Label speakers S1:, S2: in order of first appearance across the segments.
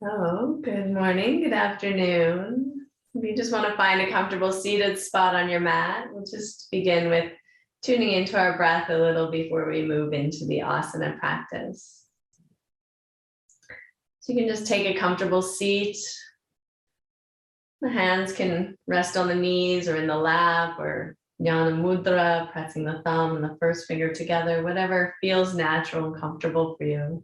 S1: Oh, good morning, good afternoon. If you just want to find a comfortable seated spot on your mat, we'll just begin with tuning into our breath a little before we move into the asana practice. So you can just take a comfortable seat. The hands can rest on the knees or in the lap, or Jnana Mudra, pressing the thumb and the first finger together, whatever feels natural and comfortable for you.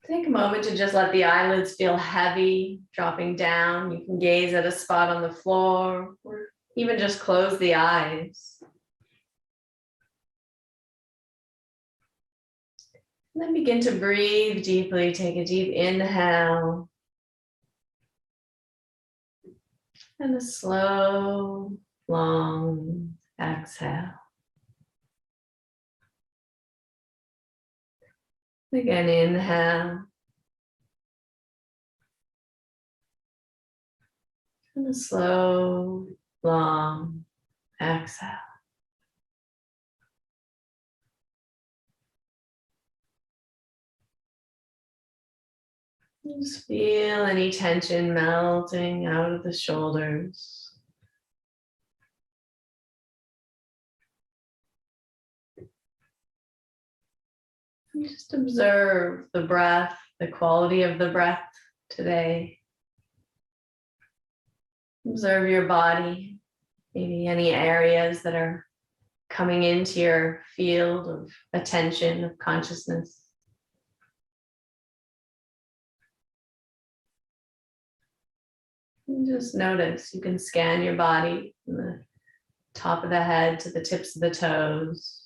S1: Take a moment to just let the eyelids feel heavy, dropping down. You can gaze at a spot on the floor or even just close the eyes. And then begin to breathe deeply. Take a deep inhale and a slow, long exhale. Again, inhale. And a slow, long exhale. Just feel any tension melting out of the shoulders. And just observe the breath, the quality of the breath today. Observe your body, maybe any areas that are coming into your field of attention, of consciousness. And just notice, you can scan your body from the top of the head to the tips of the toes.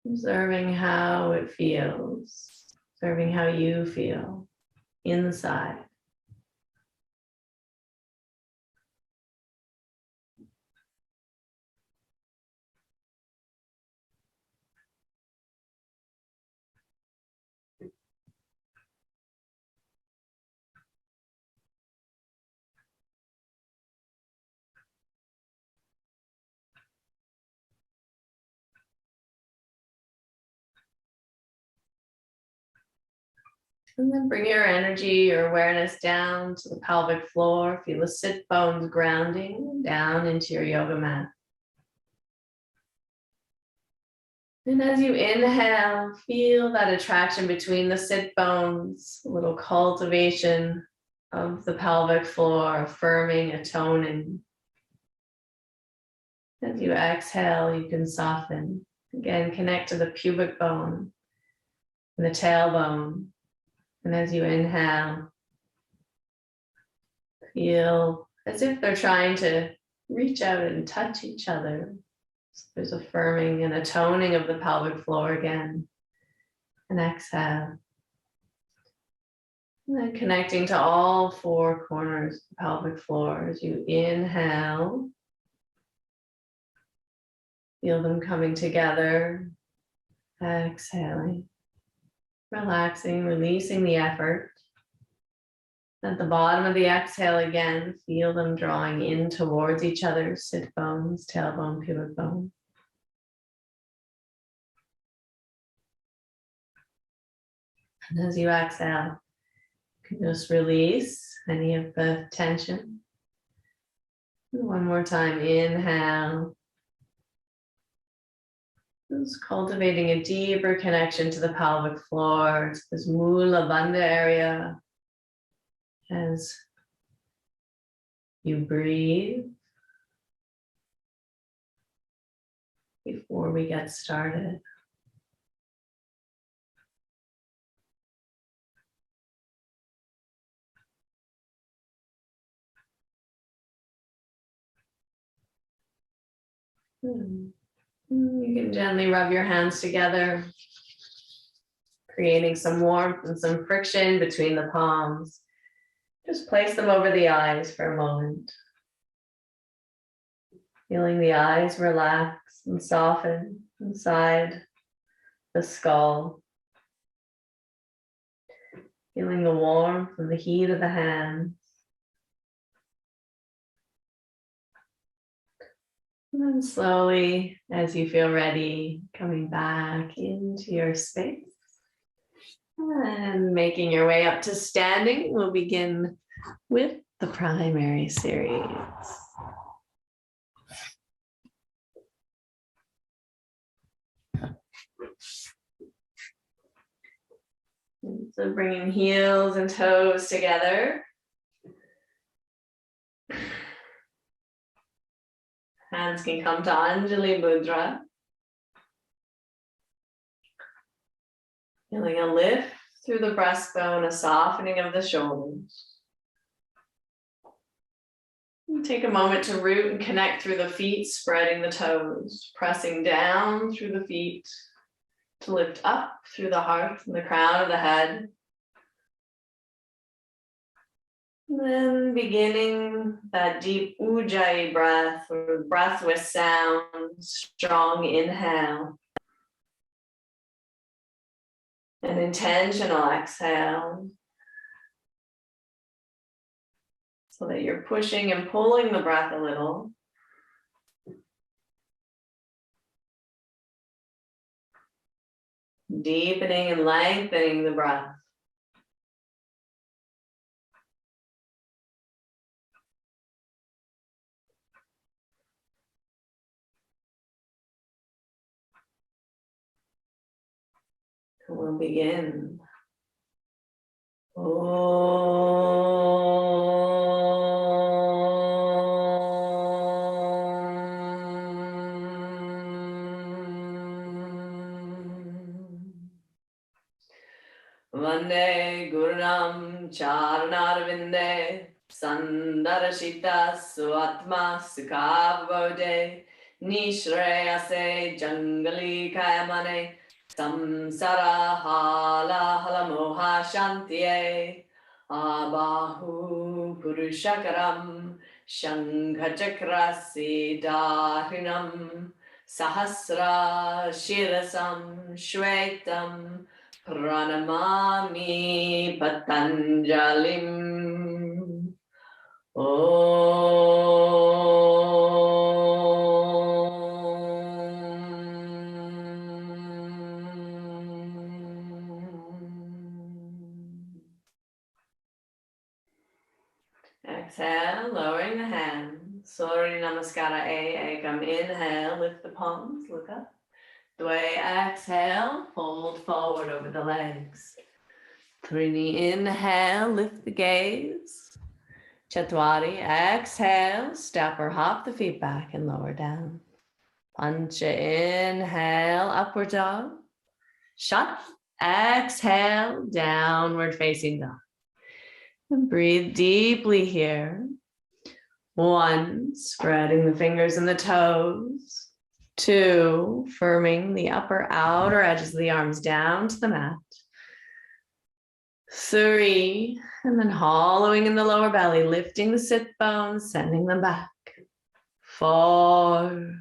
S1: Observing how it feels, observing how you feel inside. And then bring your energy, your awareness down to the pelvic floor. Feel the sit bones grounding down into your yoga mat. And as you inhale, feel that attraction between the sit bones, a little cultivation of the pelvic floor, affirming, atoning. As you exhale, you can soften. Again, connect to the pubic bone and the tailbone. And as you inhale, feel as if they're trying to reach out and touch each other. So there's affirming and atoning of the pelvic floor again. And exhale. And then connecting to all four corners of the pelvic floor as you inhale. Feel them coming together. Exhaling. Relaxing, releasing the effort. At the bottom of the exhale again, feel them drawing in towards each other, sit bones, tailbone, pubic bone. And as you exhale, you can just release any of the tension. And one more time, inhale. Just cultivating a deeper connection to the pelvic floor, to this Mula Bandha area. As you breathe before we get started. You can gently rub your hands together, creating some warmth and some friction between the palms. Just place them over the eyes for a moment. Feeling the eyes relax and soften inside the skull. Feeling the warmth and the heat of the hands. And then slowly, as you feel ready, coming back into your space and making your way up to standing. We'll begin with the primary series. And so bringing heels and toes together. Hands can come to Anjali Mudra. Feeling a lift through the breastbone, a softening of the shoulders. And take a moment to root and connect through the feet, spreading the toes, pressing down through the feet to lift up through the heart and the crown of the head. And then beginning that deep Ujjayi breath, or breath with sound, strong inhale. An intentional exhale. So that you're pushing and pulling the breath a little. Deepening and lengthening the breath. We'll begin. Vande Gururam Charanarvinde Sandarashita Suatma Sukhavode Nishreyase Jangali Kayamane Samsara Hala Halamoha Shantiye Abahu Purushakaram Shankhachakra Dahinam Sahasra Shirasam Shwetam Pranamami Patanjalim. Exhale, lowering the hands. Surya Namaskara Ekam. Inhale, lift the palms, look up. Dway, exhale, fold forward over the legs. Trini, inhale, lift the gaze. Chatwari, exhale, step or hop the feet back and lower down. Pancha, inhale, upward dog. Shut, exhale, downward facing dog. And breathe deeply here. 1, spreading the fingers and the toes. 2, firming the upper outer edges of the arms down to the mat. 3, and then hollowing in the lower belly, lifting the sit bones, sending them back. 4,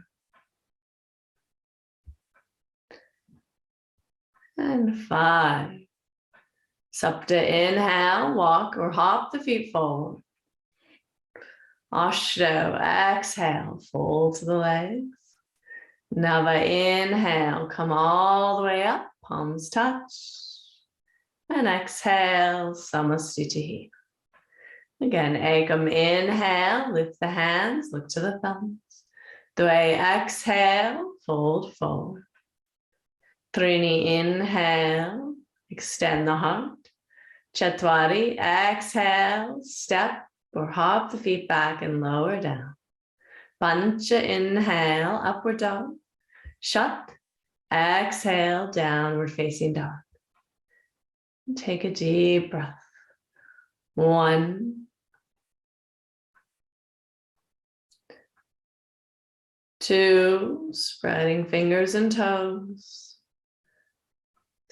S1: and 5. Sapta, inhale, walk or hop the feet forward. Ashto, exhale, fold to the legs. Nava, inhale, come all the way up, palms touch. And exhale, Samastitihi. Again, Ekam, inhale, lift the hands, look to the thumbs. Dway, exhale, fold forward. Trini, inhale, extend the heart. Chatwari, exhale, step or hop the feet back and lower down. Pancha, inhale, upward dog. Shut, exhale, downward facing dog. Take a deep breath. 1, 2, spreading fingers and toes.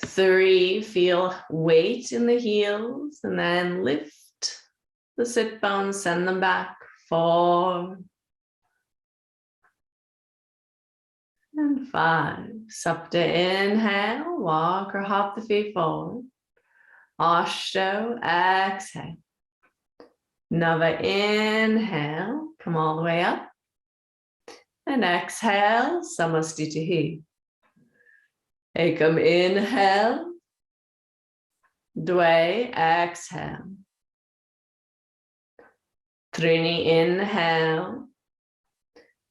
S1: 3, feel weight in the heels and then lift the sit bones, send them back. 4, and 5. Sapta, inhale, walk or hop the feet forward. Ashto, exhale. Nava, inhale, come all the way up. And exhale, Samastitihi. Ekam, inhale. Dwe, exhale. Trini, inhale.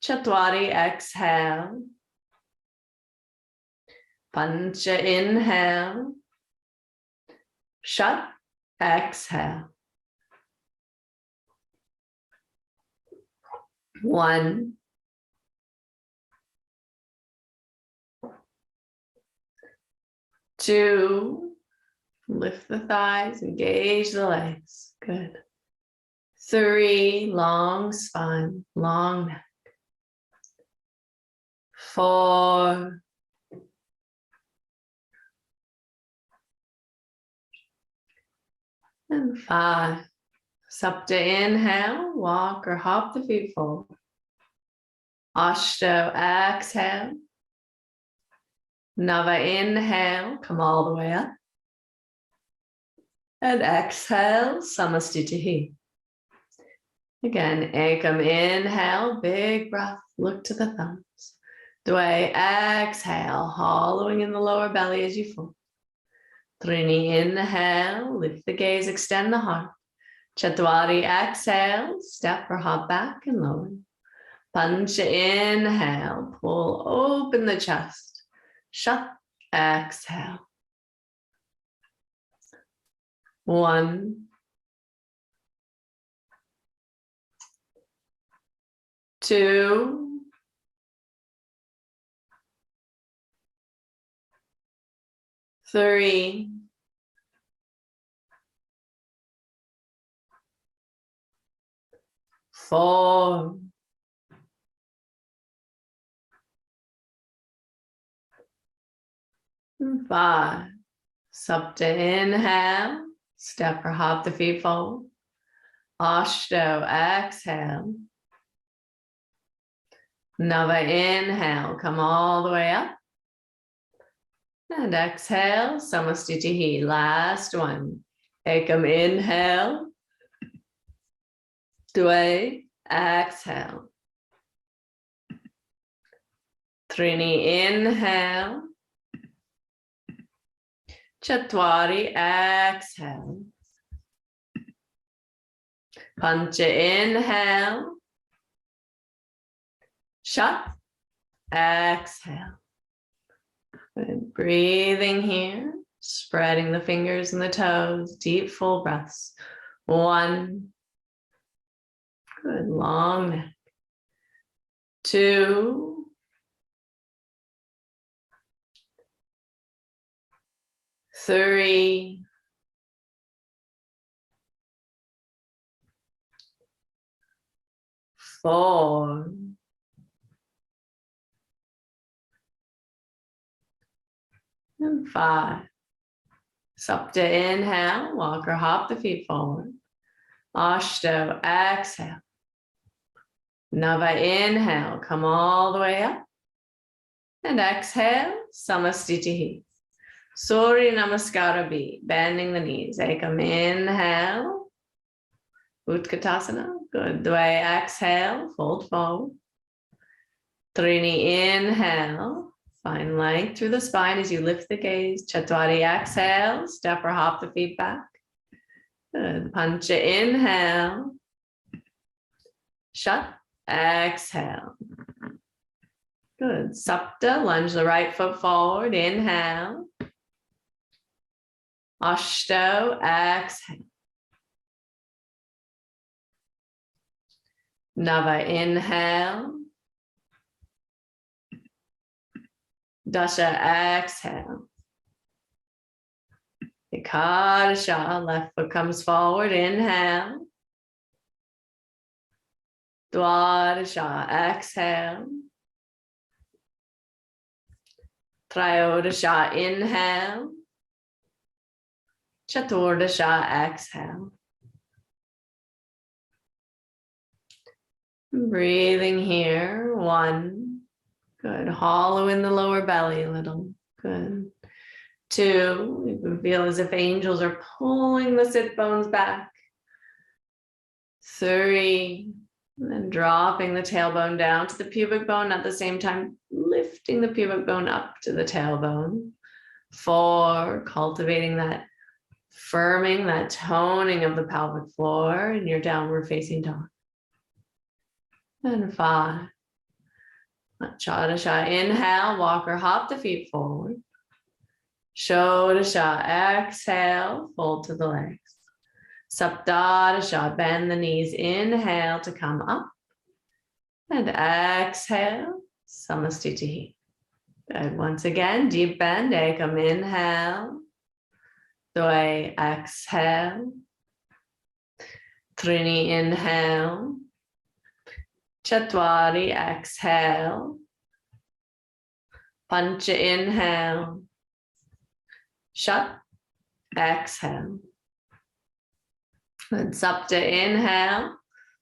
S1: Chatwari, exhale. Pancha, inhale. Shat, exhale. 1, 2, lift the thighs, engage the legs. Good. 3, long spine, long neck. 4, and 5. Sapta, inhale, walk or hop the feet forward. Ashto, exhale. Nava, inhale, come all the way up. And exhale, Samastitihi. Again, Ekam, inhale, big breath, look to the thumbs. Dwe, exhale, hollowing in the lower belly as you fold. Trini, inhale, lift the gaze, extend the heart. Chatwari, exhale, step or hop back and lower. Pancha, inhale, pull open the chest. Shat, exhale. 1, 2, 3, 4, 5. Sapta, inhale, step or hop the feet forward. Ashto, exhale. Nava, inhale, come all the way up. And exhale, Samastitihi, last one. Ekam, inhale. Dwe, exhale. Trini, inhale. Chatwari, exhale. Pancha, inhale. Shat, exhale. Good. Breathing here, spreading the fingers and the toes, deep full breaths. 1, good, long neck. 2, 3, 4, 5. Sapta, inhale, walk or hop the feet forward. Ashto, exhale. Nava, inhale, come all the way up. And exhale, Samastitihi. Surya Namaskara B, bending the knees. Ekam, inhale. Utkatasana, good. Dwe, exhale, fold forward. Trini, inhale. Find length through the spine as you lift the gaze. Chatwari, exhale, step or hop the feet back. Good. Pancha, inhale. Shat, exhale. Good. Sapta, lunge the right foot forward, inhale. Ashto, exhale. Nava, inhale. Dasha, exhale. Ekadasha, left foot comes forward, inhale. Dwadasha, exhale. Trayodasha, inhale. Chaturdasha, exhale. Breathing here, 1. Good, hollow in the lower belly a little, good. 2, you can feel as if angels are pulling the sit bones back. 3, And then dropping the tailbone down to the pubic bone, at the same time lifting the pubic bone up to the tailbone. 4, cultivating that firming, that toning of the pelvic floor in your downward facing dog. And 5, Chadasha, inhale, walk or hop the feet forward. Shodasha, exhale, fold to the legs. Saptadasha, bend the knees, inhale to come up. And exhale, Samastitihi. Good. Once again, deep bend, ekam, inhale. Dvai, exhale. Trini, inhale. Chatwari, exhale. Pancha, inhale. Shat, exhale. And Sapta, inhale.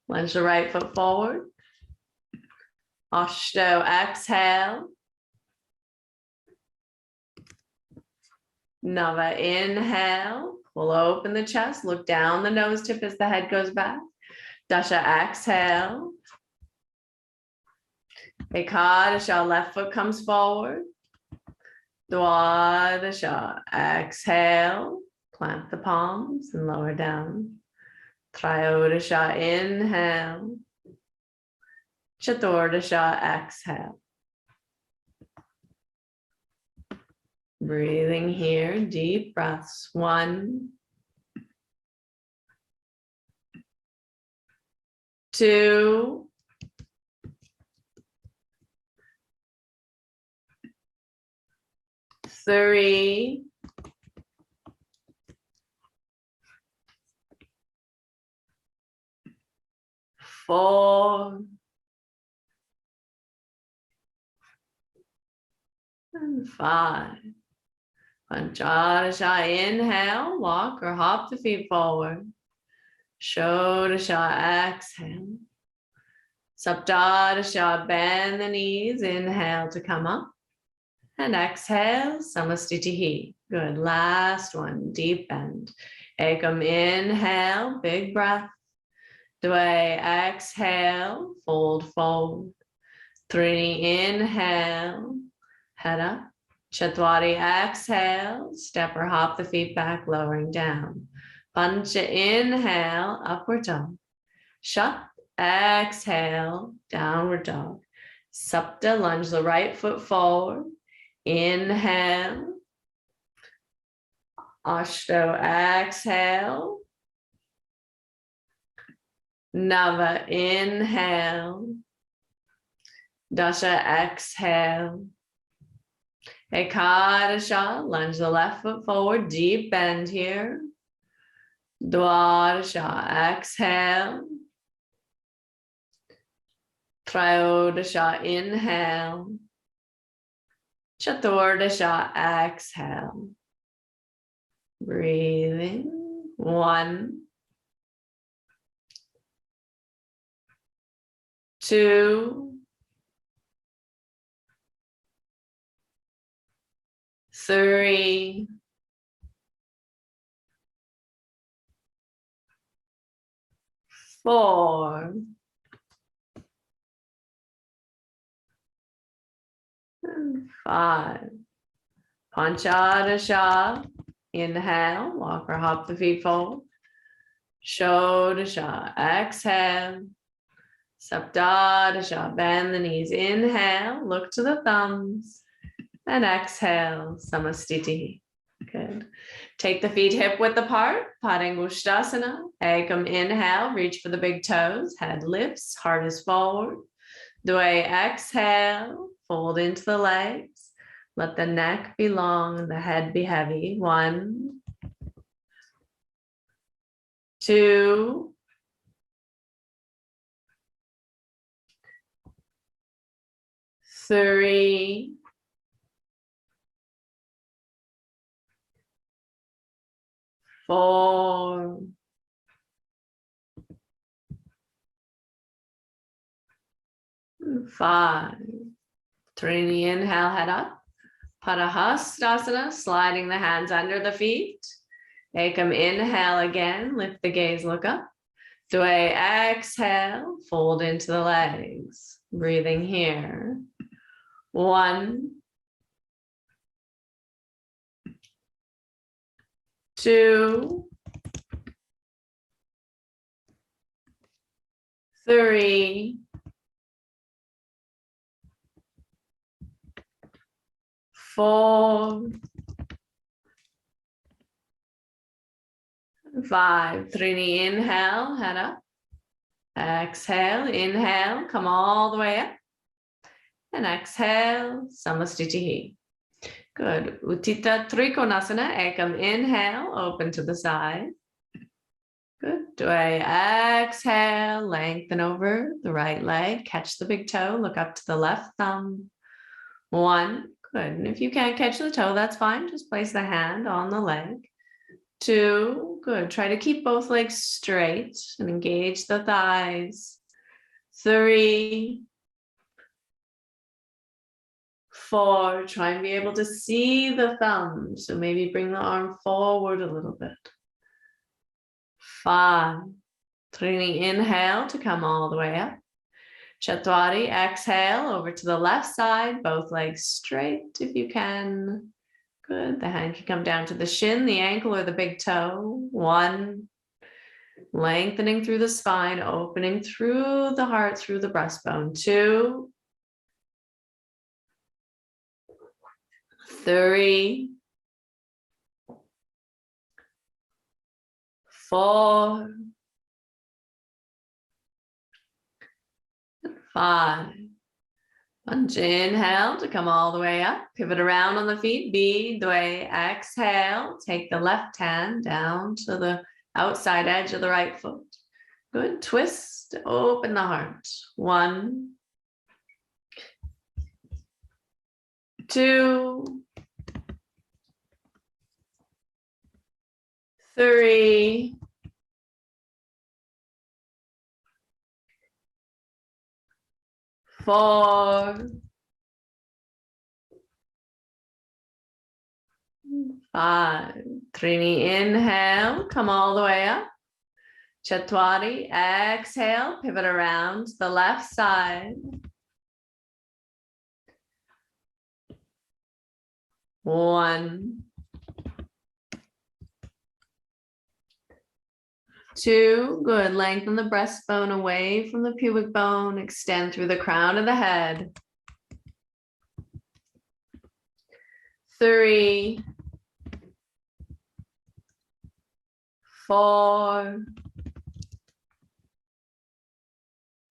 S1: Lunge the right foot forward. Ashto, exhale. Nava, inhale. We'll open the chest. Look down the nose tip as the head goes back. Dasha, exhale. Ekadasha, left foot comes forward. Dwadasha, exhale. Plant the palms and lower down. Trayodasha, inhale. Chaturdasha, exhale. Breathing here, deep breaths. 1, 2, 3, 4, and 5. Panchadasha, inhale, walk or hop the feet forward. Shodasha, exhale. Saptadasha, bend the knees, inhale to come up. And exhale, Samastitihi. Good. Last one, deep bend. Ekam, inhale, big breath. Dvai, exhale, fold, fold. Trini, inhale, head up. Chatwari, exhale, step or hop the feet back, lowering down. Pancha, inhale, upward dog. Shat, exhale, downward dog. Sapta, lunge the right foot forward. Inhale. Ashto, exhale. Nava, inhale. Dasha, exhale. Ekadasha, lunge the left foot forward, deep bend here. Dwadasha, exhale. Trayodasha, inhale. Chaturdasha, exhale. Breathing. 1, 2, 3, 4, and 5. Panchadasha, inhale, walk or hop the feet forward. Shodasha, exhale. Saptadasha, bend the knees, inhale, look to the thumbs. And exhale, Samastitihi. Good. Take the feet hip width apart, Padangusthasana. Ekam, inhale, reach for the big toes, head lifts, heart is forward. Dvai, exhale, fold into the legs. Let the neck be long, the head be heavy. 1, 2, 3, 4, 5. Trini, inhale, head up. Padahastasana, sliding the hands under the feet. Ekam, inhale again, lift the gaze, look up. Dway, exhale, fold into the legs. Breathing here. 1, 2, 3, 4, 5. Trini, inhale, head up. Exhale, inhale, come all the way up. And exhale, Samastitihi. Good. Uttita Trikonasana, Ekam, inhale, open to the side. Good. Dway, exhale, lengthen over the right leg, catch the big toe, look up to the left thumb. 1, good. And if you can't catch the toe, that's fine. Just place the hand on the leg. 2, good. Try to keep both legs straight and engage the thighs. 3, 4, try and be able to see the thumb. So maybe bring the arm forward a little bit. 5, Trini, inhale to come all the way up. Chatwari, exhale over to the left side, both legs straight if you can. Good, the hand can come down to the shin, the ankle, or the big toe. 1, lengthening through the spine, opening through the heart, through the breastbone. 2, 3, 4, 5. Punch, inhale to come all the way up. Pivot around on the feet. B, Dway, exhale. Take the left hand down to the outside edge of the right foot. Good. Twist, open the heart. 1, 2, 3, 4, 5. Trini, inhale, come all the way up. Chatwari, exhale, pivot around to the left side. 1, 2, good. Lengthen the breastbone away from the pubic bone. Extend through the crown of the head. 3, 4,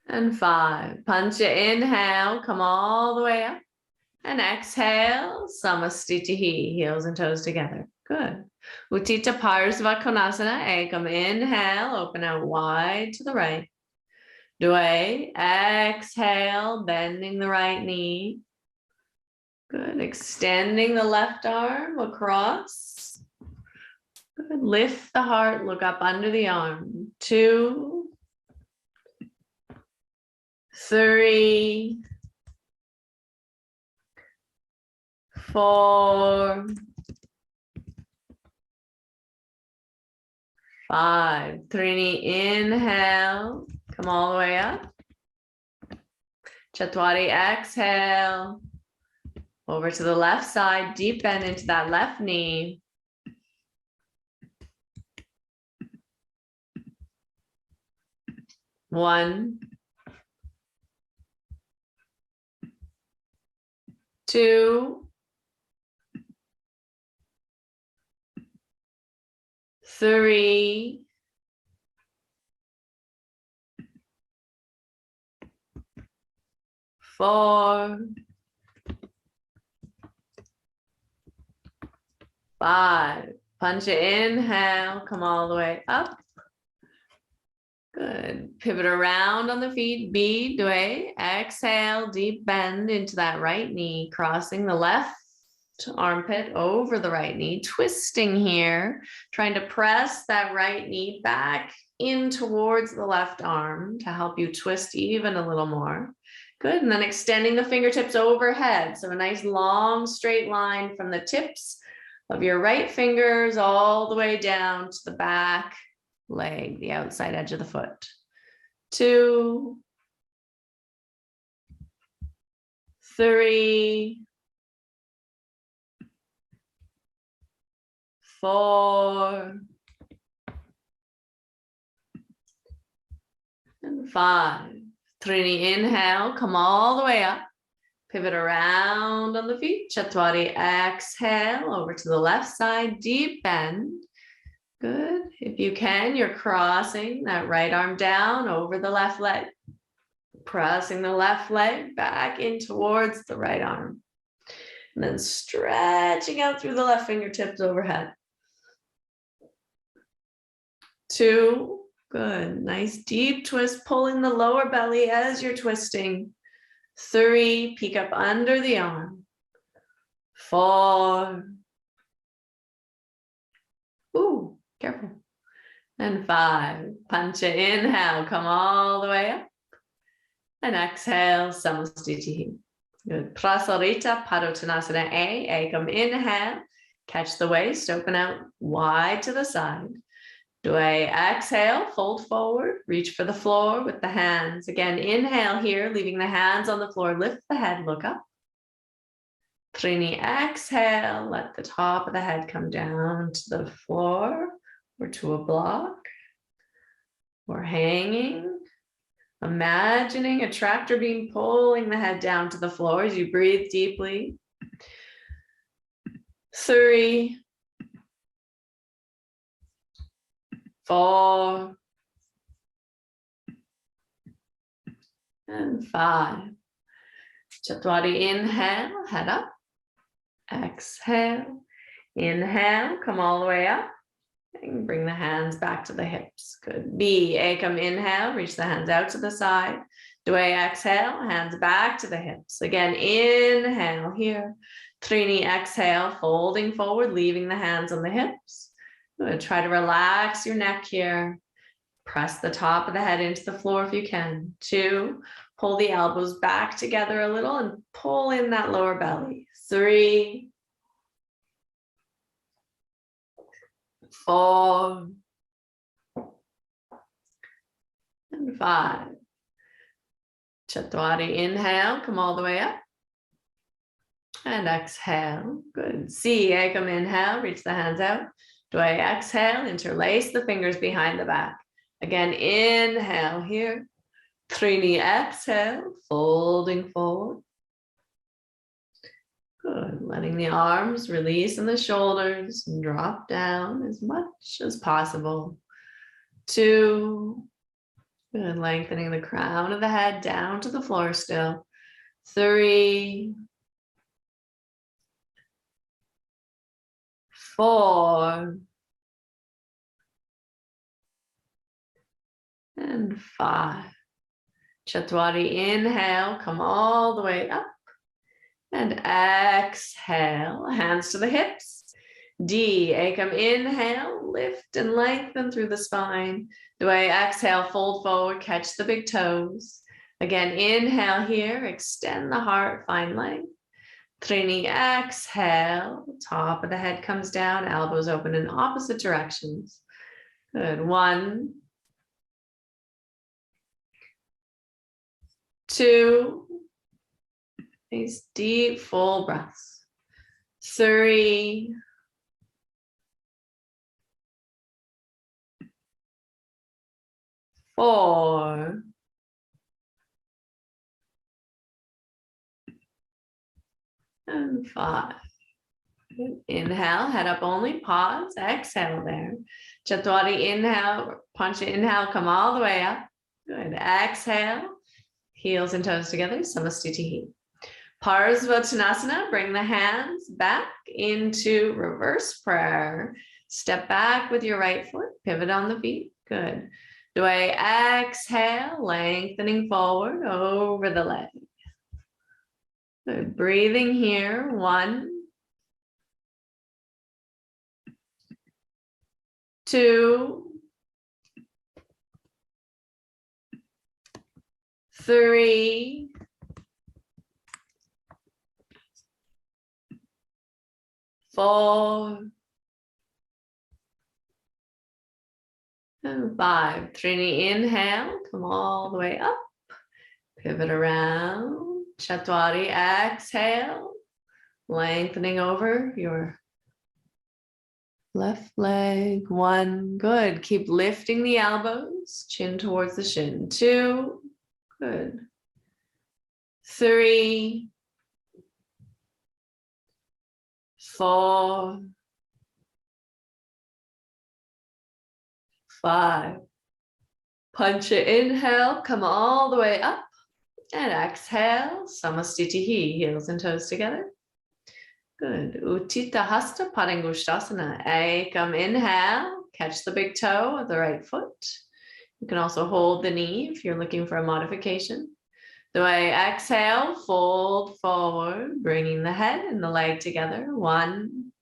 S1: and 5. Punch it, inhale, come all the way up. And exhale, Samastitihi, heels and toes together. Good. Uttita Parsva Konasana, Ekam, inhale, open out wide to the right. Dway, exhale, bending the right knee. Good, extending the left arm across. Good, lift the heart, look up under the arm. 2, 3, 4, 5. Trini, inhale, come all the way up. Chatwari, exhale, over to the left side, deep bend into that left knee. 1, 2, 3, 4, 5. Punch it, inhale, come all the way up. Good. Pivot around on the feet, B, Dway, exhale, deep bend into that right knee, crossing the left armpit over the right knee, twisting here, trying to press that right knee back in towards the left arm to help you twist even a little more. Good, and then extending the fingertips overhead. So a nice long straight line from the tips of your right fingers all the way down to the back leg, the outside edge of the foot. 2, 3, 4, and 5. Trini, inhale, come all the way up. Pivot around on the feet. Chatwari, exhale over to the left side, deep bend. Good. If you can, you're crossing that right arm down over the left leg. Pressing the left leg back in towards the right arm. And then stretching out through the left fingertips overhead. 2, good. Nice deep twist, pulling the lower belly as you're twisting. 3, peek up under the arm. 4. Ooh, careful. And 5, pancha, inhale, come all the way up. And exhale, Samastitihi. Good. Prasarita, Padottanasana A, Ekam, inhale. Catch the waist, open out wide to the side. Dway, exhale, fold forward, reach for the floor with the hands. Again, inhale here, leaving the hands on the floor, lift the head, look up. Trini, exhale, let the top of the head come down to the floor or to a block. Or hanging. Imagining a tractor beam pulling the head down to the floor as you breathe deeply. 3, 4, and 5. Chatwari, inhale, head up. Exhale, inhale, come all the way up. And bring the hands back to the hips. Good. B, Ekam, inhale, reach the hands out to the side. Dway, exhale, hands back to the hips. Again, inhale here. Trini, exhale, folding forward, leaving the hands on the hips. Good. Try to relax your neck here. Press the top of the head into the floor if you can. 2, pull the elbows back together a little and pull in that lower belly. 3, 4, and 5. Chatwari, inhale, come all the way up. And exhale. Good. C, Ekam, inhale, reach the hands out. Dway, exhale, interlace the fingers behind the back. Again, inhale here. Trini, exhale, folding forward. Good. Letting the arms release in the shoulders and drop down as much as possible. 2. Good. Lengthening the crown of the head down to the floor still. 3, 4, and 5. Chatwari, inhale, come all the way up. And exhale, hands to the hips. D, Ekam, inhale, lift and lengthen through the spine. Dway, exhale, fold forward, catch the big toes. Again, inhale here, extend the heart, find length. Trini, exhale, top of the head comes down, elbows open in opposite directions. Good. 1, 2, nice deep full breaths. 3, 4, and 5. Inhale, head up only, pause, exhale there. Chatwari, inhale, pancha, inhale, come all the way up. Good. Exhale, heels and toes together, Samastitihi. Parsvottanasana, bring the hands back into reverse prayer. Step back with your right foot, pivot on the feet. Good. Dway, exhale, lengthening forward over the leg. Good. Breathing here. 1, 2, 3, 4, And 5. Trini, inhale, come all the way up. Pivot around. Chatwari, exhale. Lengthening over your left leg. 1. Good. Keep lifting the elbows. Chin towards the shin. 2. Good. 3. 4. 5. Punch it. Inhale. Come all the way up. And exhale. Samastitihi. Heels and toes together. Good. Uttita Hasta Padangusthasana. Ekam. Inhale. Catch the big toe of the right foot. You can also hold the knee if you're looking for a modification. The way exhale, fold forward, bringing the head and the leg together. 1,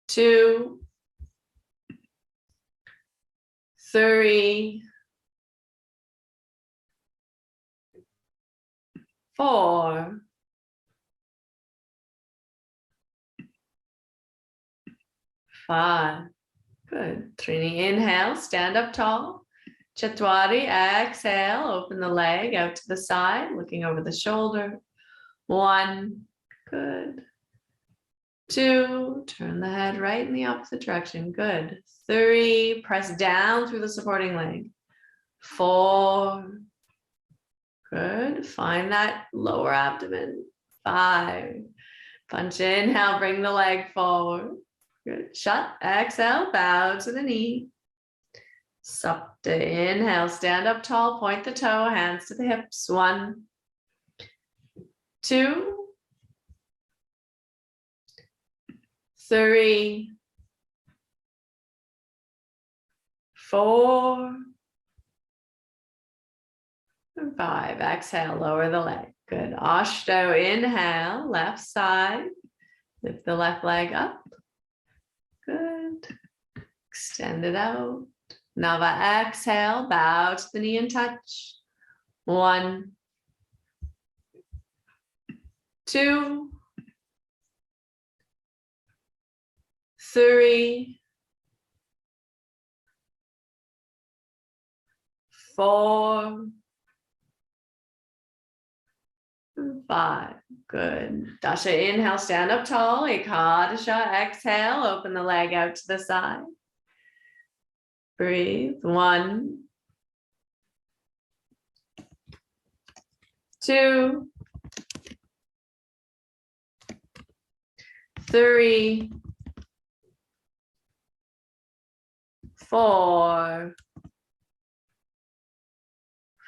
S1: 2, 3, 4, 5. Good. Trini, inhale, stand up tall. Chatwari, exhale, open the leg out to the side, looking over the shoulder. 1, good. 2, turn the head right in the opposite direction. Good. 3, press down through the supporting leg. 4, good. Find that lower abdomen. 5, punch, inhale, bring the leg forward. Good. Shut, exhale, bow to the knee. Sapta, inhale, stand up tall, point the toe, hands to the hips. 1, 2, 3, 4, and 5. Exhale, lower the leg. Good. Ashto, inhale, left side. Lift the left leg up. Good. Extend it out. Nava, exhale, bow to the knee and touch. 1, 2, 3, 4, and 5. Good. Dasha, inhale, stand up tall. Ekadasha, exhale, open the leg out to the side. Breathe. 1, 2, 3, 4,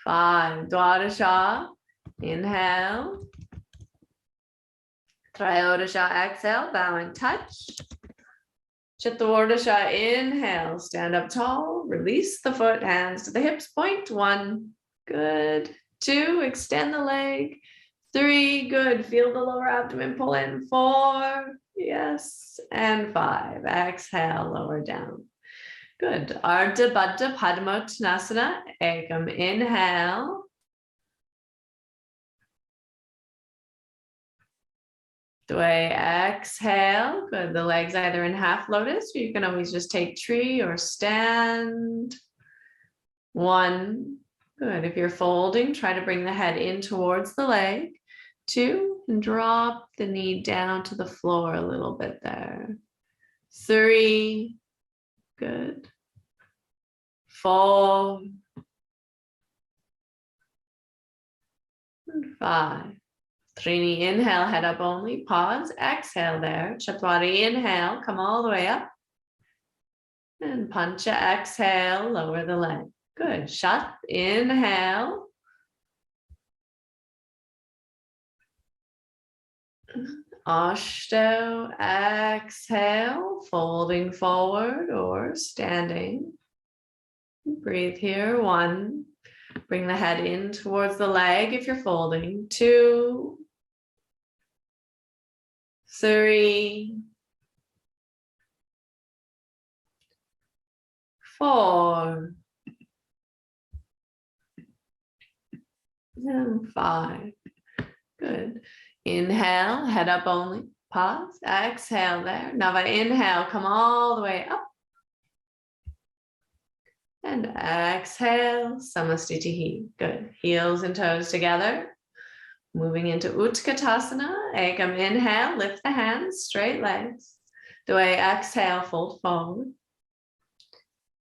S1: 5. Dwadasha, inhale. Trayodasha, exhale, bow and touch. Chaturvadasha, inhale, stand up tall, release the foot, hands to the hips, point. 1, good. 2, extend the leg. 3, good. Feel the lower abdomen pull in. 4, yes. And 5, exhale, lower down. Good. Ardha Baddha Padmottanasana, Ekam, inhale. Dway, exhale. Good. The legs either in half lotus, or you can always just take tree or stand. 1, good. If you're folding, try to bring the head in towards the leg. 2, and drop the knee down to the floor a little bit there. 3, good. 4, and 5. Trini, inhale, head up only, pause, exhale there. Chatwari, inhale, come all the way up. And Pancha, exhale, lower the leg. Good. Shut, inhale. Ashto, exhale, folding forward or standing. Breathe here. 1, bring the head in towards the leg if you're folding. 2, 3, 4, and 5. Good. Inhale, head up only. Pause. Exhale there. Now if I inhale, come all the way up. And exhale, Samastitihi. Good. Heels and toes together. Moving into Utkatasana. Ekam, inhale, lift the hands, straight legs. Dvaya, exhale, fold forward.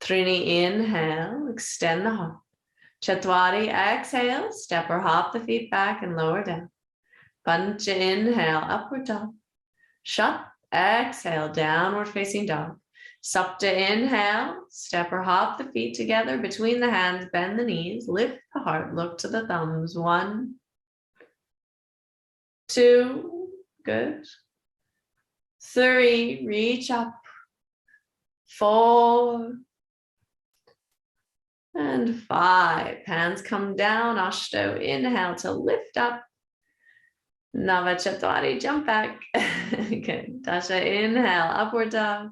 S1: Trini, inhale, extend the heart. Chatwari, exhale, step or hop the feet back and lower down. Pancha, inhale, upward dog. Shat, exhale, downward facing dog. Sapta, inhale, step or hop the feet together between the hands, bend the knees, lift the heart, look to the thumbs. 1, 2, good. 3, reach up. 4, and 5. Hands come down, Ashto, inhale to lift up. Navachatwari, jump back. Good. Dasha, inhale, upward dog.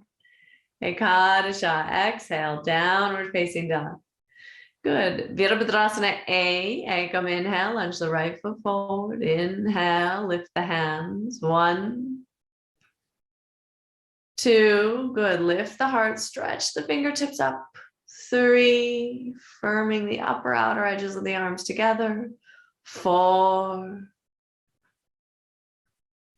S1: Ekadasha, exhale, downward facing dog. Good. Virabhadrasana A, Ekam, inhale, lunge the right foot forward. Inhale, lift the hands. 1, 2, good. Lift the heart, stretch the fingertips up. 3, firming the upper outer edges of the arms together. 4,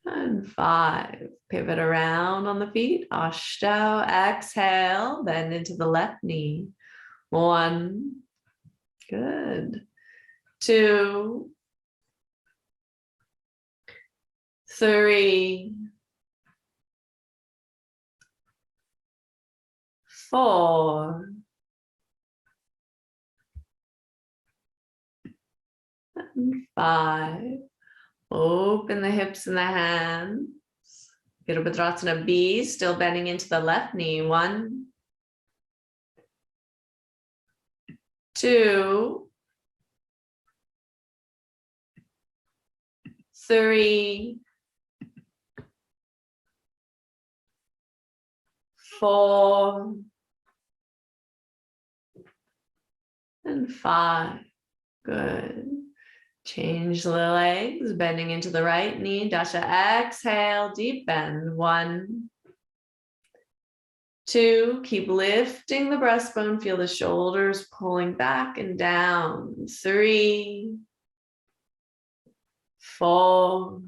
S1: and 5. Pivot around on the feet. Ashto, exhale, bend into the left knee. 1, good. 2, 3, 4, and 5. Open the hips and the hands. Virabhadrasana B, still bending into the left knee. 1, 2, 3, 4, and 5. Good. Change the legs, bending into the right knee. Dasha, exhale, deep bend. 1, 2, keep lifting the breastbone. Feel the shoulders pulling back and down. 3, 4,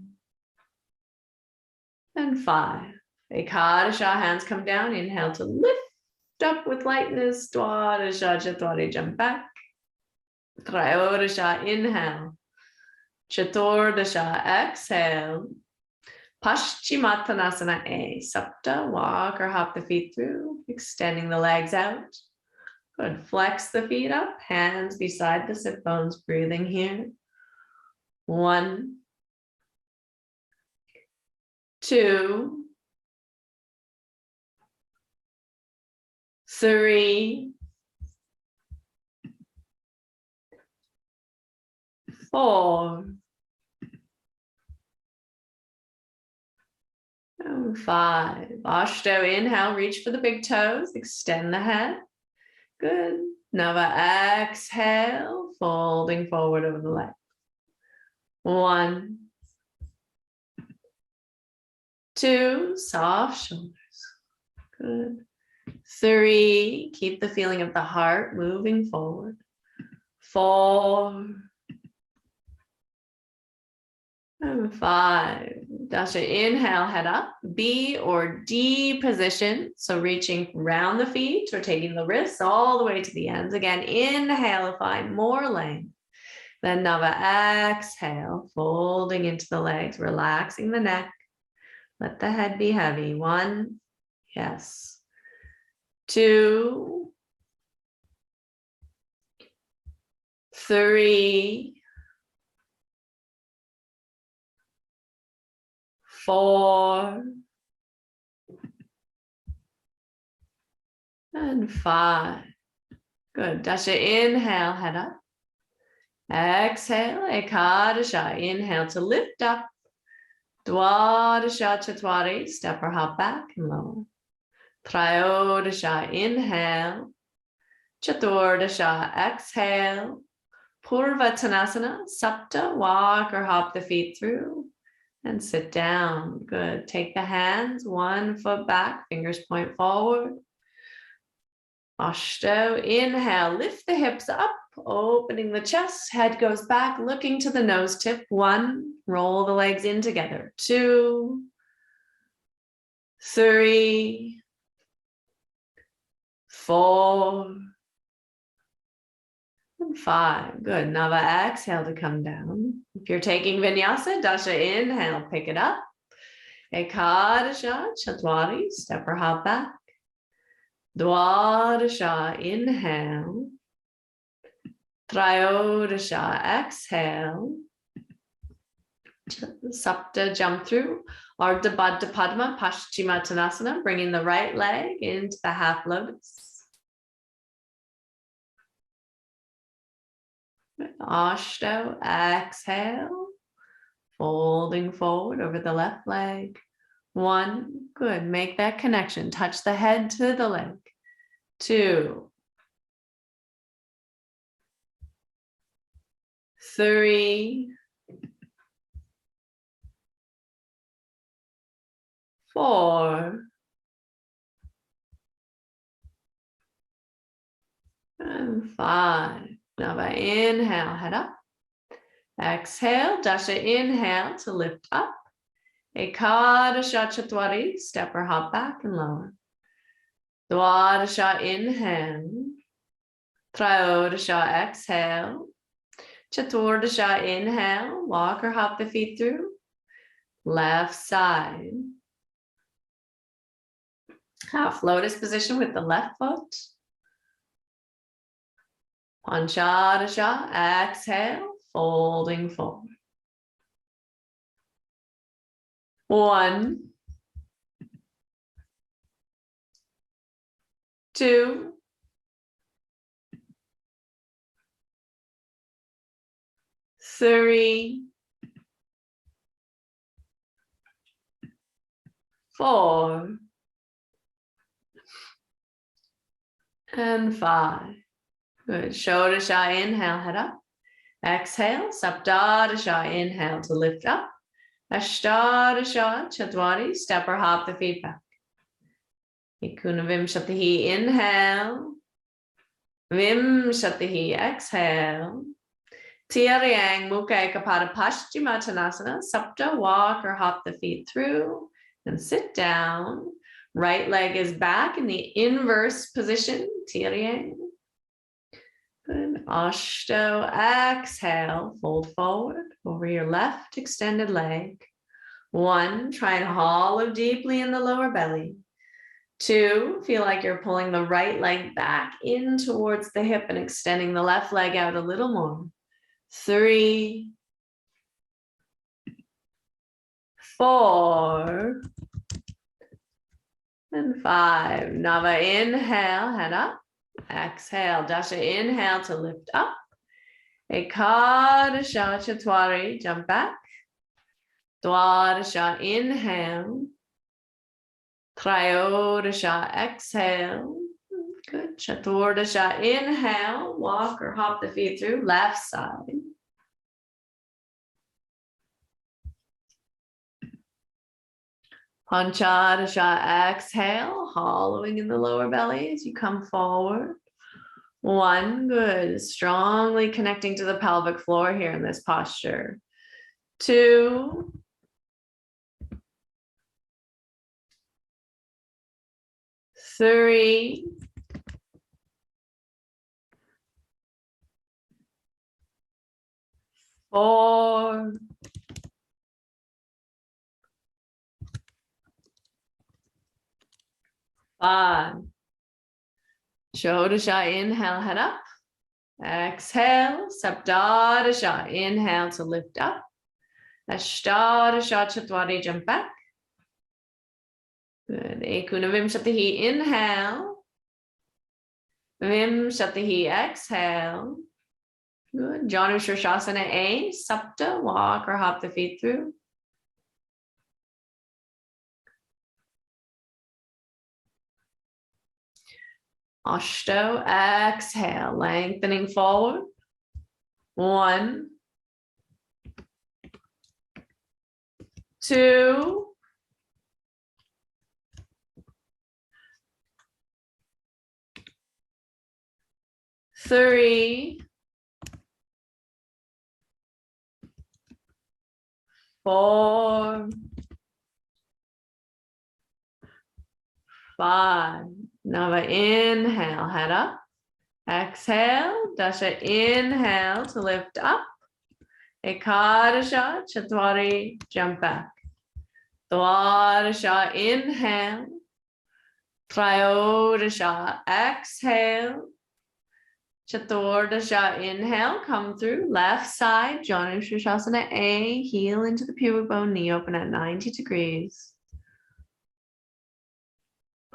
S1: and 5. Ekadasha, hands come down. Inhale to lift up with lightness. Dwadasha, Chatwari, jump back. Trayodasha, inhale. Chaturdasha, exhale. Paschimottanasana A, Sapta, walk or hop the feet through, extending the legs out. Good, flex the feet up, hands beside the sit bones, breathing here. 1, 2, 3, 4, and 5. Ashto, inhale, reach for the big toes, extend the head. Good. Nava, exhale, folding forward over the leg. 1, 2, soft shoulders. Good. 3, keep the feeling of the heart moving forward. 4, and 5. Dasha, inhale, head up. B or D position. So reaching around the feet or taking the wrists all the way to the ends. Again, inhale, find more length. Then Nava, exhale, folding into the legs, relaxing the neck. Let the head be heavy. 1, yes. 2, 3, 4, and 5. Good. Dasha, inhale, head up. Exhale, Ekadasha. Inhale to lift up. Dwadasha, Chatwari, step or hop back and lower. Trayodasha, inhale. Chaturdasha, exhale. Purvattanasana, Sapta, walk or hop the feet through and sit down. Good. Take the hands, 1 foot back, fingers point forward. Ashto, inhale, lift the hips up, opening the chest, head goes back, looking to the nose tip. 1, roll the legs in together. 2, 3, 4, and 5. Good. Nava, exhale to come down. If you're taking vinyasa, dasha, inhale, pick it up. Ekadasha, chatwari, step or hop back. Dwadasha, inhale. Trayodasha, exhale. Sapta, jump through. Ardha Baddha Padma, Paschimottanasana, bringing the right leg into the half lotus. Ashto, exhale. Folding forward over the left leg. 1, good. Make that connection. Touch the head to the leg. 2, 3, 4, and 5. Now by inhale, head up. Exhale, dasha, inhale to lift up. Ekadasha chatwari, step or hop back and lower. Dwadasha, inhale. Trayodasha, exhale. Chaturdasha, inhale. Walk or hop the feet through. Left side. Half lotus position with the left foot. Panchadasha, exhale, folding forward. 1, 2, 3, 4, and 5. Good. Shodasha, inhale, head up. Exhale, Saptadasha, inhale to lift up. Ashtadasha, Chatwari, step or hop the feet back. Ekunavimshatihi, inhale. Vimshatihi, exhale. Tiaryang, Mukha Ekapada Paschimottanasana, Sapta, walk or hop the feet through and sit down. Right leg is back in the inverse position, Tiaryang. Good. Ashto, exhale, fold forward over your left extended leg. 1, try and hollow deeply in the lower belly. 2, feel like you're pulling the right leg back in towards the hip and extending the left leg out a little more. 3, 4, and 5. Nava, inhale, head up. Exhale, dasha, inhale to lift up. Ekadasha, chatwari, jump back. Dwadasha, inhale. Trayodasha, exhale. Good. Chaturdasha, inhale. Walk or hop the feet through, left side. Panchadasha, exhale, hollowing in the lower belly as you come forward. 1, good. Strongly connecting to the pelvic floor here in this posture. 2, 3, 4, 5. Shodasha, inhale, head up. Exhale, Saptadasha, inhale to lift up. Ashtadasha, chatwari, jump back. Good. Ekunavimshatihi, inhale. Vimshatihi, exhale. Good. Janu Shirshasana A, Sapta, walk or hop the feet through. Ashto, exhale, lengthening forward. 1, 2, 3, 4, 5. Now inhale, head up. Exhale, dasha, inhale to lift up. Ekadasha, Chatwari, jump back. Dwadasha, inhale. Trayodasha, exhale. Chaturdasha, inhale, come through. Left side, Janu Shirshasana A, heel into the pubic bone, knee open at 90 degrees.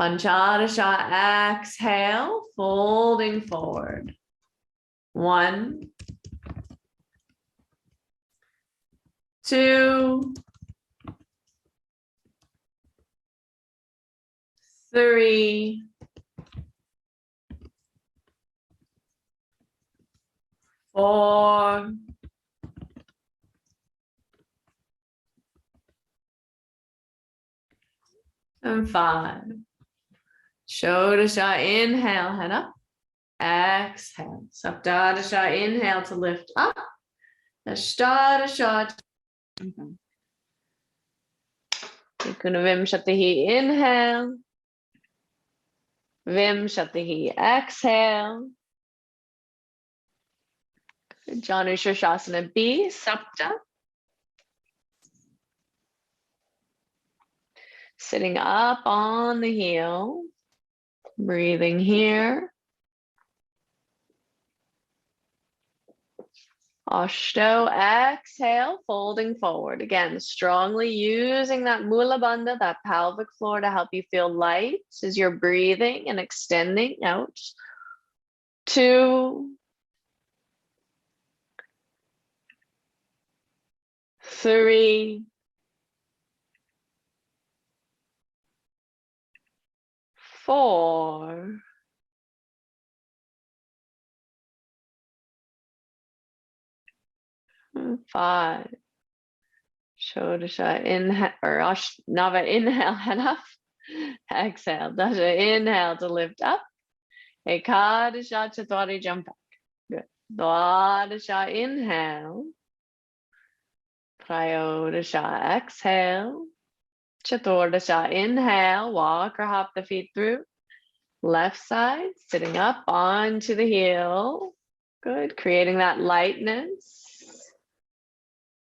S1: Panchadasha, exhale, folding forward. 1, 2, 3, 4, 5. Shodasha, inhale, head up. Exhale. Saptadasha, inhale to lift up. Ashtadasha. Vimshatihi, inhale. Vimshatihi, exhale. Janu Shirshasana B, Sapta. Sitting up on the heel. Breathing here. Ashto, exhale, folding forward. Again, strongly using that Mula Bandha, that pelvic floor to help you feel light as you're breathing and extending out. 2, 3, 4, 5. Shodasha, inhale, or Nava, inhale, head up. Exhale, Dasha, inhale to lift up. Ekadasha, Chatwari, jump back. Good. Dwadasha, inhale. Trayodasha, exhale. Chaturdasha, inhale. Walk or hop the feet through. Left side, sitting up onto the heel. Good, creating that lightness.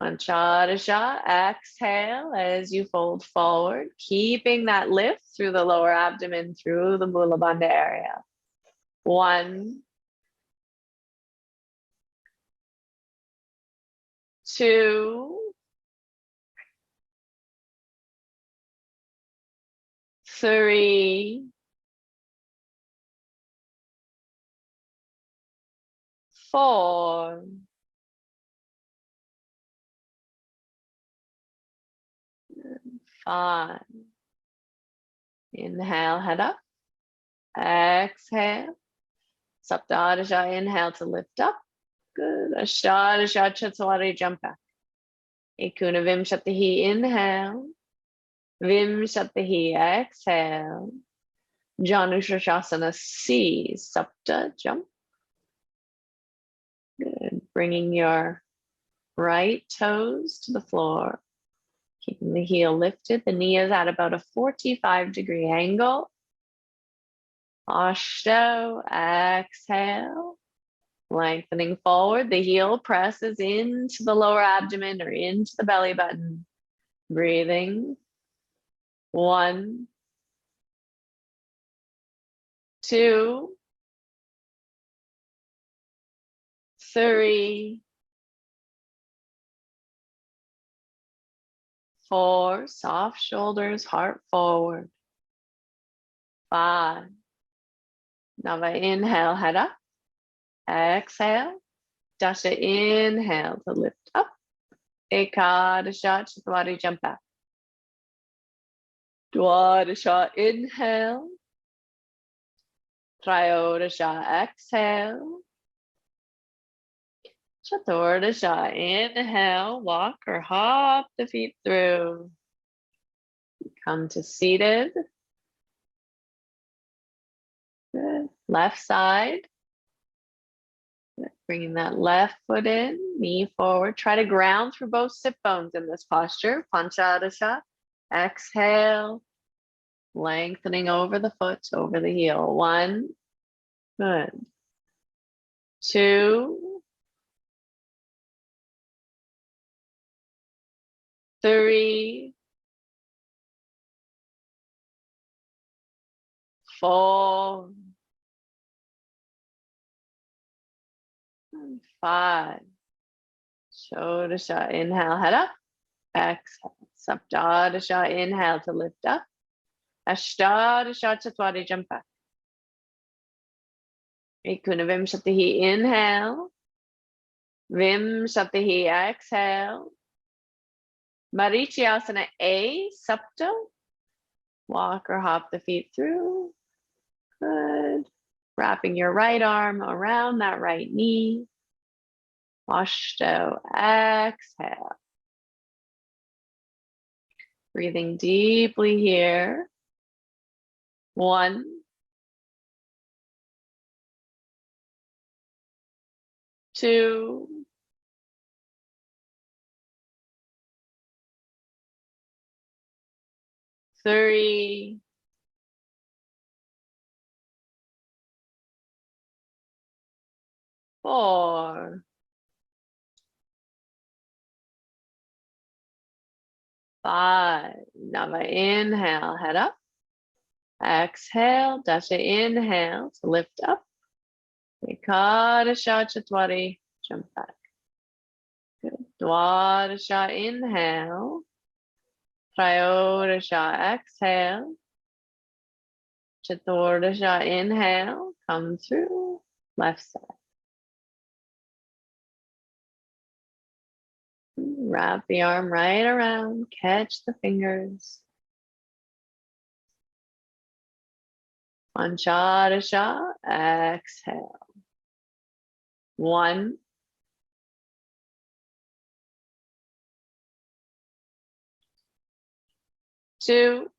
S1: Panchadasha, exhale as you fold forward, keeping that lift through the lower abdomen, through the Mula Bandha area. 1, 2, 3, 4, 5. Inhale, head up. Exhale. Saptadasha, inhale to lift up. Good. Ashtadasha, Chatwari, jump back. Ekuna Vimshatihi, inhale. Vimshatihi, exhale. Janu Shirshasana C, Sapta, jump. Good. Bringing your right toes to the floor. Keeping the heel lifted. The knee is at about a 45-degree angle. Ashto, exhale. Lengthening forward. The heel presses into the lower abdomen or into the belly button. Breathing. 1, 2, 3, 4, soft shoulders, heart forward. 5. Now by inhale, head up. Exhale. Dasha, inhale to lift up. Ekadasha, Chatwari, jump back. Dwadasha, inhale. Trayodasha, exhale. Chaturdasha, inhale, walk or hop the feet through. Come to seated. Good. Left side. Bringing that left foot in, knee forward. Try to ground through both sit bones in this posture. Panchadasha. Exhale. Lengthening over the foot, over the heel. 1. Good. 2. 3. 4. And 5. Shodasha. Inhale, head up. Exhale. Saptadasha. Inhale to lift up. Ashtadasha Chatwari, jump back. Ekunavimshatihi. Inhale. Vimshatihi. Exhale. Marichyasana A. Sapta. Walk or hop the feet through. Good. Wrapping your right arm around that right knee. Ashto. Exhale. Breathing deeply here. 1. 2. 3. 4. 5. Nava. Inhale, head up. Exhale, Dasha. Inhale to lift up. Ekadasha Chatwari, jump back. Good. Dwadasha. Inhale. Trayodasha. Exhale. Chaturdasha. Inhale. Come through. Left side. Wrap the arm right around. Catch the fingers. Panchadasha. Exhale. 1. 2.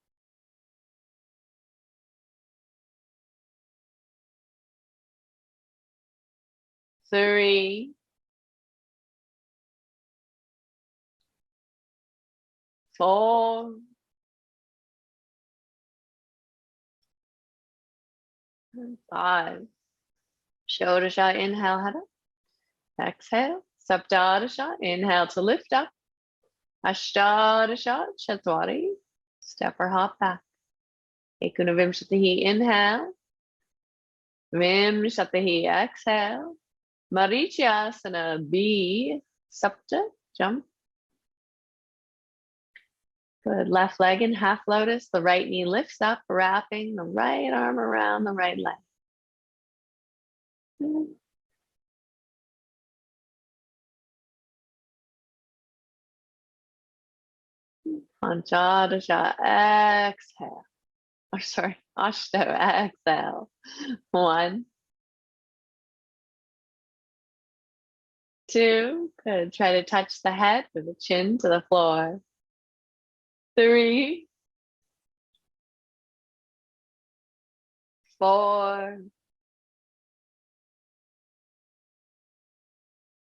S1: 3. 4. 5. Shodasha. Inhale, head up. Exhale. Saptadasha. Inhale to lift up. Ashtadasha Chatwari. Step or hop back. Ekunavimshatihi. Inhale. Vimshatihi. Exhale. Marichyasana B. Sapta. Jump. Good. Left leg in half lotus. The right knee lifts up, wrapping the right arm around the right leg. Panchadasha. Exhale. Or sorry, Ashto. Exhale. 1. 2. Good. Try to touch the head with the chin to the floor. 3. 4.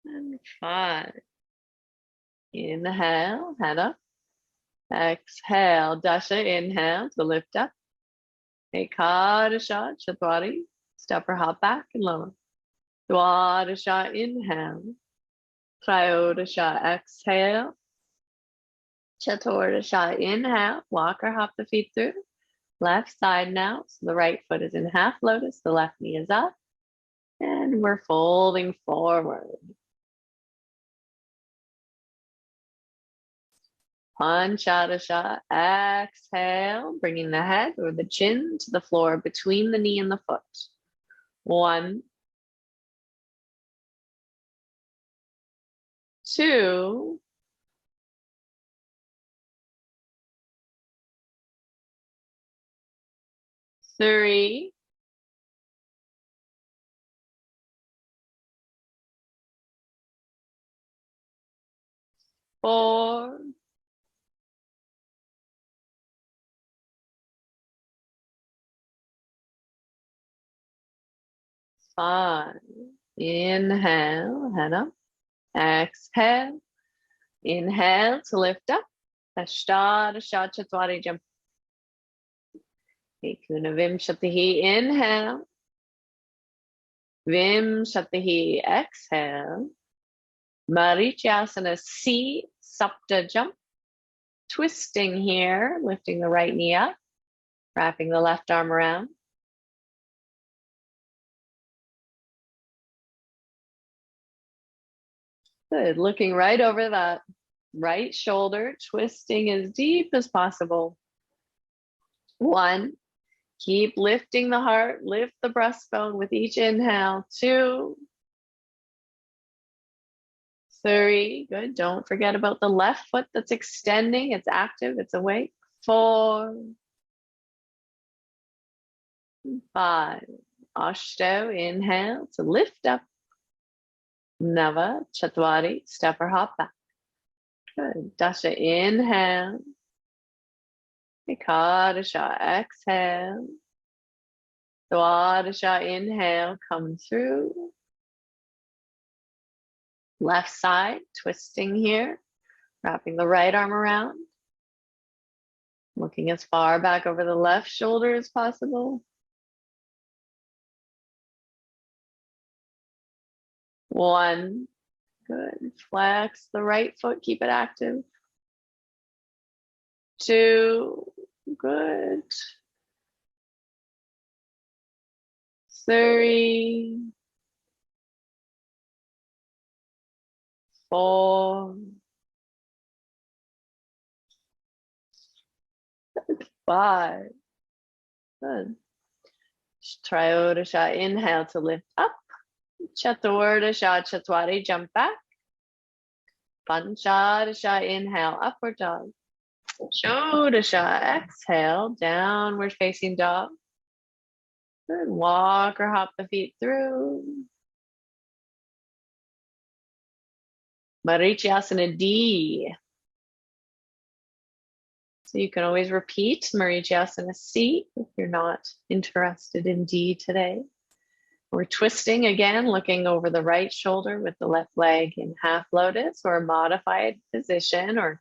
S1: And 5. Inhale, head up. Exhale, Dasha. Inhale to lift up. Ekadasha Chatwari. Step or hop back and lower. Dwadasha. Inhale. Trayodasha. Exhale. Chaturdasha. Inhale. Walk or hop the feet through. Left side now. So the right foot is in half lotus. The left knee is up. And we're folding forward. Panchadasha. Exhale. Bringing the head or the chin to the floor between the knee and the foot. 1. 2. 3. 4. 5. Inhale, head up. Exhale. Inhale to lift up. Ashtadasha Chatwari jump. Ekunavimshatihi. Inhale. Vimshatihi. Exhale. Marichyasana C. Sapta jump. Twisting here, lifting the right knee up, wrapping the left arm around. Good, looking right over that right shoulder, twisting as deep as possible. 1, keep lifting the heart, lift the breastbone with each inhale. 2, 3, good, don't forget about the left foot that's extending, it's active, it's awake. 4, 5, Ashto, inhale to lift up. Nava, Chatwari, step or hop back. Good. Dasha, inhale. Ekadasha, exhale. Dwadasha, inhale, come through. Left side, twisting here. Wrapping the right arm around. Looking as far back over the left shoulder as possible. 1, good. Flex the right foot, keep it active. 2, good. 3, 4, 5. Good. Triodasha, inhale to lift up. Chaturdarsha, Chatwari, jump back. Panchadasha, inhale, upward dog. Shodasha, exhale, downward facing dog. Good. Walk or hop the feet through. Marichyasana D. So you can always repeat Marichyasana C if you're not interested in D today. We're twisting again, looking over the right shoulder with the left leg in half lotus or modified position or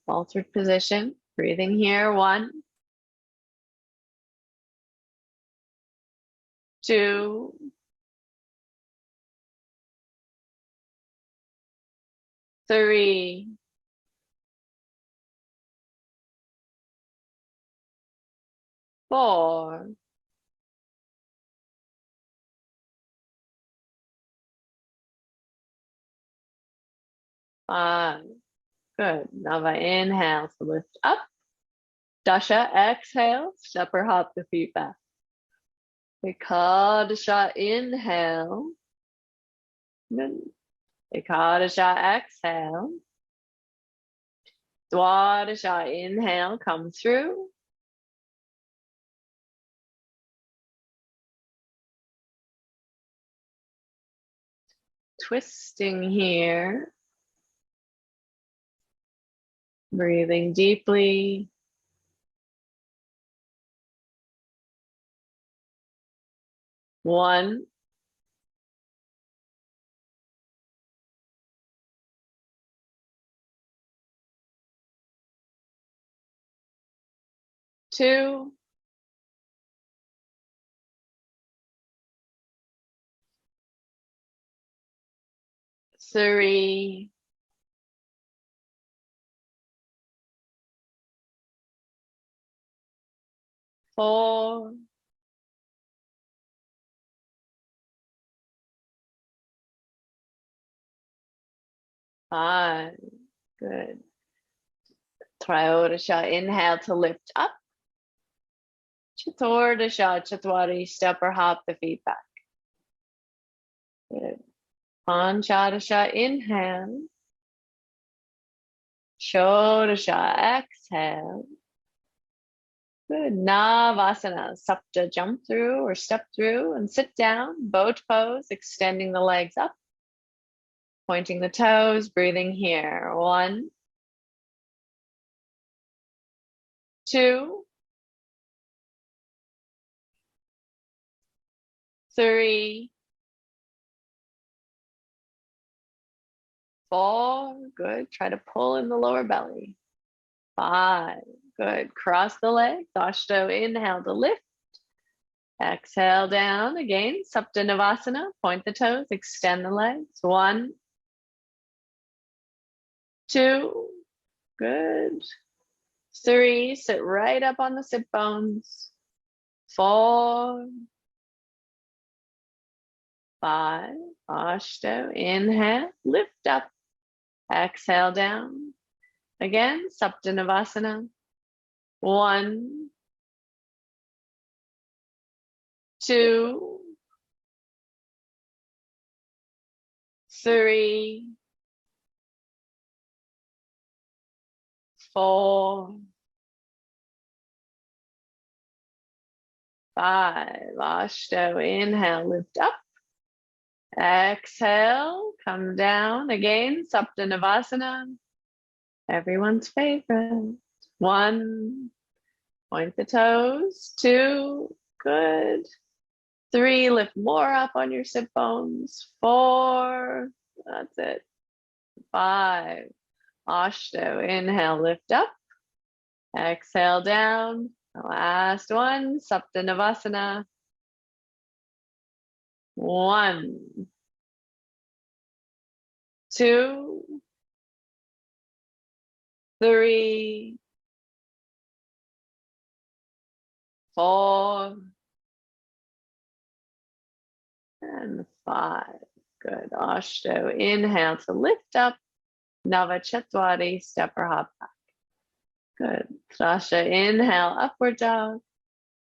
S1: altered position. Breathing here. 1, 2, 3, 4, 5. Good. Nava, inhale to lift up. Dasha, exhale, step or hop the feet back. Ekadasha, inhale. Good. Ekadasha, exhale. Dwadasha, inhale, come through. Twisting here. Breathing deeply. 1, 2, 3, 4, 5. Good. Triodasha, inhale to lift up. Chaturdarsha, Chatwari, step or hop the feet back. Good. Panchadasha, inhale. Shodasha, exhale. Good. Navasana, Sapta, jump through or step through and sit down. Boat pose, extending the legs up. Pointing the toes, breathing here. 1, 2, 3, 4, good. Try to pull in the lower belly. 5, good. Cross the legs. Ashto, inhale to lift. Exhale down again. Supta Navasana. Point the toes. Extend the legs. 1, 2, good. 3, sit right up on the sit bones. 4, 5, Ashto, inhale, lift up, exhale down. Again, Supta Navasana. 1, 2, 3, 4, 5, Ashto, inhale, lift up. Exhale, come down again, Supta Navasana. Everyone's favorite. 1, point the toes. 2, good. 3, lift more up on your sit bones. 4, that's it. 5, Ashto, inhale, lift up. Exhale down. The last one, Supta Navasana. 1, 2, 3, 4, and 5. Good. Ashto, inhale to lift up. Navachetwari, step or hop back. Good. Sasha, inhale, upward dog.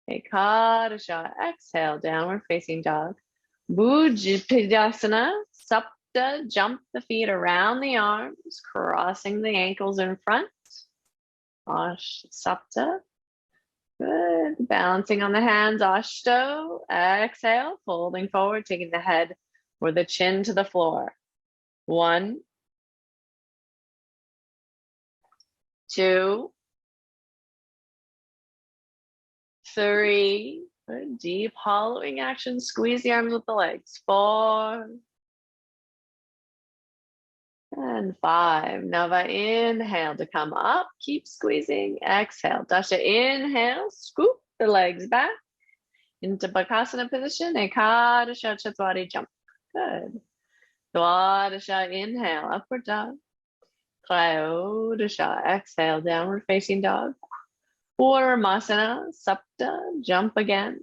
S1: Ekadasha, exhale, downward facing dog. Bhujapidasana, Supta, jump the feet around the arms, crossing the ankles in front. Supta. Good. Balancing on the hands. Ashto. Exhale. Folding forward, taking the head or the chin to the floor. 1, 2, 3. Good. Deep hollowing action. Squeeze the arms with the legs. 4. And 5. Nava, inhale to come up. Keep squeezing. Exhale. Dasha, inhale. Scoop the legs back into Bakasana position. Ekadasha, Chatwari, jump. Good. Dwadasha, inhale. Upward dog. Trayodasha, exhale. Downward facing dog. Masana, Supta, jump again.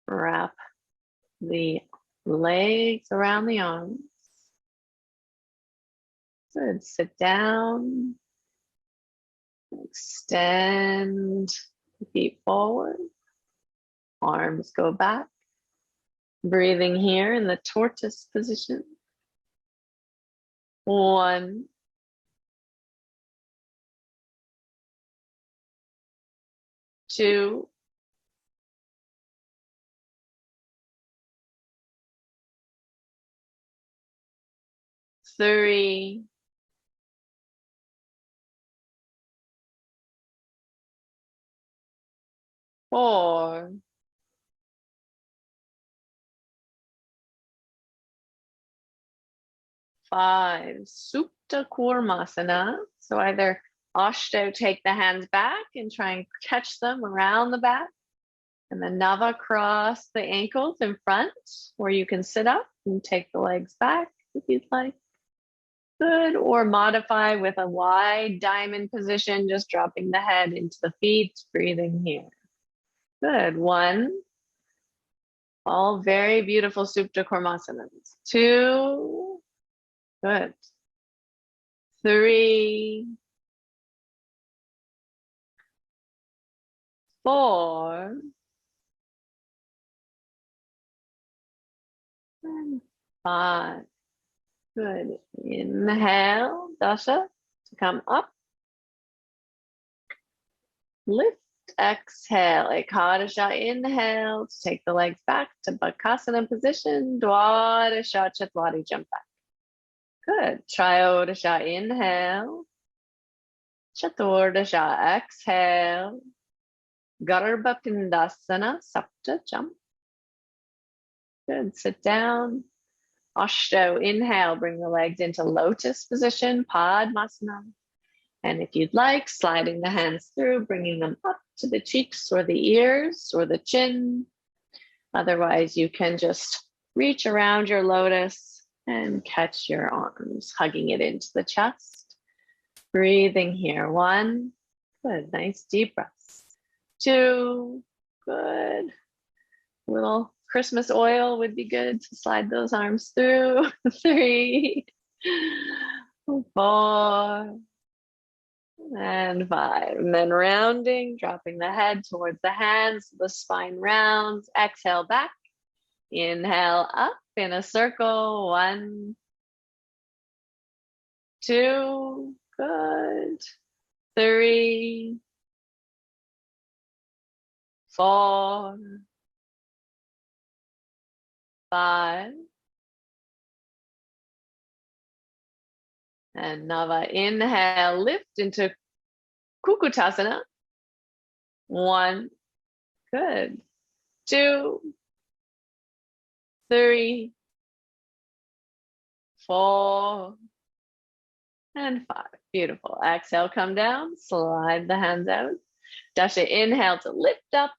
S1: Wrap the legs around the arms. Good. Sit down. Extend the feet forward. Arms go back. Breathing here in the tortoise position. 1, 2, 3, 4, 5. Supta Kurmasana. So either Ashto, take the hands back and try and catch them around the back. And then Nava, cross the ankles in front, where you can sit up and take the legs back if you'd like. Good. Or modify with a wide diamond position, just dropping the head into the feet, breathing here. Good. 1. All very beautiful Supta Kurmasanas. 2. Good. 3, 4, and 5. Good. Inhale, Dasha, to come up. Lift, exhale. Ekadasha, inhale to take the legs back to Bakasana position. Dwadasha, Chatwari, jump back. Good. Trayodasha, inhale. Chaturdasha, exhale. Garbha Pindasana, Supta, jump. Good. Sit down. Ashto, inhale, bring the legs into lotus position, Padmasana. And if you'd like, sliding the hands through, bringing them up to the cheeks or the ears or the chin. Otherwise, you can just reach around your lotus and catch your arms, hugging it into the chest. Breathing here. 1, good, nice deep breaths. 2, good. A little Christmas oil would be good to slide those arms through. 3, 4, and 5. And then rounding, dropping the head towards the hands, the spine rounds. Exhale back. Inhale up in a circle. 1, 2, good. 3, 4, 5. And Nava, inhale, lift into Kukutasana. 1, good. 2, 3, 4, and 5. Beautiful. Exhale, come down, slide the hands out. Dasha, inhale to lift up.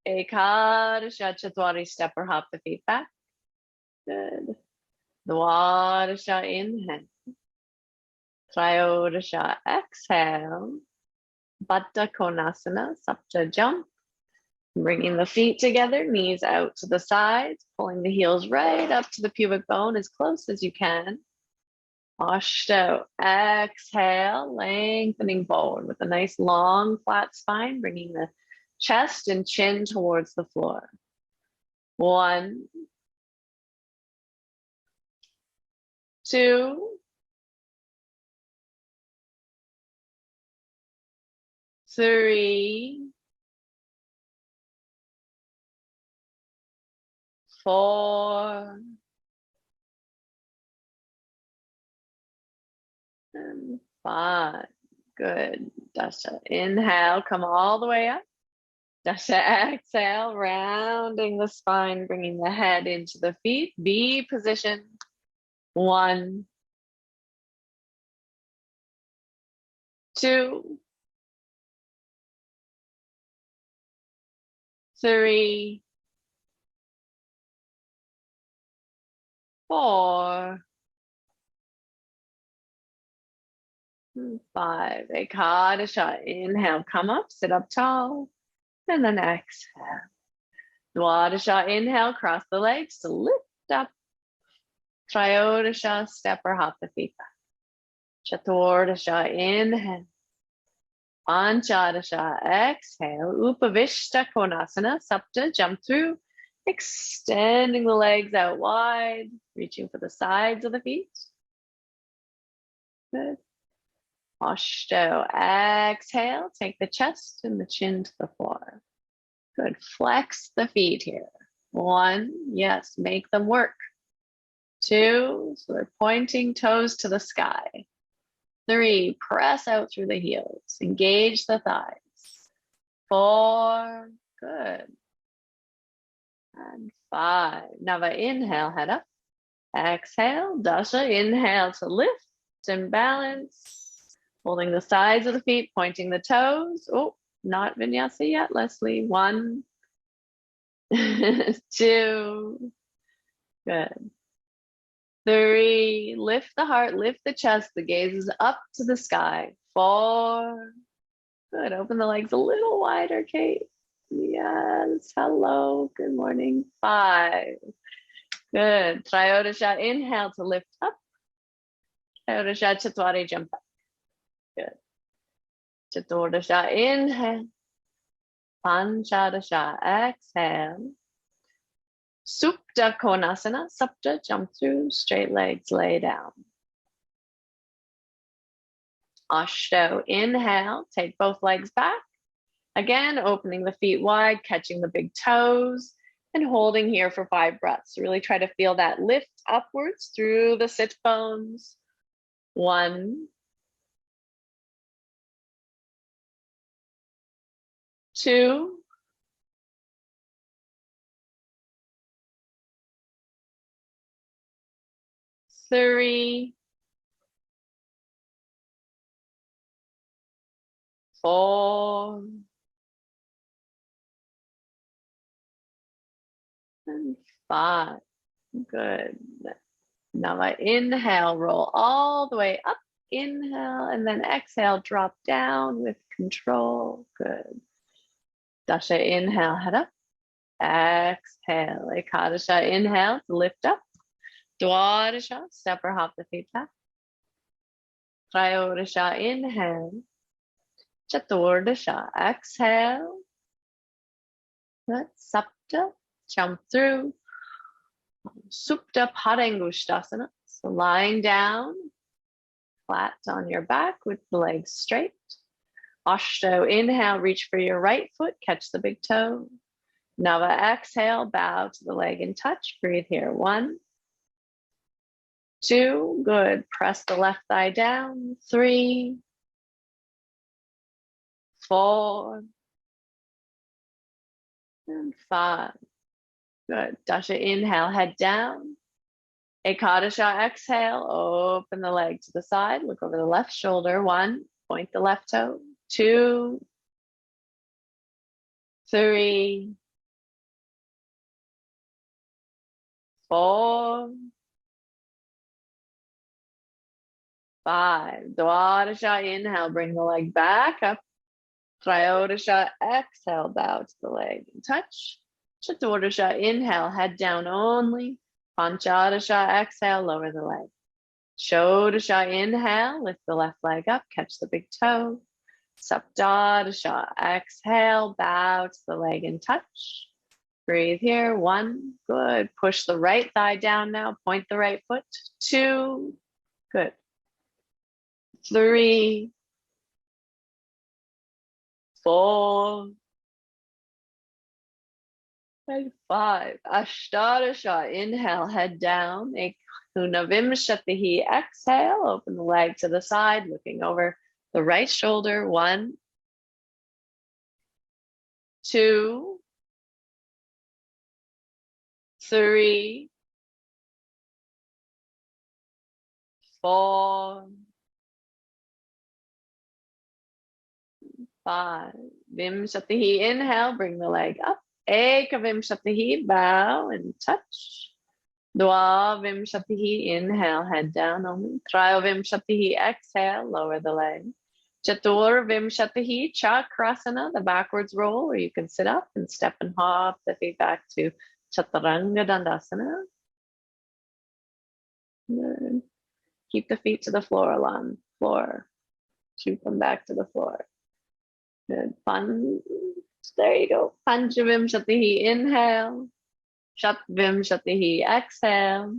S1: Ekadasha, Chatwari, step or hop the feet back. Good. Dwadasha, inhale. Trayodasha, exhale. Baddha Konasana, Sapta, jump. Bringing the feet together, knees out to the sides, pulling the heels right up to the pubic bone as close as you can. Ashto, exhale, lengthening forward with a nice long flat spine, bringing the chest and chin towards the floor. 1, 2, 3, 4, and 5. Good. Dasha, inhale, come all the way up. Dasha, exhale, rounding the spine, bringing the head into the feet. V position. 1, 2, 3, 4, and 5. Ekadasha, inhale, come up, sit up tall, and then exhale. Dwadasha, inhale, cross the legs to lift up. Trayodasha, step or hop the feet back. Chaturdasha, inhale. Panchadasha, exhale. Upavishta Konasana, Sapta, jump through. Extending the legs out wide, reaching for the sides of the feet. Good. Ashto, exhale, take the chest and the chin to the floor. Good, flex the feet here. 1, yes, make them work. 2, so they're pointing toes to the sky. 3, press out through the heels, engage the thighs. 4, good. And 5, Nava, inhale, head up. Exhale, Dasha, inhale to lift and balance. Holding the sides of the feet, pointing the toes. Oh, not vinyasa yet, Leslie. 1, 2, good. 3, lift the heart, lift the chest, the gaze is up to the sky. 4, good. Open the legs a little wider, Kate. Yes, hello, good morning. 5, good. Trayodasha, inhale to lift up. Trayodasha, Chatwari, jump back. Good. Chaturdasha, inhale. Panchadasha, exhale. Supta Konasana, Sapta, jump through, straight legs, lay down. Ashto, inhale, take both legs back. Again, opening the feet wide, catching the big toes, and holding here for 5 breaths. Really try to feel that lift upwards through the sit bones. 1, 2, 3, 4, and 5. Good. Now I inhale, roll all the way up. Inhale, and then exhale, drop down with control. Good. Dasha, inhale, head up. Exhale. Ekadasha, inhale to lift up. Dwadasha, step or hop the feet back. Trayodasha, inhale. Chaturdasha, exhale. Good. Sapta, jump through. Supta Padangusthasana. So lying down, flat on your back with the legs straight. Ashto, inhale, reach for your right foot, catch the big toe. Nava, exhale, bow to the leg and touch. Breathe here. 1, 2, good. Press the left thigh down. 3, 4, and 5. Good. Dasha, inhale, head down. Ekadasha, exhale, open the leg to the side. Look over the left shoulder. 1, point the left toe. 2, 3, 4, 5. Dwadasha, inhale, bring the leg back up. Trayodasha, exhale, bow to the leg and touch. Chaturdasha, inhale, head down only. Panchadasha, exhale, lower the leg. Shodasha, inhale, lift the left leg up, catch the big toe. Saptadasha, exhale, bow to the leg and touch. Breathe here. 1, good. Push the right thigh down now. Point the right foot. 2, good. 3, 4, and 5. Ashtadasha, inhale, head down. Ekунavimshatihi, exhale, open the leg to the side, looking over the right shoulder. 1, 2, 3, 4, 5. Vimshatihi, inhale, bring the leg up. Ekavimshatihi, bow and touch. Dvavimshatihi, inhale, head down only. Trayavimshatihi, exhale, lower the leg. Chaturvimshatihi, chakrasana, the backwards roll, or you can sit up and step and hop the feet back to Chaturanga Dandasana. Good. Keep the feet to the floor, along floor. Shoot them back to the floor. Good. Fun. There you go. Panchavimshatihi, inhale. Shatvimshatihi, exhale.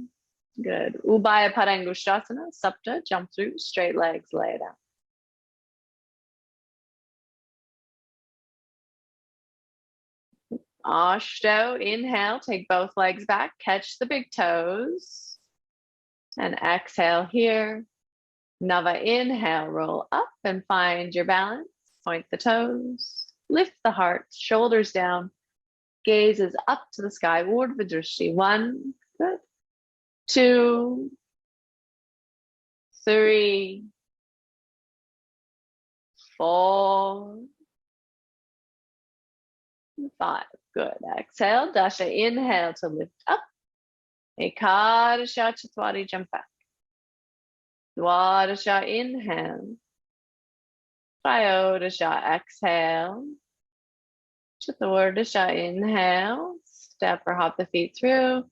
S1: Good. Ubaya Parangusthasana, Sapta, jump through, straight legs, lay down. Ashto, inhale, take both legs back, catch the big toes. And exhale here. Nava, inhale, roll up and find your balance. Point the toes, lift the heart, shoulders down, gazes up to the sky. Urdhva Drishti. 1, good. 2, 3, 4, 5. Good. Exhale. Dasha, inhale to lift up. Ekadasha, Chatwari, jump back. Dwadasha, inhale. Trayodasha, exhale. Chaturdarsha, inhale. Step or hop the feet through.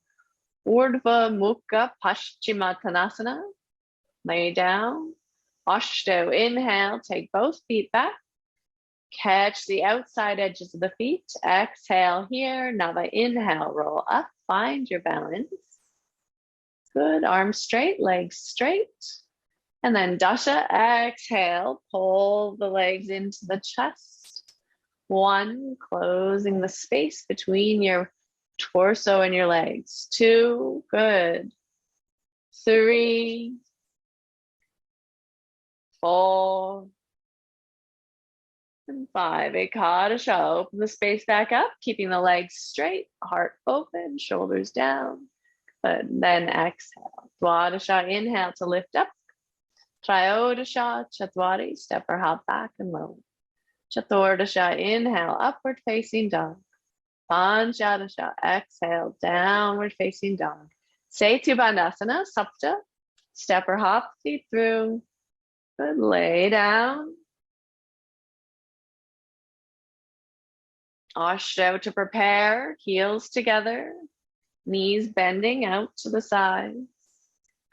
S1: Urdhva Mukha Paschimottanasana. Lay down. Ashto, inhale. Take both feet back. Catch the outside edges of the feet. Exhale here. Nava, inhale. Roll up. Find your balance. Good. Arms straight, legs straight. And then Dasha, exhale. Pull the legs into the chest. 1, closing the space between your torso and your legs. 2, good. 3, 4, and 5. Ekadasha, open the space back up, keeping the legs straight, heart open, shoulders down. Good. Then exhale. Dwadasha, inhale to lift up. Trayodasha, Chatwari, step or hop back and lower. Chaturdasha, inhale, upward facing dog. Panchadasha, exhale, downward facing dog. Setubandhasana, Sapta, step or hop, feet through. Good, lay down. Ashto to prepare, heels together, knees bending out to the sides.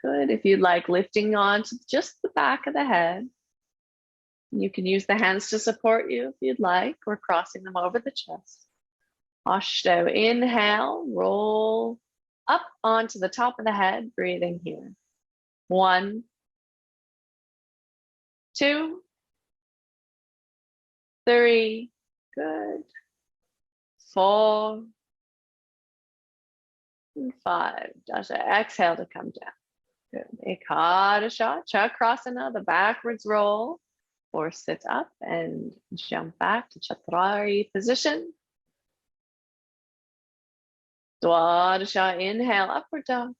S1: Good, if you'd like, lifting on to just the back of the head. You can use the hands to support you if you'd like, or crossing them over the chest. Ashto, inhale, roll up onto the top of the head, breathing here. 1, 2, 3, good. 4, and 5. Dasha, exhale to come down. Good. Ekadasha, Chakrasana, the backwards roll, or sit up and jump back to Chaturanga position. Dwadasha, inhale, upward dog.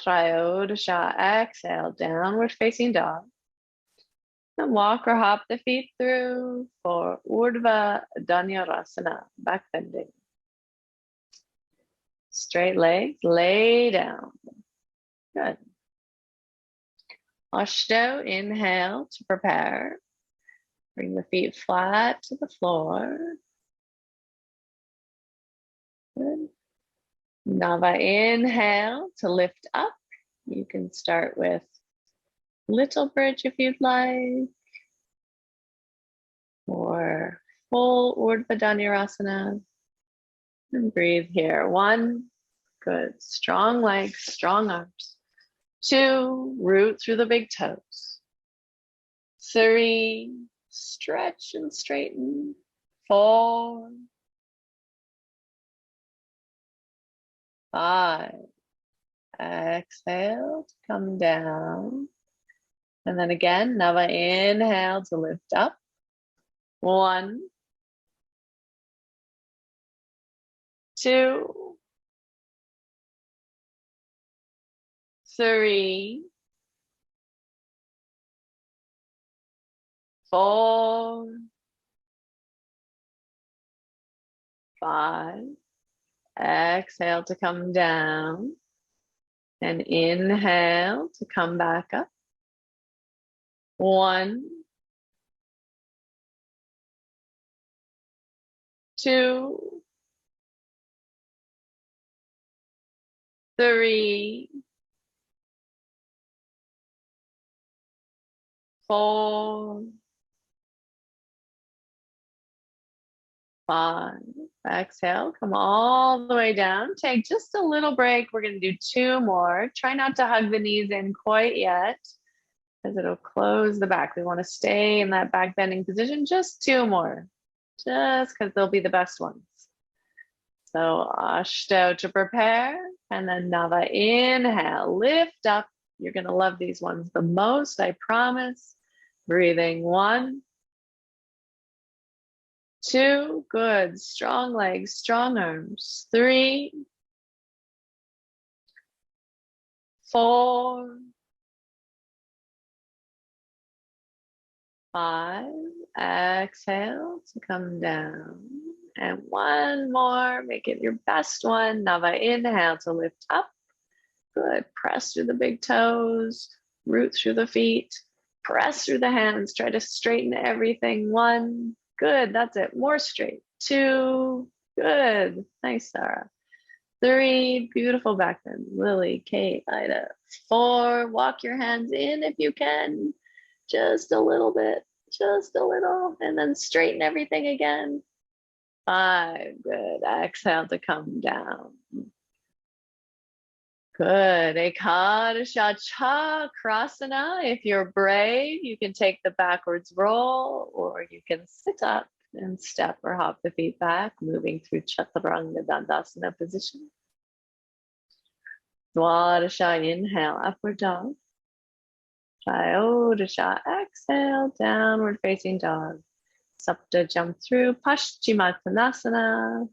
S1: Trayodasha, exhale, downward facing dog. And walk or hop the feet through for Urdhva Dhanurasana, back bending. Straight legs, lay down. Good. Ashto, inhale to prepare. Bring the feet flat to the floor. Good. Nava, inhale to lift up. You can start with little bridge if you'd like, or full Urdhva Dhanurasana. And breathe here. 1, good, strong legs, strong arms. 2, root through the big toes. 3, stretch and straighten. 4, 5, exhale to come down. And then again, Nava, inhale to lift up. 1, 2, 3, 4, 5. Exhale to come down. And inhale to come back up. 1, 2, 3, 4, 5. Exhale, come all the way down. Take just a little break. We're going to do 2 more. Try not to hug the knees in quite yet, because it'll close the back. We want to stay in that back bending position. Just 2 more, just because they'll be the best ones. So Ashto to prepare, and then Nava, inhale, lift up. You're going to love these ones the most, I promise. Breathing 1, 2, good, strong legs, strong arms. 3, 4, 5, exhale to come down. And 1 more, make it your best one. Nava, inhale to lift up. Good, press through the big toes, root through the feet, press through the hands, try to straighten everything. 1, good, that's it, more straight. 2, good, nice, Sarah. 3, beautiful back bend, Lily, Kate, Ida. 4, walk your hands in if you can, just a little bit, just a little, and then straighten everything again. 5, good, exhale to come down. Good, Ekadasha Chakrasana. If you're brave, you can take the backwards roll, or you can sit up and step or hop the feet back, moving through Chaturanga Dandasana position. Dwadasha, inhale, upward dog. Trayodasha, exhale, downward facing dog. Sapta, jump through Paschimottanasana.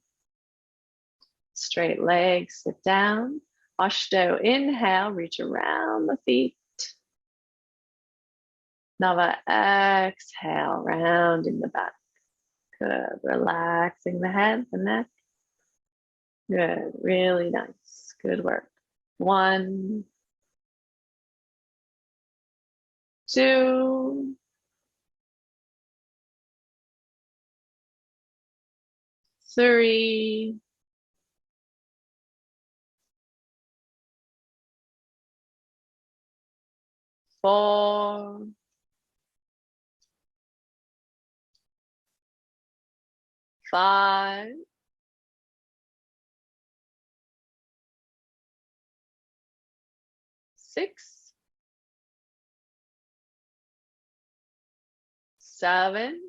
S1: Straight legs, sit down. Ashto, inhale, reach around the feet. Nava, exhale, rounding the back. Good, relaxing the head, the neck. Good, really nice, good work. 1, 2, 3, 4, 5, 6, 7,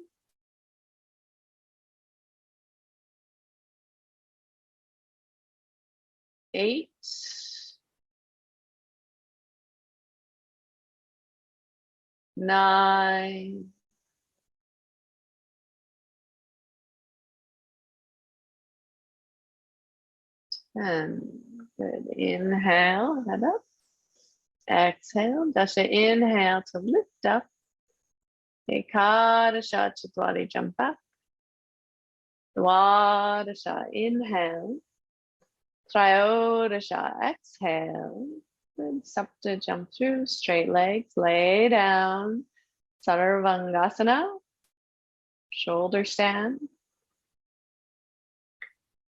S1: 8, 9, 10. Good. Inhale, head up. Exhale, dasha, inhale to lift up. Ekadasha, Chaturanga, jump back. Dwadasha, inhale. Trayodasha, exhale. Good. Sapta, jump through. Straight legs, lay down. Sarvangasana. Shoulder stand.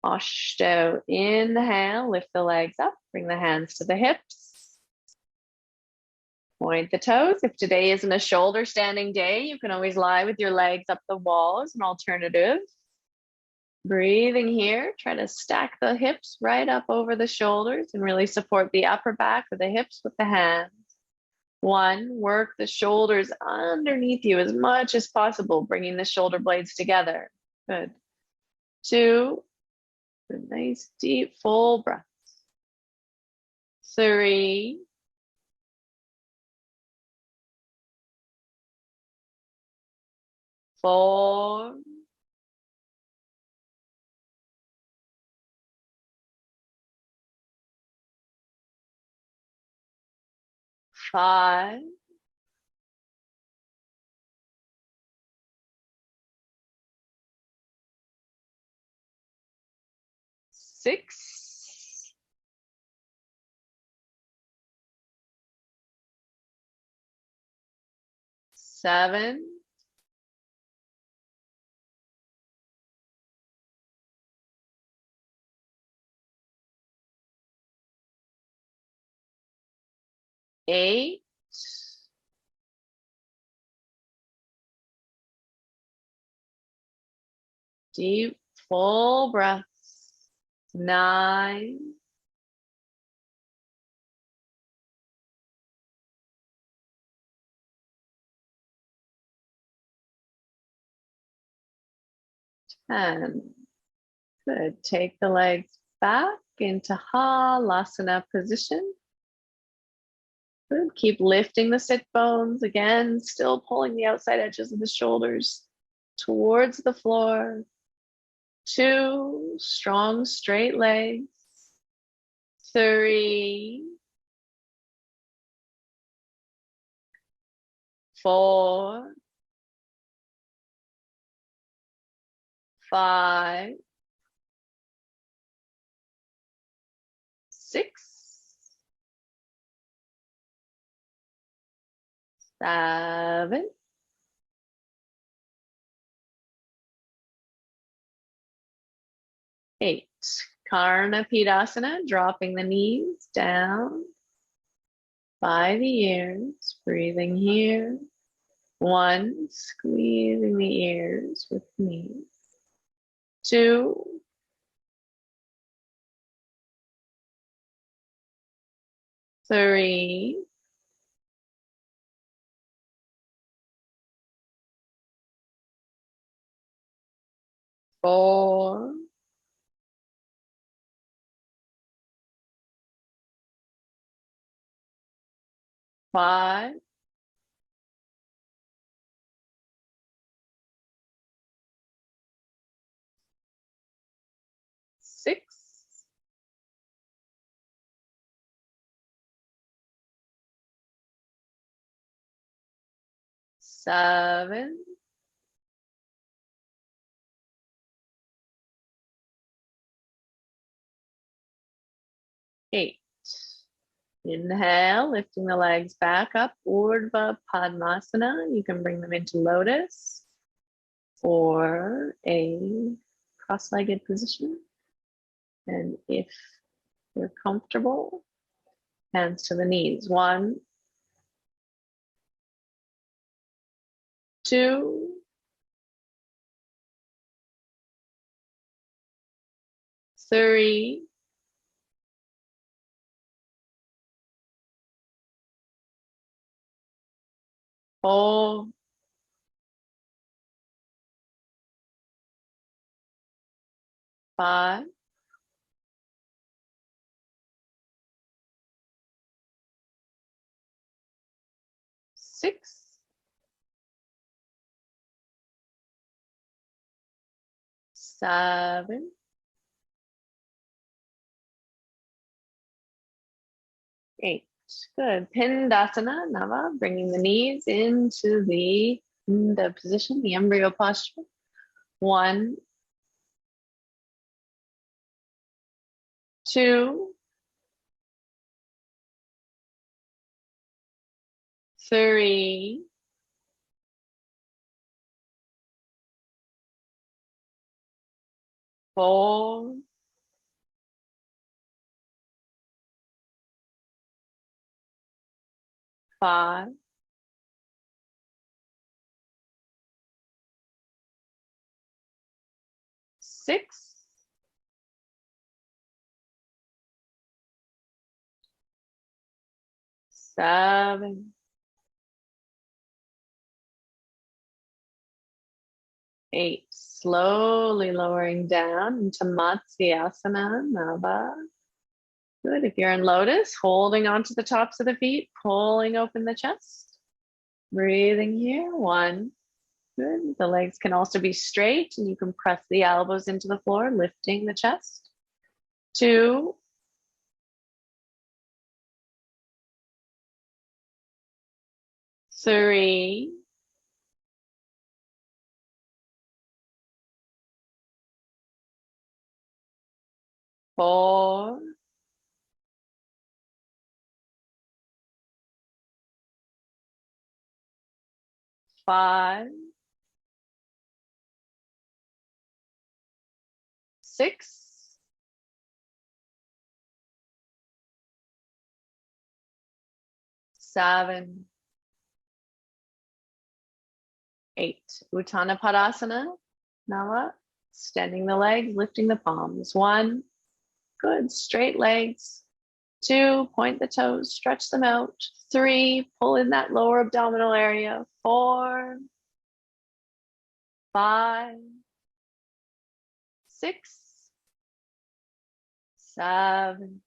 S1: Ashto, inhale, lift the legs up, bring the hands to the hips. Point the toes. If today isn't a shoulder standing day, you can always lie with your legs up the wall as an alternative. Breathing here, try to stack the hips right up over the shoulders and really support the upper back of the hips with the hands. 1, work the shoulders underneath you as much as possible, bringing the shoulder blades together. Good. 2, a nice deep full breath. 3, 4, 5, 6, 7, 8, 'Deep, full breaths. 9, 10. Good. Take the legs back into Halasana position. Good. Keep lifting the sit bones. Again, still pulling the outside edges of the shoulders towards the floor. 2, strong straight legs. 3, 4, 5, 6, 7, 8. Karna Pidasana, dropping the knees down by the ears, breathing here. 1, squeezing the ears with knees. 2, 3, 4, 5, 6, 7, 8. Inhale, lifting the legs back up, Urdhva Padmasana. You can bring them into Lotus or a cross-legged position. And if you're comfortable, hands to the knees. 1, 2, 3, 4, 5, 6, 7, 8. Good. Pindasana, Nava, bringing the knees into the position, the embryo posture. 1, 2, 3, 4, 5, 6, 7, 8. Slowly lowering down into Matsyasana, Nava. Good. If you're in Lotus, holding onto the tops of the feet, pulling open the chest. Breathing here. 1. Good. The legs can also be straight and you can press the elbows into the floor, lifting the chest. 2, 3, 4, 5, 6, 7, 8. Uttana Padasana, Nava. Extending the legs, lifting the palms. 1, good, straight legs. 2, point the toes, stretch them out. 3, pull in that lower abdominal area. 4, 5, 6, 7,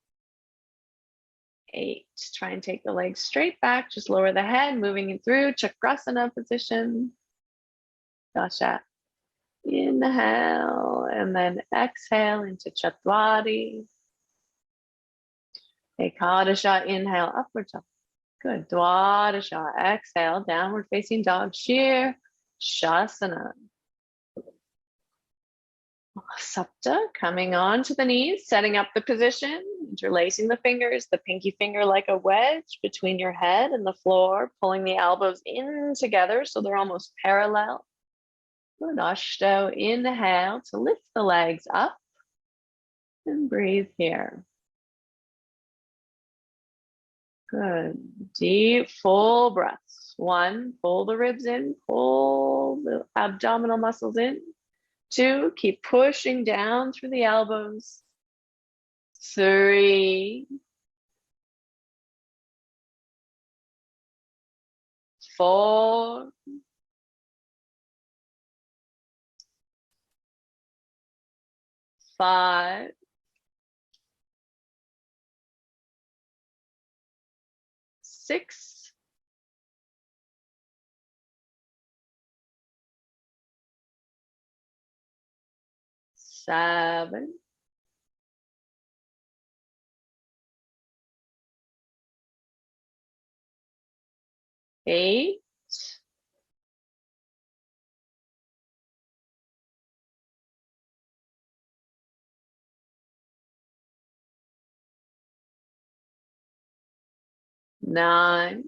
S1: 8. Try and take the legs straight back. Just lower the head, moving it through Chakrasana position. Dasha. Inhale and then exhale into Chatwari. Ekadasha, inhale, upward dog. Good. Dwadasha, exhale, downward facing dog, sheer Shasana. Sapta, coming on to the knees, setting up the position, interlacing the fingers, the pinky finger like a wedge between your head and the floor, pulling the elbows in together so they're almost parallel. Good. Ashto, inhale to lift the legs up and breathe here. Good. Deep, full breaths. 1, pull the ribs in, pull the abdominal muscles in. 2, keep pushing down through the elbows. 3, 4, 5, 6, 7, 8, 9,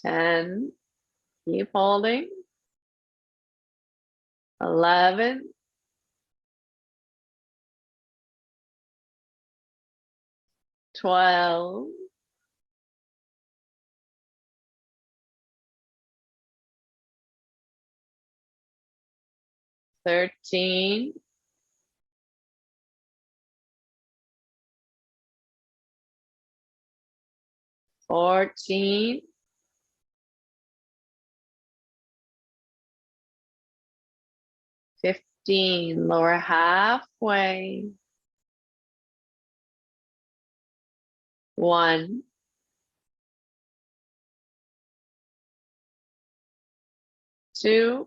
S1: 10, keep holding, 11, 12, 13, 14, 15, lower halfway, 1, 2,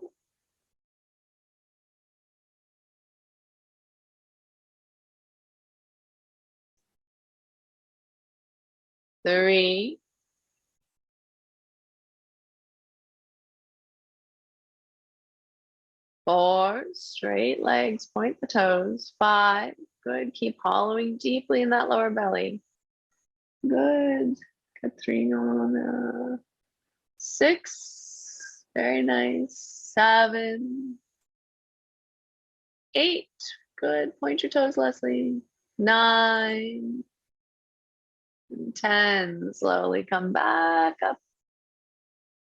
S1: 3, 4, straight legs, point the toes, 5, good, keep hollowing deeply in that lower belly, good, Katrina, 6, very nice, 7, 8, good, point your toes, Leslie, 9, 10, slowly come back up,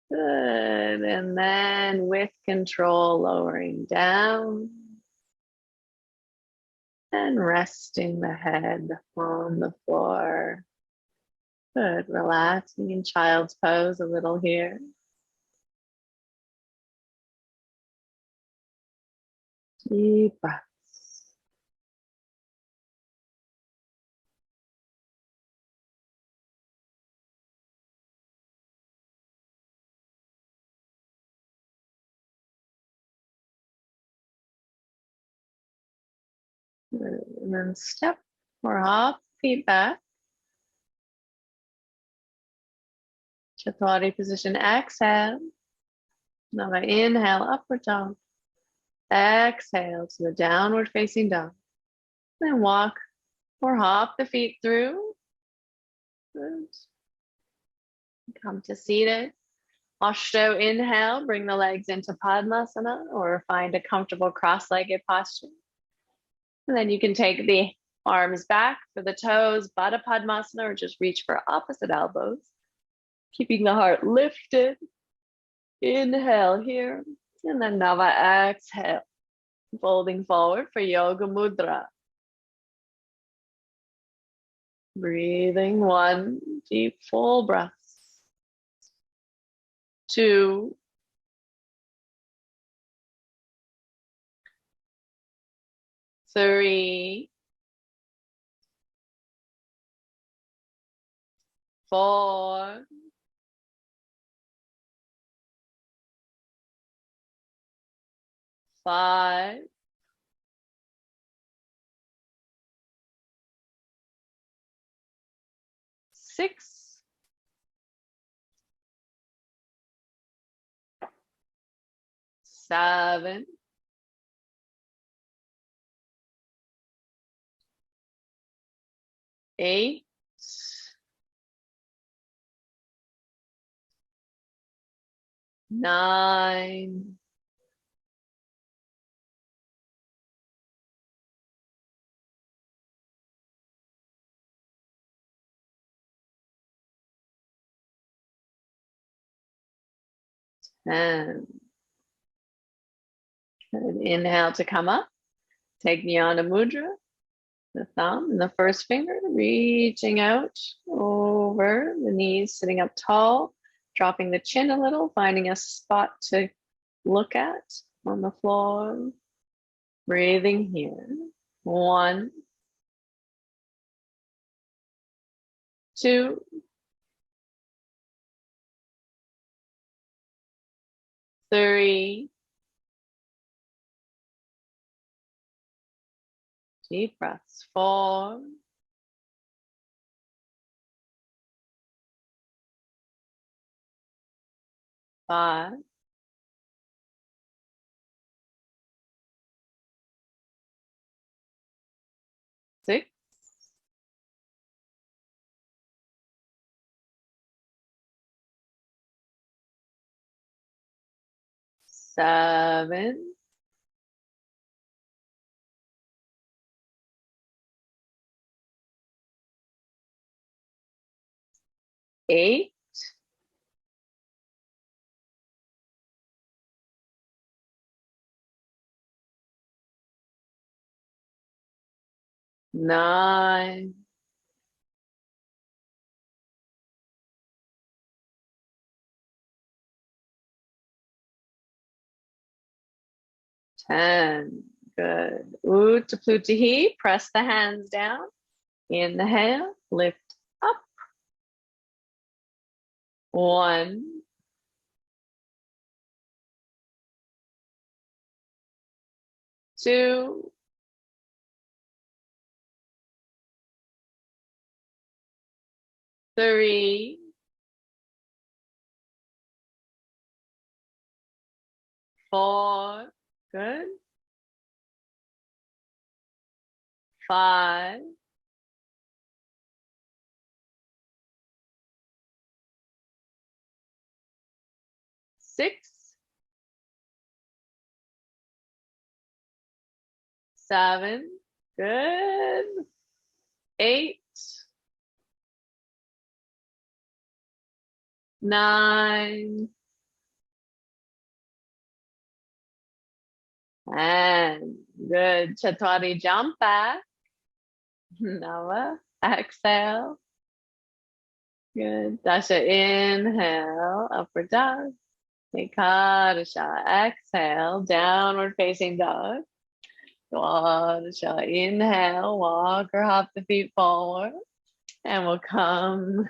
S1: good, and then with control, lowering down, and resting the head on the floor. Good, relaxing in child's pose a little here. Deep breaths. And then step or hop feet back. Chaturanga position, exhale. Now inhale, upward dog. Exhale to the downward facing dog. Then walk or hop the feet through. Good. Come to seated. Ashto, inhale, bring the legs into Padmasana or find a comfortable cross-legged posture. And then you can take the arms back for the toes, Baddha Padmasana, or just reach for opposite elbows. Keeping the heart lifted. Inhale here. And then Nava, exhale. Folding forward for Yoga Mudra. Breathing 1, deep full breaths. 2, 3, 4, 5, 6, 7, 8, 9, 10. And inhale to come up. Take Jnana Mudra, the thumb and the first finger, reaching out over the knees, sitting up tall, dropping the chin a little, finding a spot to look at on the floor. Breathing here. 1, 2, 3. Deep breaths. 4, 5, 7, 8, 9, 10. Good. Uttanapluti. Press the hands down. Inhale, lift up. 1, 2, 3, 4. Good. 5, 6, 7. Good. 8, 9, and good. Chatwari, jump back. Nava, exhale. Good. Dasha, inhale, upward dog. Ekadasha, exhale, downward facing dog. Dwadasha, inhale, walk or hop the feet forward. And we'll come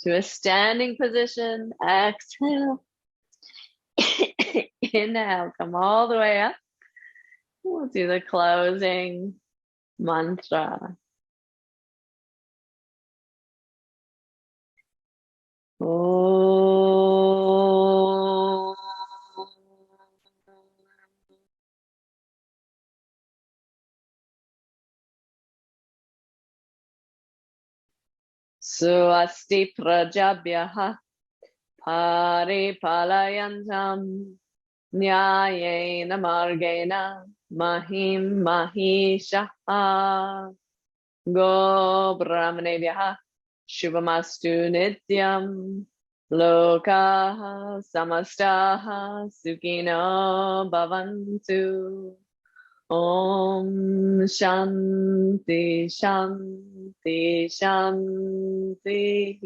S1: to a standing position. Exhale. Inhale, come all the way up. We'll do the closing mantra. Om. Swasti prajabhyaha paripalayantam nyayena margena mahim mahishaha go brahmanebhyaha shubhamastu nityam lokaha samastaha sukhino bhavantu. Om Shanti Shanti Shanti.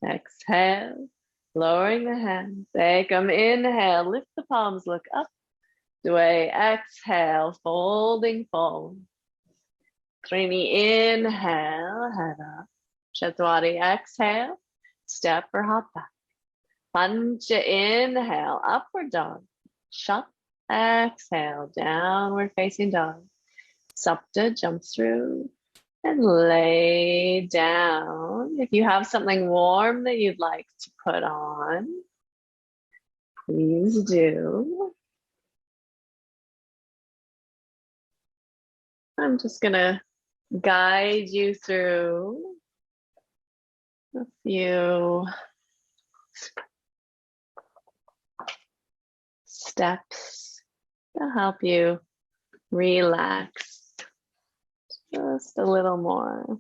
S1: Exhale, lowering the hands. Ekam, inhale, lift the palms, look up. Dway, exhale, folding forward. Trini, inhale, head up. Chatwari, exhale, step or hop back. Pancha, inhale, upward dog. Shut, exhale, downward facing dog. Sapta, jump through and lay down. If you have something warm that you'd like to put on, please do. I'm just gonna guide you through a few steps to help you relax just a little more.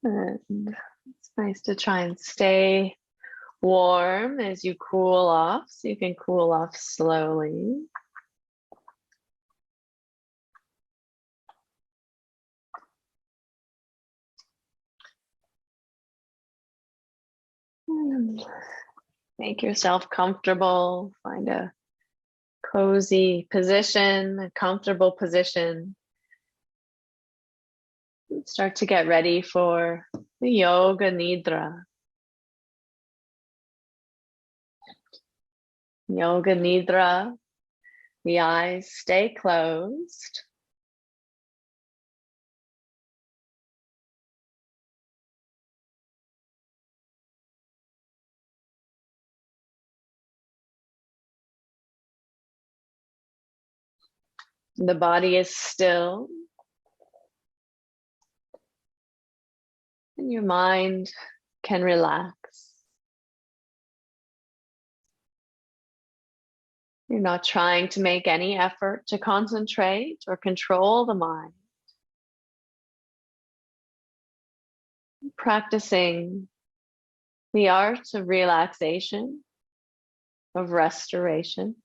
S1: And it's nice to try and stay warm as you cool off, so you can cool off slowly. Make yourself comfortable. Find a cozy position, a comfortable position. Start to get ready for the Yoga Nidra. Yoga Nidra, the eyes stay closed. The body is still, and your mind can relax. You're not trying to make any effort to concentrate or control the mind. Practicing the art of relaxation, of restoration.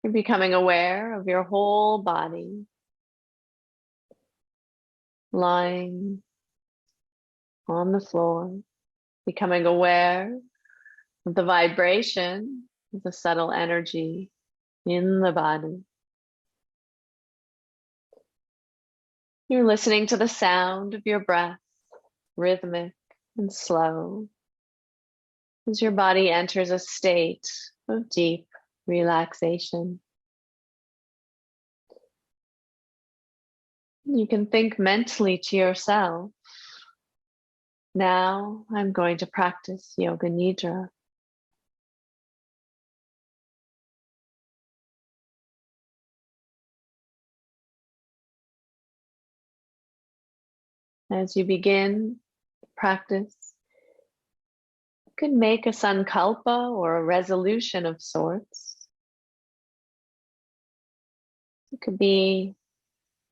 S1: You're becoming aware of your whole body, lying on the floor, becoming aware of the vibration of the subtle energy in the body. You're listening to the sound of your breath, rhythmic and slow, as your body enters a state of deep relaxation. You can think mentally to yourself, now I'm going to practice Yoga Nidra. As you begin practice, you can make a sankalpa or a resolution of sorts. It could be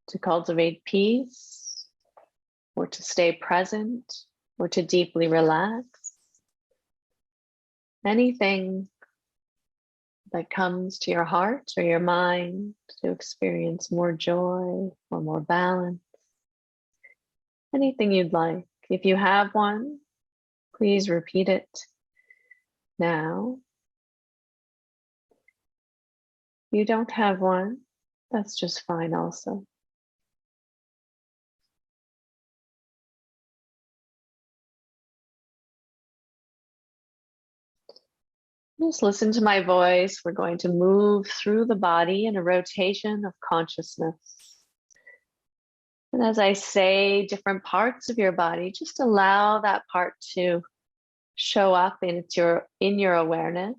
S1: to cultivate peace, or to stay present, or to deeply relax. Anything that comes to your heart or your mind to experience more joy or more balance. Anything you'd like. If you have one, please repeat it now. If you don't have one, that's just fine also. Just listen to my voice. We're going to move through the body in a rotation of consciousness. And as I say different parts of your body, just allow that part to show up in your awareness.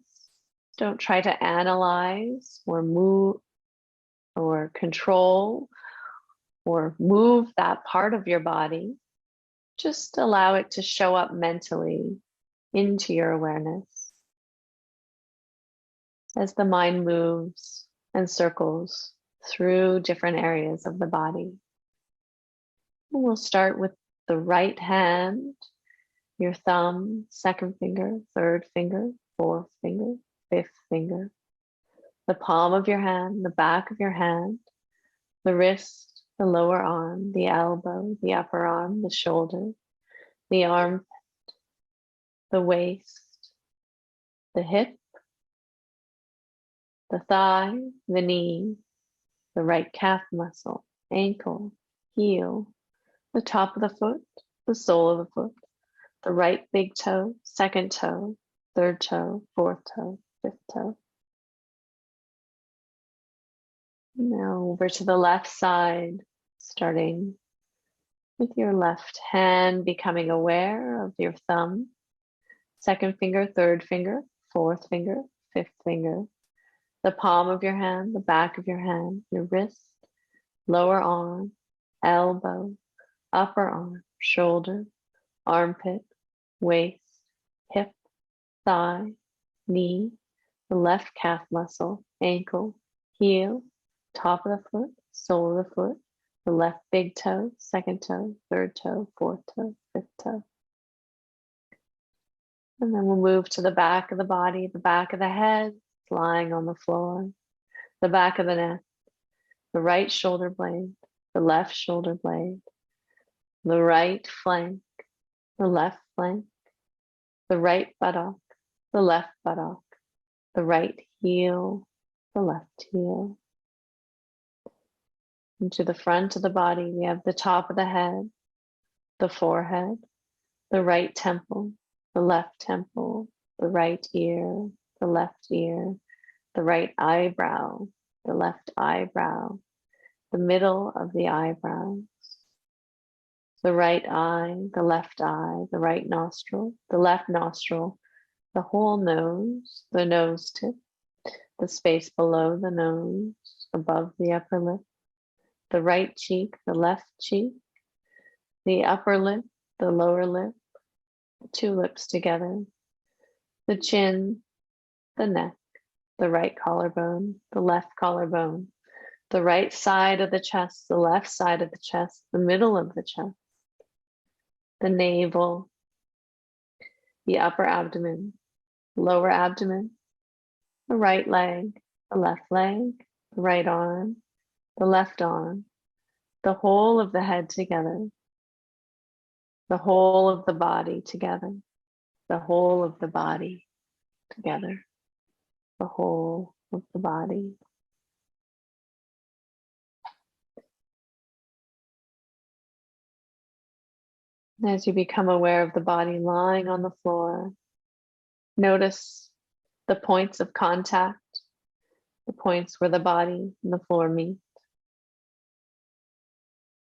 S1: Don't try to analyze or move or control or move that part of your body. Just allow it to show up mentally into your awareness as the mind moves and circles through different areas of the body. And we'll start with the right hand, your thumb, second finger, third finger, fourth finger, fifth finger, the palm of your hand, the back of your hand, the wrist, the lower arm, the elbow, the upper arm, the shoulder, the armpit, the waist, the hip, the thigh, the knee, the right calf muscle, ankle, heel, the top of the foot, the sole of the foot, the right big toe, second toe, third toe, fourth toe, fifth toe. Now over to the left side, starting with your left hand, becoming aware of your thumb, second finger, third finger, fourth finger, fifth finger, the palm of your hand, the back of your hand, your wrist, lower arm, elbow, upper arm, shoulder, armpit, waist, hip, thigh, knee, the left calf muscle, ankle, heel, top of the foot, sole of the foot, the left big toe, second toe, third toe, fourth toe, fifth toe. And then we'll move to the back of the body, the back of the head, lying on the floor, the back of the neck, the right shoulder blade, the left shoulder blade, the right flank, the left flank, the right buttock, the left buttock, the right heel, the left heel. And to the front of the body, we have the top of the head, the forehead, the right temple, the left temple, the right ear, the left ear, the right eyebrow, the left eyebrow, the middle of the eyebrows, the right eye, the left eye, the right nostril, the left nostril, the whole nose, the nose tip, the space below the nose, above the upper lip, the right cheek, the left cheek, the upper lip, the lower lip, the two lips together, the chin, the neck, the right collarbone, the left collarbone, the right side of the chest, the left side of the chest, the middle of the chest, the navel, the upper abdomen, lower abdomen, the right leg, the right arm, the left arm, the whole of the head together, the whole of the body together, the whole of the body together, the whole of the body. As you become aware of the body lying on the floor, notice the points of contact, the points where the body and the floor meet.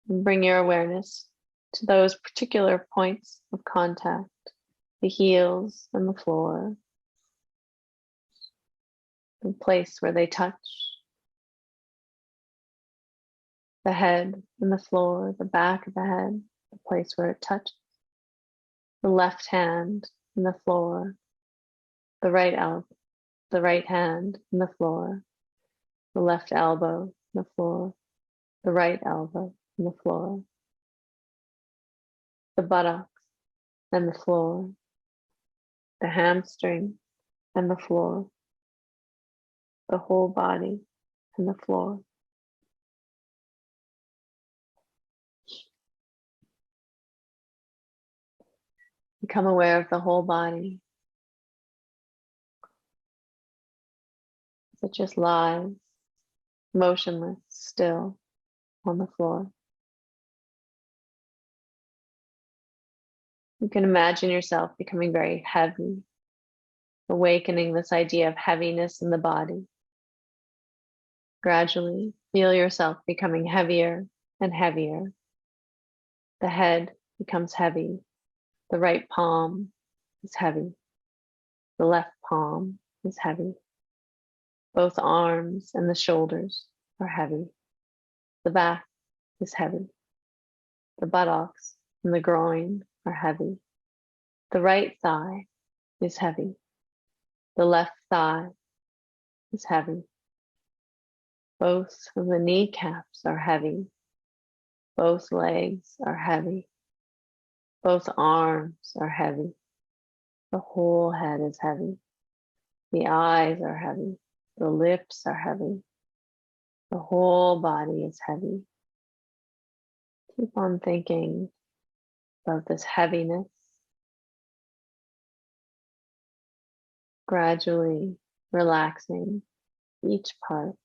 S1: And bring your awareness to those particular points of contact, the heels and the floor, the place where they touch, the head and the floor, the back of the head, the place where it touches, the left hand and the floor, the right hand and the floor, the left elbow and the floor, the right elbow and the floor, the buttocks and the floor, the hamstring and the floor, the whole body and the floor. Become aware of the whole body as it just lies motionless, still on the floor. You can imagine yourself becoming very heavy, awakening this idea of heaviness in the body. Gradually feel yourself becoming heavier and heavier. The head becomes heavy. The right palm is heavy. The left palm is heavy. Both arms and the shoulders are heavy. The back is heavy. The buttocks and the groin are heavy. The right thigh is heavy. The left thigh is heavy. Both of the kneecaps are heavy. Both legs are heavy. Both arms are heavy. The whole head is heavy. The eyes are heavy. The lips are heavy. The whole body is heavy. Keep on thinking about this heaviness. Gradually relaxing each part,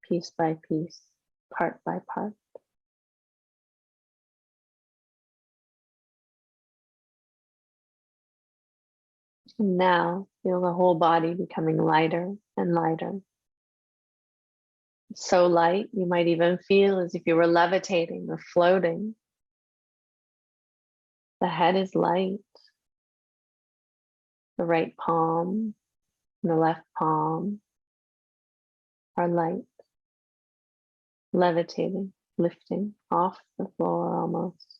S1: piece by piece, part by part. And now feel the whole body becoming lighter and lighter. It's so light, you might even feel as if you were levitating or floating. The head is light. The right palm and the left palm are light, levitating, lifting off the floor almost.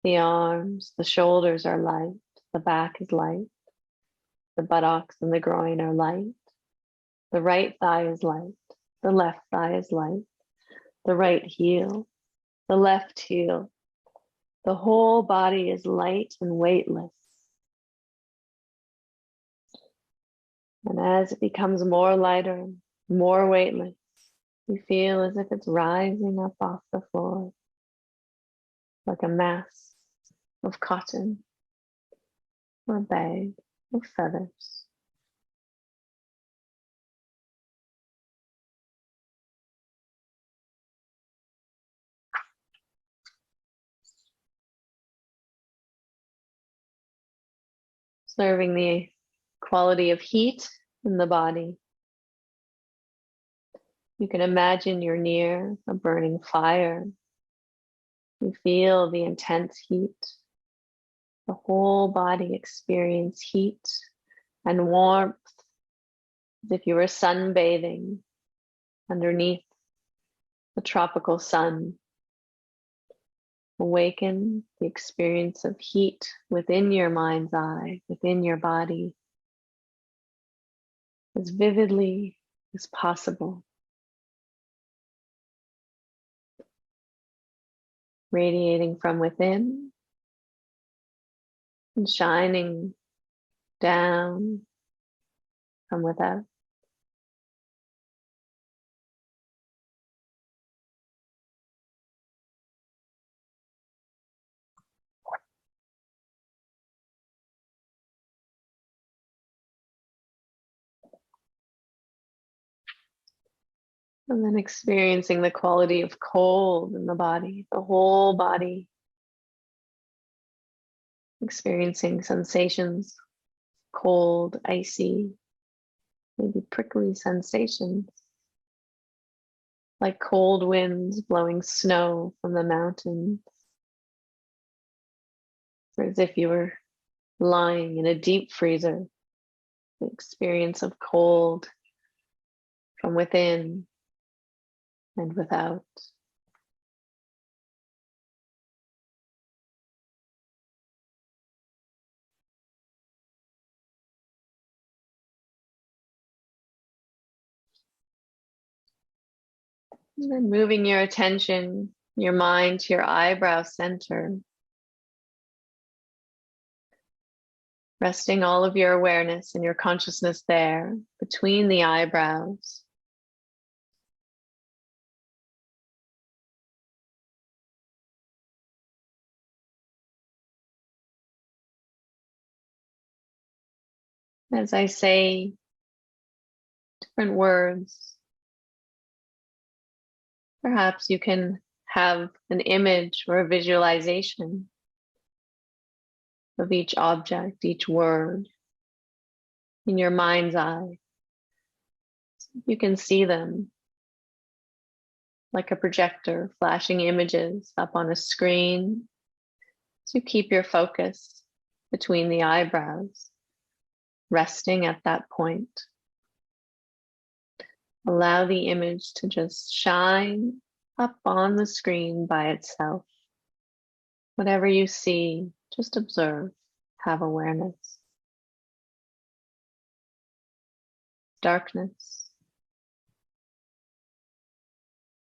S1: The arms, the shoulders are light. The back is light. The buttocks and the groin are light. The right thigh is light. The left thigh is light. The right heel, the left heel. The whole body is light and weightless. And as it becomes more lighter, more weightless, you feel as if it's rising up off the floor like a mass of cotton or a bag of feathers. Observing the quality of heat in the body. You can imagine you're near a burning fire. You feel the intense heat. The whole body experiences heat and warmth as if you were sunbathing underneath the tropical sun. Awaken the experience of heat within your mind's eye, within your body, as vividly as possible. Radiating from within and shining down from without. And then experiencing the quality of cold in the body, the whole body. Experiencing sensations, cold, icy, maybe prickly sensations, like cold winds blowing snow from the mountains, or as if you were lying in a deep freezer. The experience of cold from within and without. And then moving your attention, your mind to your eyebrow center. Resting all of your awareness and your consciousness there between the eyebrows. As I say different words, perhaps you can have an image or a visualization of each object, each word in your mind's eye. You can see them like a projector flashing images up on a screen. So keep your focus between the eyebrows, resting at that point. Allow the image to just shine up on the screen by itself. Whatever you see, just observe, have awareness. Darkness,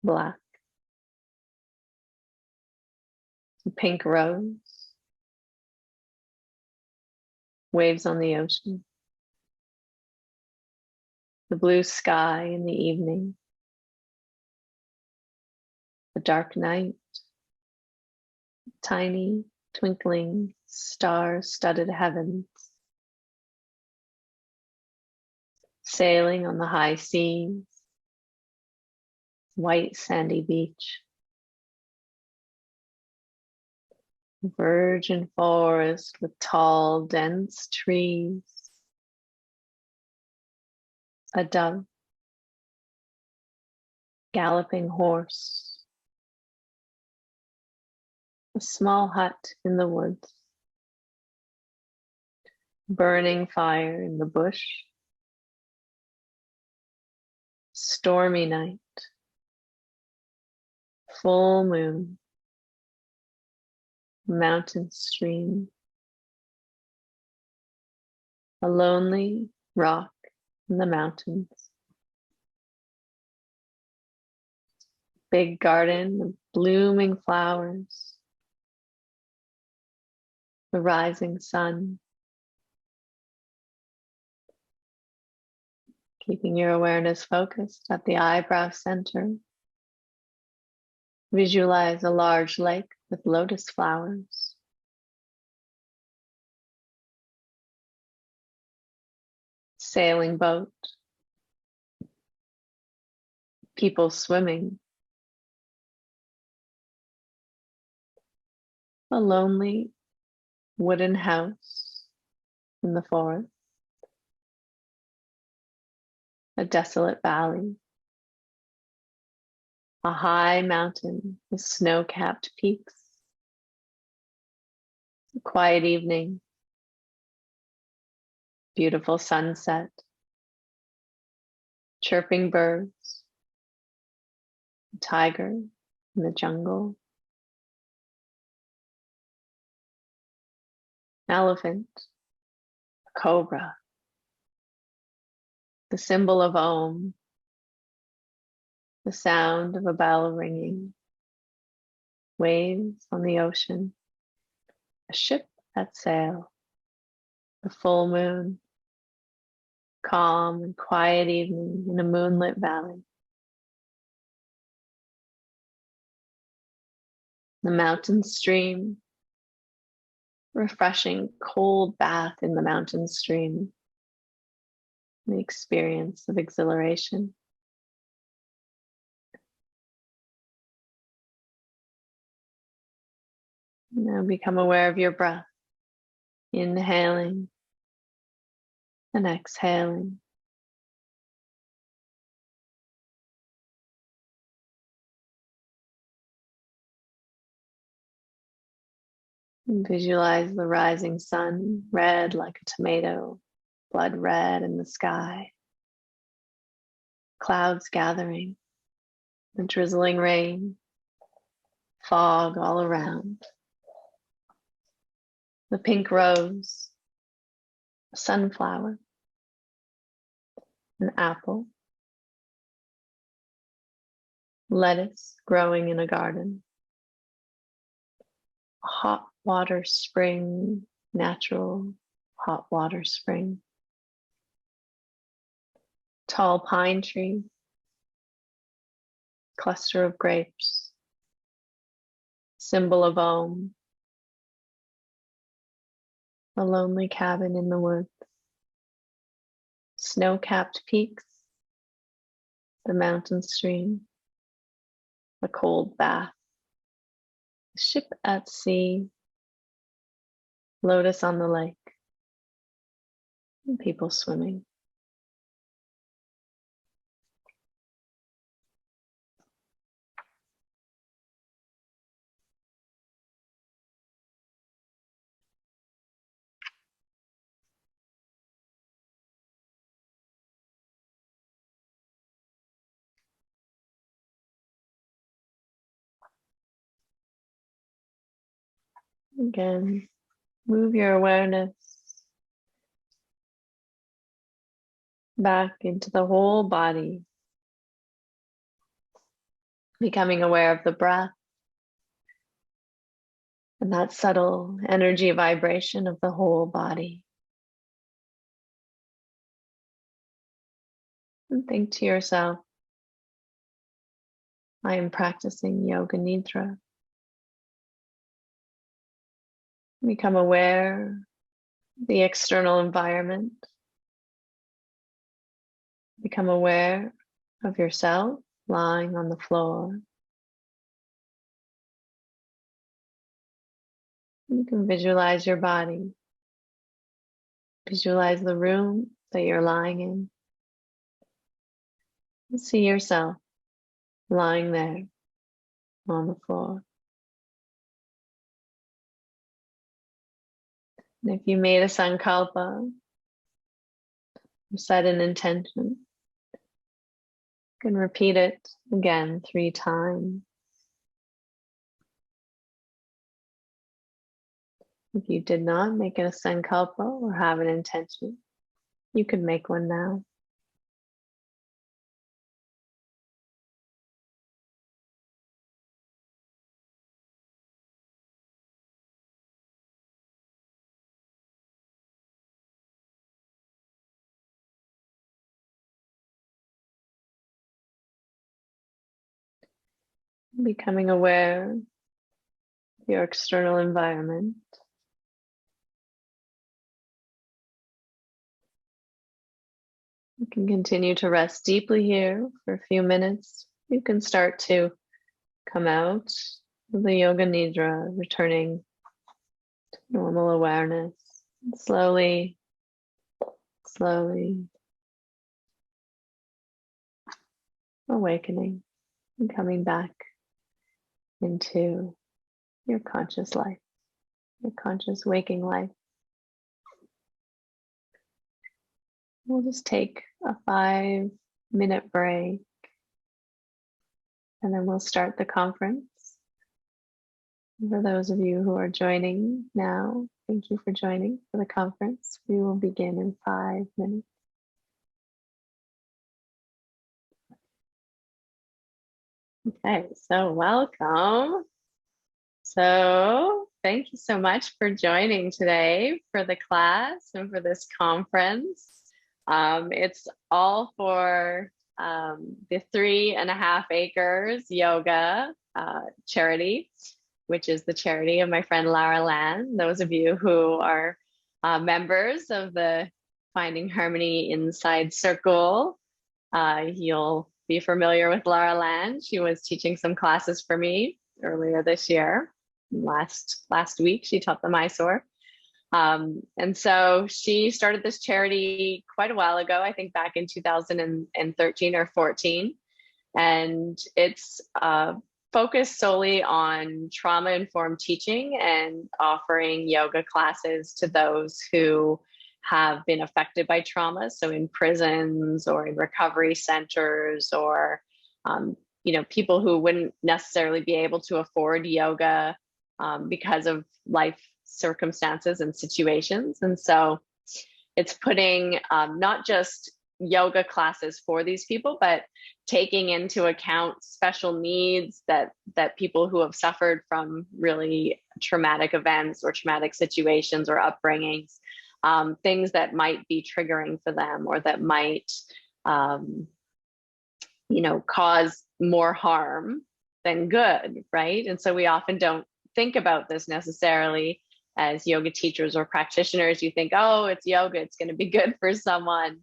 S1: black, a pink rose, waves on the ocean, the blue sky in the evening, the dark night, tiny, twinkling, star-studded heavens, sailing on the high seas, white sandy beach, virgin forest with tall, dense trees, a dove, galloping horse, a small hut in the woods, burning fire in the bush, stormy night, full moon, mountain stream, a lonely rock in the mountains, big garden of blooming flowers, the rising sun, keeping your awareness focused at the eyebrow center. Visualize a large lake with lotus flowers. Sailing boat. People swimming. A lonely wooden house in the forest. A desolate valley. A high mountain with snow-capped peaks. A quiet evening. Beautiful sunset. chirping birds, a tiger in the jungle, elephant, a cobra, the symbol of Om, the sound of a bell ringing, waves on the ocean, a ship at sail, the full moon, calm and quiet evening in a moonlit valley, the mountain stream, refreshing cold bath in the mountain stream, the experience of exhilaration. Now become aware of your breath, inhaling and exhaling. And visualize the rising sun, red like a tomato, blood red in the sky. Clouds gathering, the drizzling rain, fog all around. The pink rose, a sunflower, an apple, lettuce growing in a garden, a hot water spring, natural hot water spring, tall pine tree, cluster of grapes, symbol of Om, a lonely cabin in the woods, snow-capped peaks, the mountain stream, a cold bath, a ship at sea, Lotus on the lake, and people swimming. Again, move your awareness back into the whole body, becoming aware of the breath and that subtle energy vibration of the whole body. And think to yourself, I am practicing Yoga Nidra. Become aware of the external environment. Become aware of yourself lying on the floor. You can visualize your body. Visualize the room that you're lying in. And see yourself lying there on the floor. And if you made a sankalpa, you set an intention, you can repeat it again 3 times. If you did not make it a sankalpa or have an intention, you can make one now. Becoming aware of your external environment. You can continue to rest deeply here for a few minutes. You can start to come out of the Yoga Nidra, returning to normal awareness. Slowly, slowly awakening and coming back into your conscious life, your conscious waking life. We'll just take a 5 minute break, and then we'll start the conference. For those of you who are joining now, thank you for joining for the conference. We will begin in 5 minutes. Okay, so welcome. So thank you so much for joining today for the class and for this conference. It's all for the 3.5 Acres Yoga charity, which is the charity of my friend Lara Land. Those of you who are members of the Finding Harmony Inside Circle, you'll be familiar with Lara Land. She was teaching some classes for me earlier this year. Last week, she taught the Mysore. And so she started this charity quite a while ago, I think back in 2013 or 14. And it's focused solely on trauma-informed teaching and offering yoga classes to those who have been affected by trauma. So in prisons or in recovery centers, or people who wouldn't necessarily be able to afford yoga because of life circumstances and situations. And so it's putting not just yoga classes for these people, but taking into account special needs that people who have suffered from really traumatic events or traumatic situations or upbringings, things that might be triggering for them, or that might cause more harm than good, right? And so we often don't think about this necessarily as yoga teachers or practitioners. You think, oh, it's yoga, it's going to be good for someone.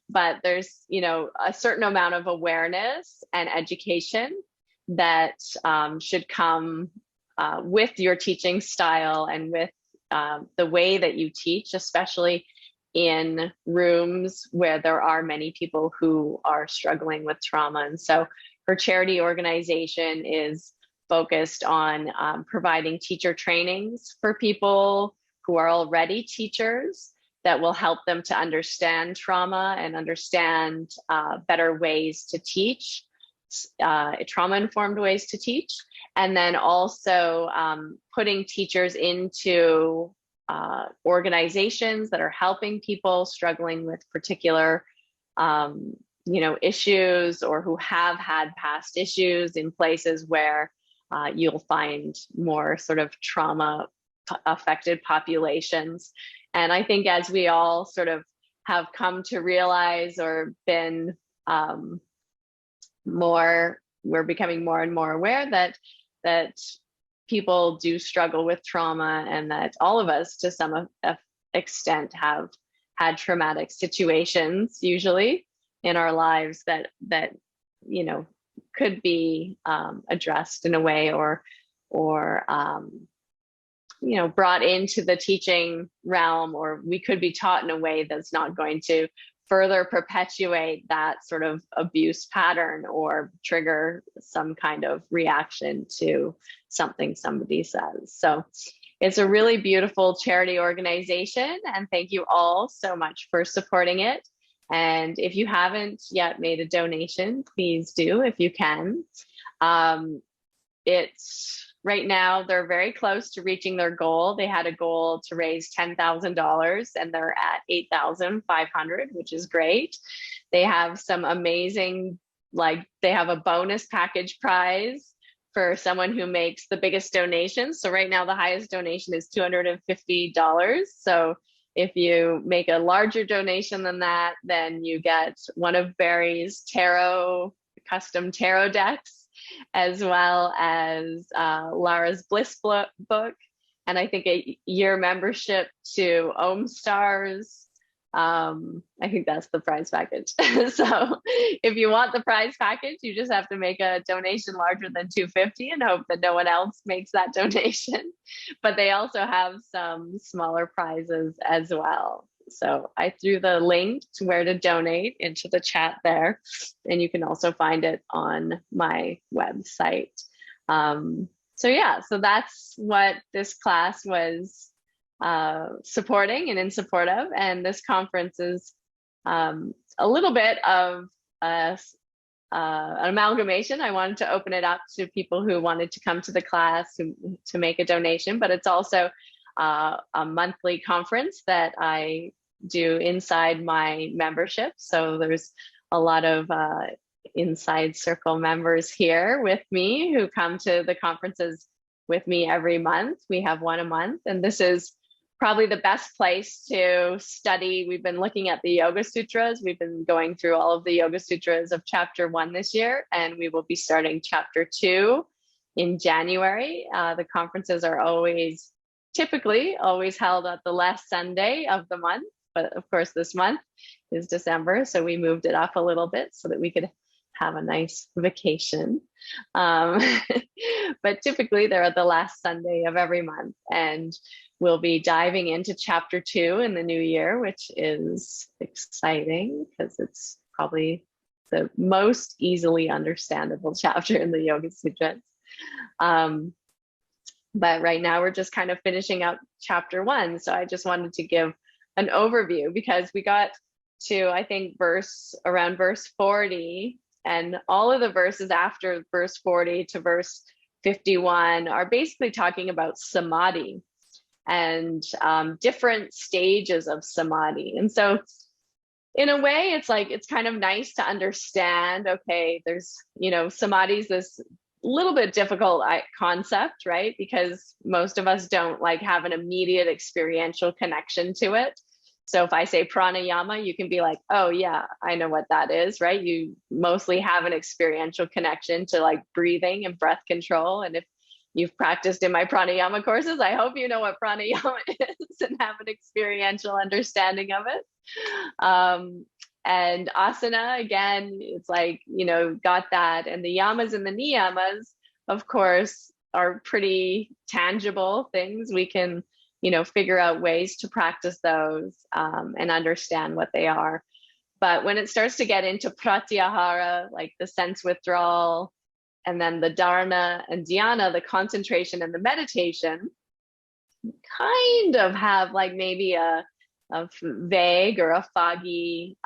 S1: But there's, a certain amount of awareness and education that should come with your teaching style and with the way that you teach, especially in rooms where there are many people who are struggling with trauma. And so her charity organization is focused on providing teacher trainings for people who are already teachers that will help them to understand trauma and understand better ways to teach, trauma-informed ways to teach. And then also putting teachers into organizations that are helping people struggling with particular issues, or who have had past issues, in places where you'll find more sort of trauma affected populations. And I think as we all sort of have come to realize, or been we're becoming more and more aware that people do struggle with trauma, and that all of us to some extent have had traumatic situations usually in our lives that could be addressed in a way, or brought into the teaching realm, or we could be taught in a way that's not going to further perpetuate that sort of abuse pattern or trigger some kind of reaction to something somebody says. So it's a really beautiful charity organization, and thank you all so much for supporting it. And if you haven't yet made a donation, please do if you can. It's right now, they're very close to reaching their goal. They had a goal to raise $10,000 and they're at $8,500, which is great. They have some amazing, they have a bonus package prize for someone who makes the biggest donation. So right now the highest donation is $250. So if you make a larger donation than that, then you get one of Barry's custom tarot decks, as well as Lara's Bliss book, and I think a year membership to Om Stars. I think that's the prize package. So if you want the prize package, you just have to make a donation larger than $250 and hope that no one else makes that donation. But they also have some smaller prizes as well. So I threw the link to where to donate into the chat there, and you can also find it on my website. So that's what this class was supporting and in support of. And this conference is a little bit of an amalgamation. I wanted to open it up to people who wanted to come to the class to make a donation, but it's also a monthly conference that I do inside my membership. So there's a lot of inside circle members here with me who come to the conferences with me every month. We have one a month, and this is probably the best place to study. We've been looking at the Yoga Sutras. We've been going through all of the Yoga Sutras of chapter 1 this year, and we will be starting chapter 2 in January. The conferences are typically always held at the last Sunday of the month, but of course this month is December, so we moved it up a little bit so that we could have a nice vacation. But typically they're at the last Sunday of every month, and we'll be diving into chapter 2 in the new year, which is exciting because it's probably the most easily understandable chapter in the Yoga Sutras. But right now we're just kind of finishing up chapter 1. So I just wanted to give an overview because we got to, I think, around verse 40, and all of the verses after verse 40 to verse 51 are basically talking about samadhi and different stages of samadhi. And so in a way, it's like, it's kind of nice to understand, okay, there's, samadhi is this little bit difficult concept, right? Because most of us don't have an immediate experiential connection to it. So if I say pranayama, you can be like, oh yeah, I know what that is, right? You mostly have an experiential connection to breathing and breath control. And if you've practiced in my pranayama courses, I hope you know what pranayama is and have an experiential understanding of it. And asana, again, it's got that. And the yamas and the niyamas, of course, are pretty tangible things. We can, figure out ways to practice those and understand what they are. But when it starts to get into pratyahara, like the sense withdrawal, and then the dharana and dhyana, the concentration and the meditation, kind of have maybe a vague or a foggy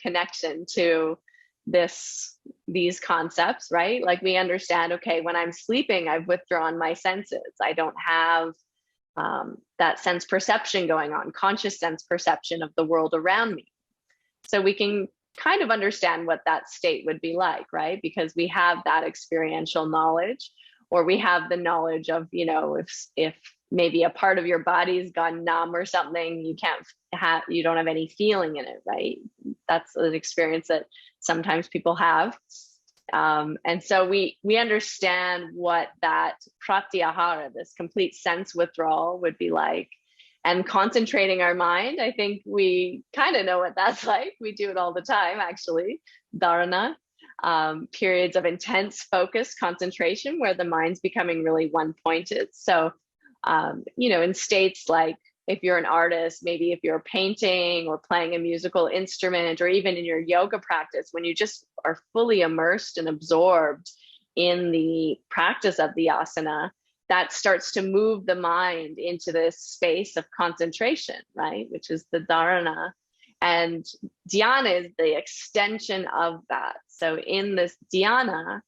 S1: connection to these concepts, right? We understand, okay, when I'm sleeping, I've withdrawn my senses. I don't have that sense perception going on, conscious sense perception of the world around me. So we can kind of understand what that state would be like, right? Because we have that experiential knowledge, or we have the knowledge of, if maybe a part of your body's gone numb or something, you don't have any feeling in it, right? That's an experience that sometimes people have. And so we understand what that pratyahara, this complete sense withdrawal, would be like. And concentrating our mind, I think we kind of know what that's like. We do it all the time, actually. Dharana, periods of intense focus, concentration, where the mind's becoming really one-pointed. So, in states like, if you're an artist, maybe if you're painting or playing a musical instrument, or even in your yoga practice, when you just are fully immersed and absorbed in the practice of the asana, that starts to move the mind into this space of concentration, right? Which is the dharana. And dhyana is the extension of that. So in this dhyana,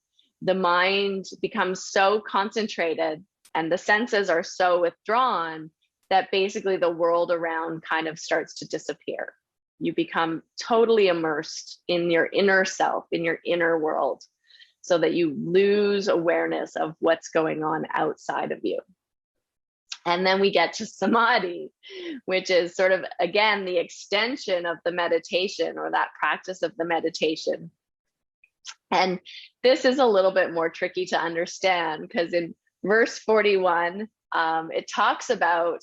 S1: the mind becomes so concentrated and the senses are so withdrawn that basically the world around kind of starts to disappear. You become totally immersed in your inner self, in your inner world, so that you lose awareness of what's going on outside of you. And then we get to samadhi, which is sort of, again, the extension of the meditation, or that practice of the meditation. And this is a little bit more tricky to understand, because in verse 41, it talks about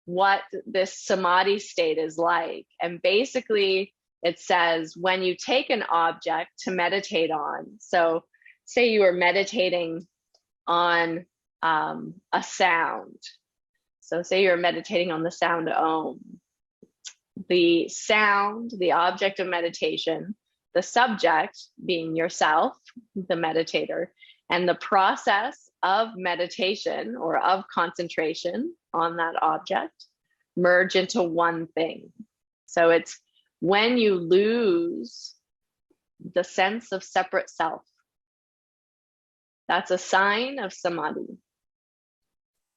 S1: what this samadhi state is like. And basically it says, when you take an object to meditate on, so say you are meditating on a sound. So say you're meditating on the sound Om. The sound, the object of meditation, the subject being yourself, the meditator, and the process of meditation or of concentration on that object merge into one thing. So it's when you lose
S2: the sense of separate self. That's a sign of samadhi.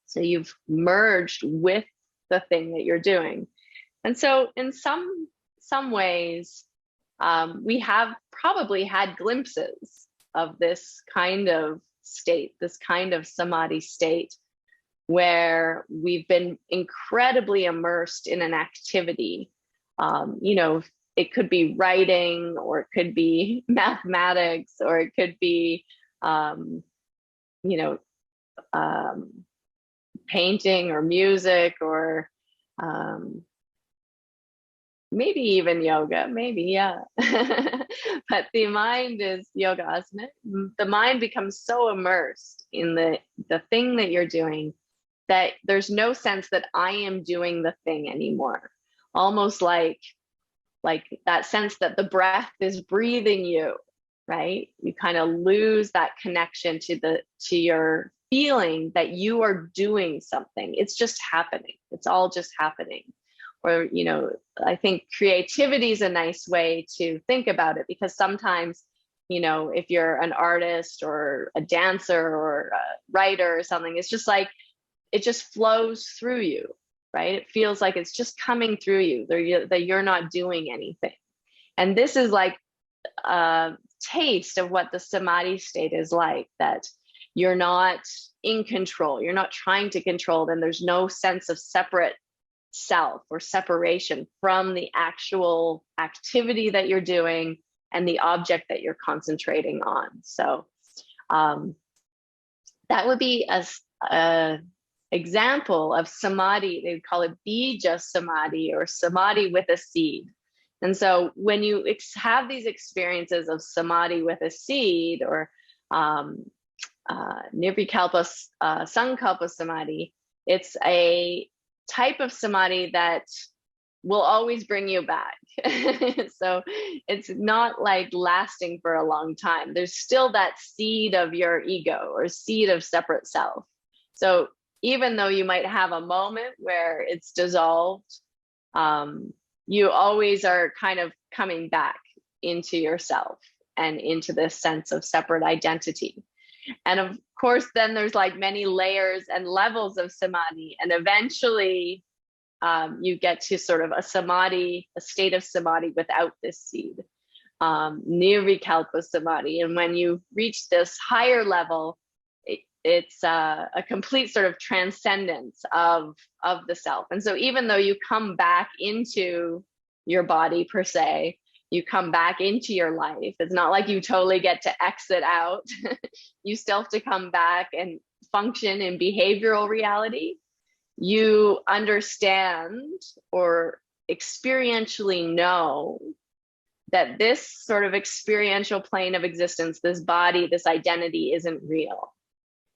S2: So you've merged with the thing that you're doing. And so in some ways, we have probably had glimpses of this kind of state, this kind of samadhi state, where we've been incredibly immersed in an activity. You know, it could be writing, or it could be mathematics, or it could be, you know, painting or music, or maybe even yoga, maybe, yeah. But the mind is yoga asana. The mind becomes so immersed in the thing that you're doing that there's no sense that I am doing the thing anymore. Almost like that sense that the breath is breathing you, right? You kind of lose that connection to your feeling that you are doing something. It's just happening. It's all just happening. Or, you know, I think creativity is a nice way to think about it, because sometimes, you know, if you're an artist or a dancer or a writer or something, it's just like, it just flows through you, right? It feels like it's just coming through you, that you're not doing anything. And this is like a taste of what the samadhi state is like, that you're not in control, you're not trying to control, then there's no sense of separate self or separation from the actual activity that you're doing and the object that you're concentrating on. So that would be a example of samadhi. They would call it bija samadhi, or samadhi with a seed. And so when you have these experiences of samadhi with a seed, or nirvikalpa sankalpa samadhi, it's a type of samadhi that will always bring you back. So it's not like lasting for a long time. There's still that seed of your ego or seed of separate self. So even though you might have a moment where it's dissolved, you always are kind of coming back into yourself and into this sense of separate identity. And of course, then there's like many layers and levels of samadhi. And eventually you get to sort of a state of samadhi without this seed, nirvikalpa samadhi. And when you reach this higher level, it's a complete sort of transcendence of the self. And so even though you come back into your body per se, you come back into your life, it's not like you totally get to exit out. You still have to come back and function in behavioral reality. You understand or experientially know that this sort of experiential plane of existence, this body, this identity, isn't real.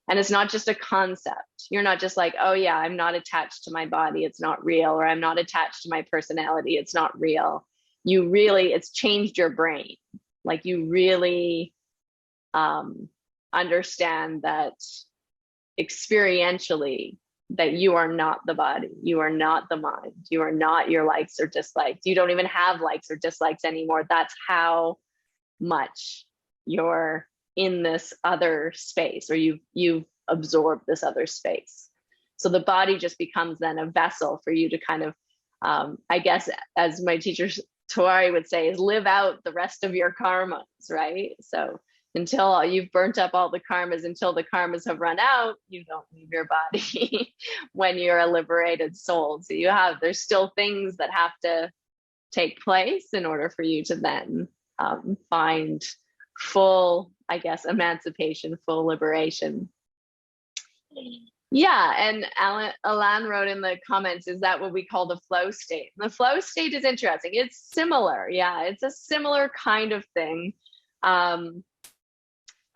S2: And it's not just a concept. You're not just like, oh yeah, I'm not attached to my body, it's not real. Or I'm not attached to my personality, it's not real. You really, it's changed your brain. Like you really understand that experientially, that you are not the body, you are not the mind, you are not your likes or dislikes. You don't even have likes or dislikes anymore. That's how much you're in this other space, or you've absorbed this other space. So the body just becomes then a vessel for you to kind of, I guess, as my teacher Tawari would say, is live out the rest of your karmas, right? So until you've burnt up all the karmas, until the karmas have run out, you don't leave your body when you're a liberated soul. So there's still things that have to take place in order for you to then find full, I guess, emancipation, full liberation. Yeah, and Alan wrote in the comments, is that what we call the flow state? And the flow state is interesting. It's similar. Yeah, it's a similar kind of thing.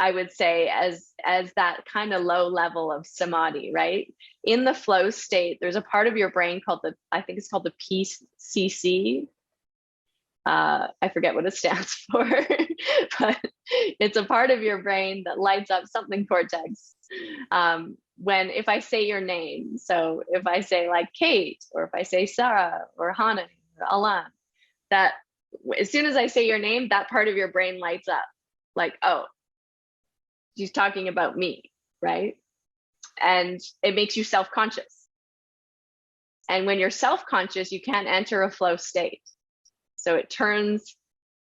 S2: I would say as that kind of low level of samadhi, right? In the flow state, there's a part of your brain called I think it's called the PCC. I forget what it stands for, but it's a part of your brain that lights up something cortex. If I say your name, so if I say like Kate, or if I say Sarah or Hana or Alan, that as soon as I say your name, that part of your brain lights up like, oh, she's talking about me, right? And it makes you self-conscious. And when you're self-conscious, you can't enter a flow state. So it turns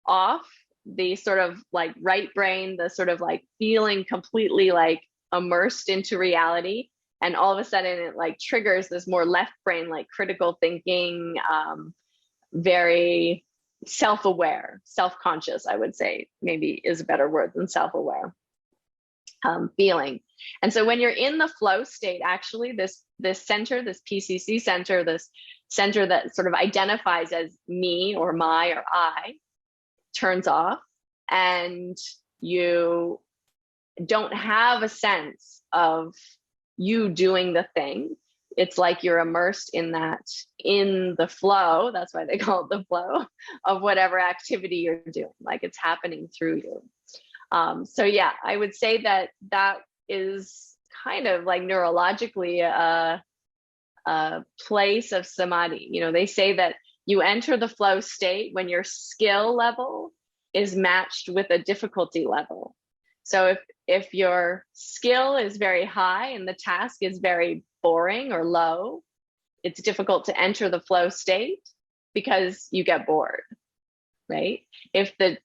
S2: off the sort of like right brain, the sort of like feeling completely like immersed into reality. And all of a sudden it like triggers this more left brain, like critical thinking, very self-aware, self-conscious, I would say maybe is a better word than self-aware feeling. And so when you're in the flow state, actually this center, this PCC center, this center that sort of identifies as me or my or I, turns off, and you don't have a sense of you doing the thing. It's like you're immersed in that, in the flow. That's why they call it the flow of whatever activity you're doing, like it's happening through you. So yeah, I would say that that is kind of like neurologically a place of samadhi. You know, they say that you enter the flow state when your skill level is matched with a difficulty level. So if your skill is very high and the task is very boring or low, it's difficult to enter the flow state because you get bored, right? If the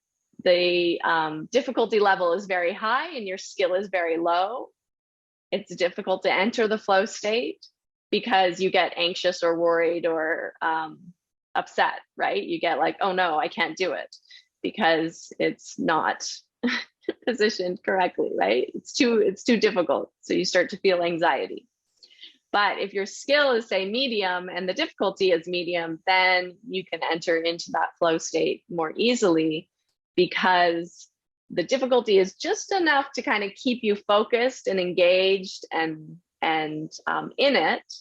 S2: difficulty level is very high and your skill is very low, it's difficult to enter the flow state because you get anxious or worried or upset, right? You get like, oh no, I can't do it because it's not positioned correctly, right? It's too difficult. So you start to feel anxiety. But if your skill is, say, medium and the difficulty is medium, then you can enter into that flow state more easily because the difficulty is just enough to kind of keep you focused and engaged and in it.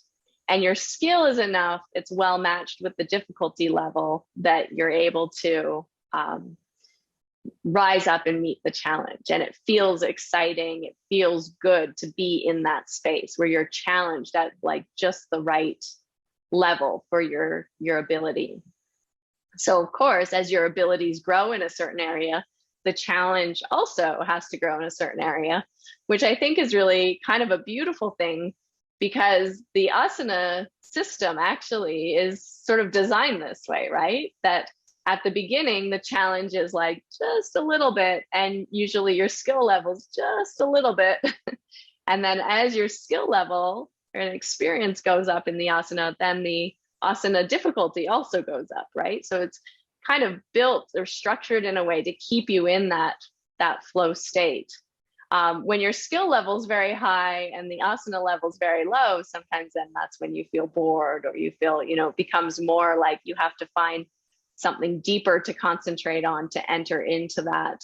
S2: And your skill is enough, it's well matched with the difficulty level that you're able to rise up and meet the challenge. And it feels exciting. It feels good to be in that space where you're challenged at like just the right level for your ability. So of course, as your abilities grow in a certain area, the challenge also has to grow in a certain area, which I think is really kind of a beautiful thing because the asana system actually is sort of designed this way, right? That at the beginning, the challenge is like just a little bit, and usually your skill level's just a little bit. And then as your skill level and experience goes up in the asana, then the asana difficulty also goes up, right? So it's kind of built or structured in a way to keep you in that flow state. When your skill level is very high and the asana level is very low, sometimes then that's when you feel bored or you feel, you know, it becomes more like you have to find something deeper to concentrate on to enter into that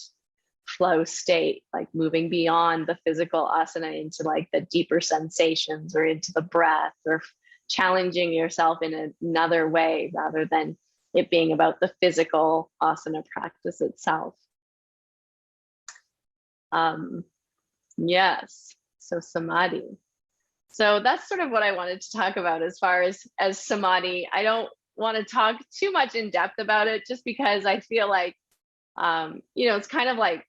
S2: flow state, like moving beyond the physical asana into like the deeper sensations or into the breath or challenging yourself in another way rather than it being about the physical asana practice itself. Yes, so samadhi. So that's sort of what I wanted to talk about as far as samadhi. I don't want to talk too much in depth about it just because I feel like, you know, it's kind of like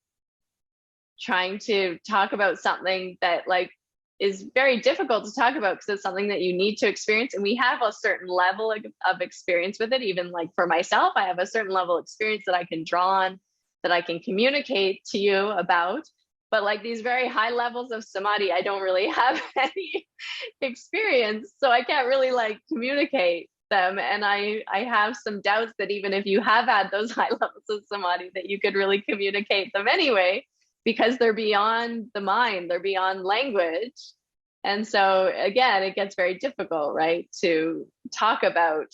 S2: trying to talk about something that like is very difficult to talk about because it's something that you need to experience. And we have a certain level of experience with it. Even like for myself, I have a certain level of experience that I can draw on, that I can communicate to you about. But like these very high levels of samadhi, I don't really have any experience. So I can't really like communicate them. And I have some doubts that even if you have had those high levels of samadhi, that you could really communicate them anyway, because they're beyond the mind, they're beyond language. And so again, it gets very difficult, right, to talk about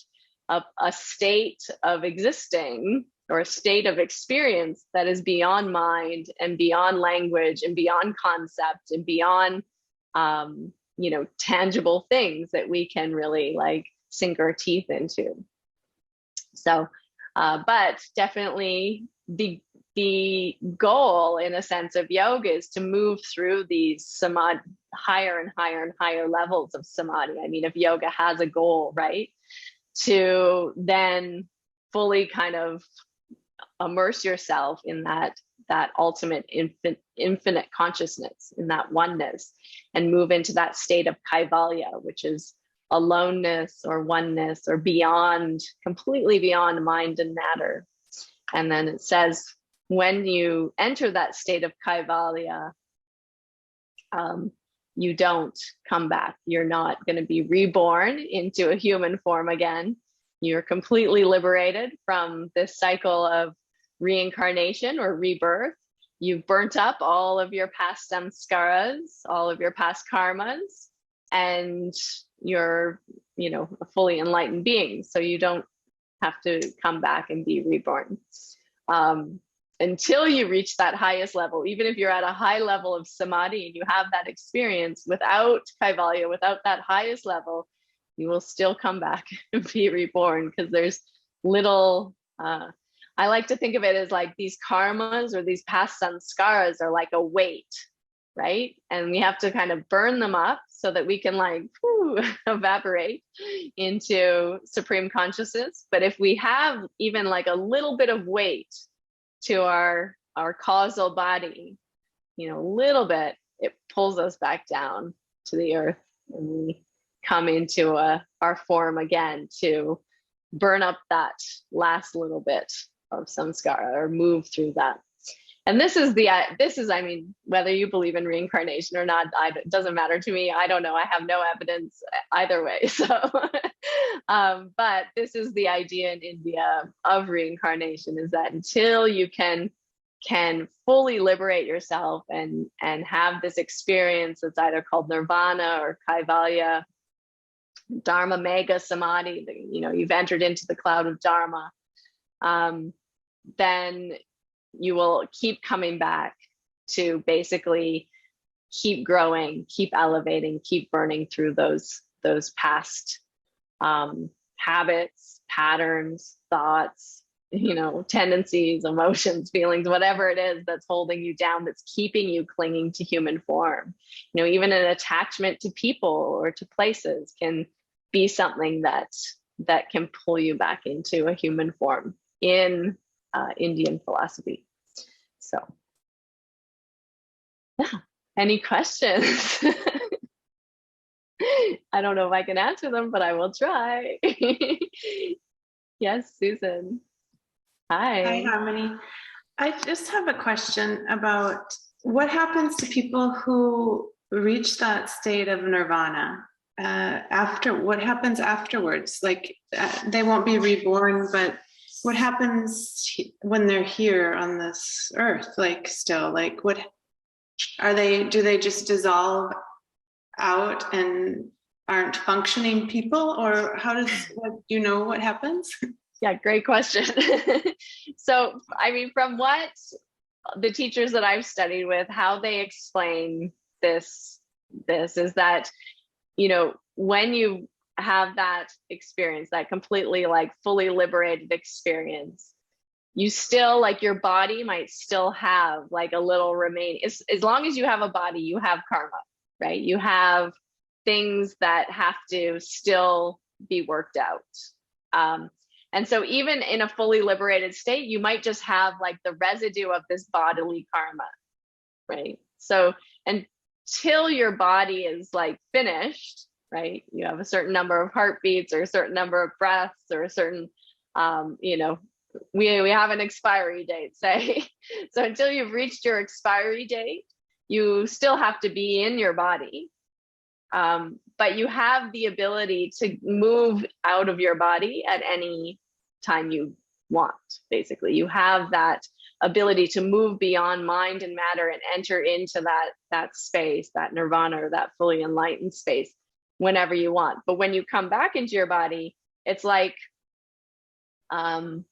S2: a state of existing or a state of experience that is beyond mind and beyond language and beyond concept and beyond, you know, tangible things that we can really like sink our teeth into. So, but definitely the goal in a sense of yoga is to move through these samadhi, higher and higher and higher levels of samadhi. I mean, if yoga has a goal, right, to then fully kind of immerse yourself in that ultimate infinite consciousness, in that oneness, and move into that state of kaivalya, which is aloneness or oneness or beyond, completely beyond mind and matter. And then it says, when you enter that state of kaivalya, you don't come back. You're not going to be reborn into a human form again. You're completely liberated from this cycle of reincarnation or rebirth. You've burnt up all of your past samskaras, all of your past karmas, and you're, a fully enlightened being. So you don't have to come back and be reborn. Until you reach that highest level, even if you're at a high level of samadhi and you have that experience without kaivalya, without that highest level, you will still come back and be reborn, because there's little, I like to think of it as like these karmas or these past samskaras are like a weight, right? And we have to kind of burn them up so that we can evaporate into supreme consciousness. But if we have even like a little bit of weight to our causal body, a little bit, it pulls us back down to the earth, and we come into our form again to burn up that last little bit of samskara, or move through that. And this is, I mean, whether you believe in reincarnation or not, it doesn't matter to me. I don't know. I have no evidence either way. So, but this is the idea in India of reincarnation, is that until you can fully liberate yourself and have this experience that's either called nirvana or kaivalya, dharma mega samadhi, you've entered into the cloud of dharma, then you will keep coming back to basically keep growing, keep elevating, keep burning through those past habits, patterns, thoughts, tendencies, emotions, feelings, whatever it is that's holding you down, that's keeping you clinging to human form. Even an attachment to people or to places can be something that can pull you back into a human form in Indian philosophy. So, yeah. Any questions? I don't know if I can answer them, but I will try. Yes, Susan. Hi.
S3: Hi, Harmony. I just have a question about what happens to people who reach that state of nirvana what happens afterwards? Like they won't be reborn, but what happens when they're here on this earth? Like still, like what do they just dissolve out and aren't functioning people, or do you know what happens?
S2: Yeah, great question. So, I mean, from what the teachers that I've studied with, how they explain this is that, when you have that experience, that completely like fully liberated experience, you still, like, your body might still have like a little remain. As long as you have a body, you have karma, right? You have things that have to still be worked out. And so even in a fully liberated state, you might just have like the residue of this bodily karma, right? So until your body is like finished, right? You have a certain number of heartbeats or a certain number of breaths or a certain, we have an expiry date, say. So until you've reached your expiry date, you still have to be in your body. But you have the ability to move out of your body at any time you want, basically. You have that ability to move beyond mind and matter and enter into that space, that nirvana, or that fully enlightened space whenever you want. But when you come back into your body, it's like, I'm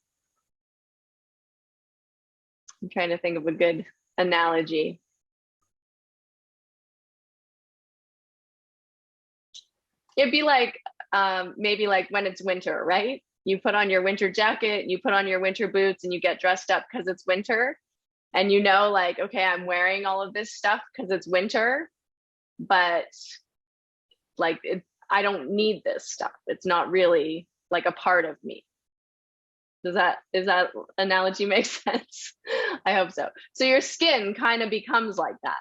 S2: trying to think of a good analogy. It'd be like, maybe like when it's winter, right? You put on your winter jacket, you put on your winter boots, and you get dressed up because it's winter. And like, okay, I'm wearing all of this stuff because it's winter, but like, I don't need this stuff. It's not really like a part of me. Is that analogy make sense? I hope so. So your skin kind of becomes like that.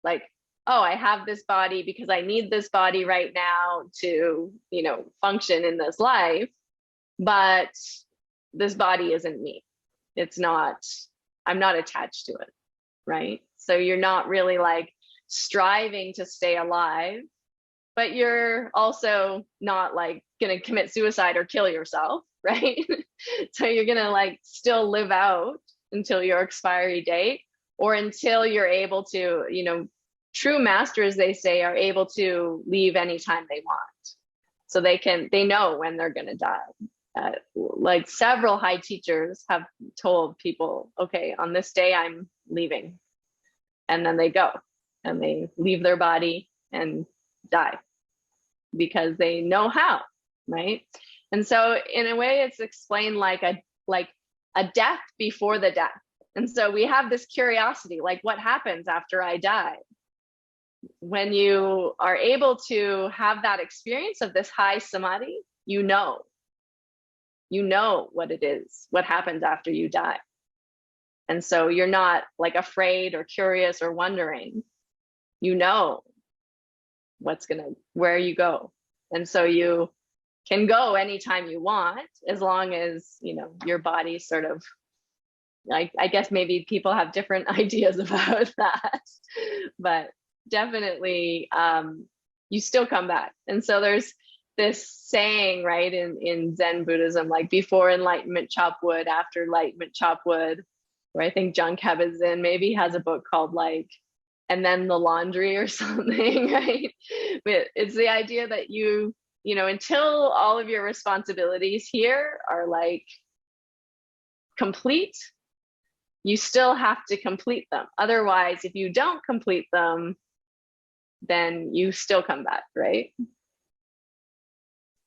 S2: Like, oh, I have this body because I need this body right now to, function in this life, but this body isn't me. It's not, I'm not attached to it, right? So you're not really like striving to stay alive, but you're also not like gonna commit suicide or kill yourself, right? So you're gonna like still live out until your expiry date, or until you're able to, true masters, they say, are able to leave anytime they want. So they know when they're gonna die. Like several high teachers have told people, okay, on this day I'm leaving. And then they go and they leave their body and die because they know how, right? And so in a way it's explained like a death before the death. And so we have this curiosity, like what happens after I die? When you are able to have that experience of this high samadhi, you know what it is, what happens after you die. And so you're not like afraid or curious or wondering, you know where you go. And so you can go anytime you want, as long as, your body sort of, like, I guess maybe people have different ideas about that, but definitely you still come back. And so there's this saying, right, in Zen Buddhism, like before enlightenment chop wood, after enlightenment chop wood, where I think John Kabat-Zinn maybe has a book called like, and then the laundry or something, right? But it's the idea that you until all of your responsibilities here are like complete, you still have to complete them. Otherwise, if you don't complete them, then you still come back, right?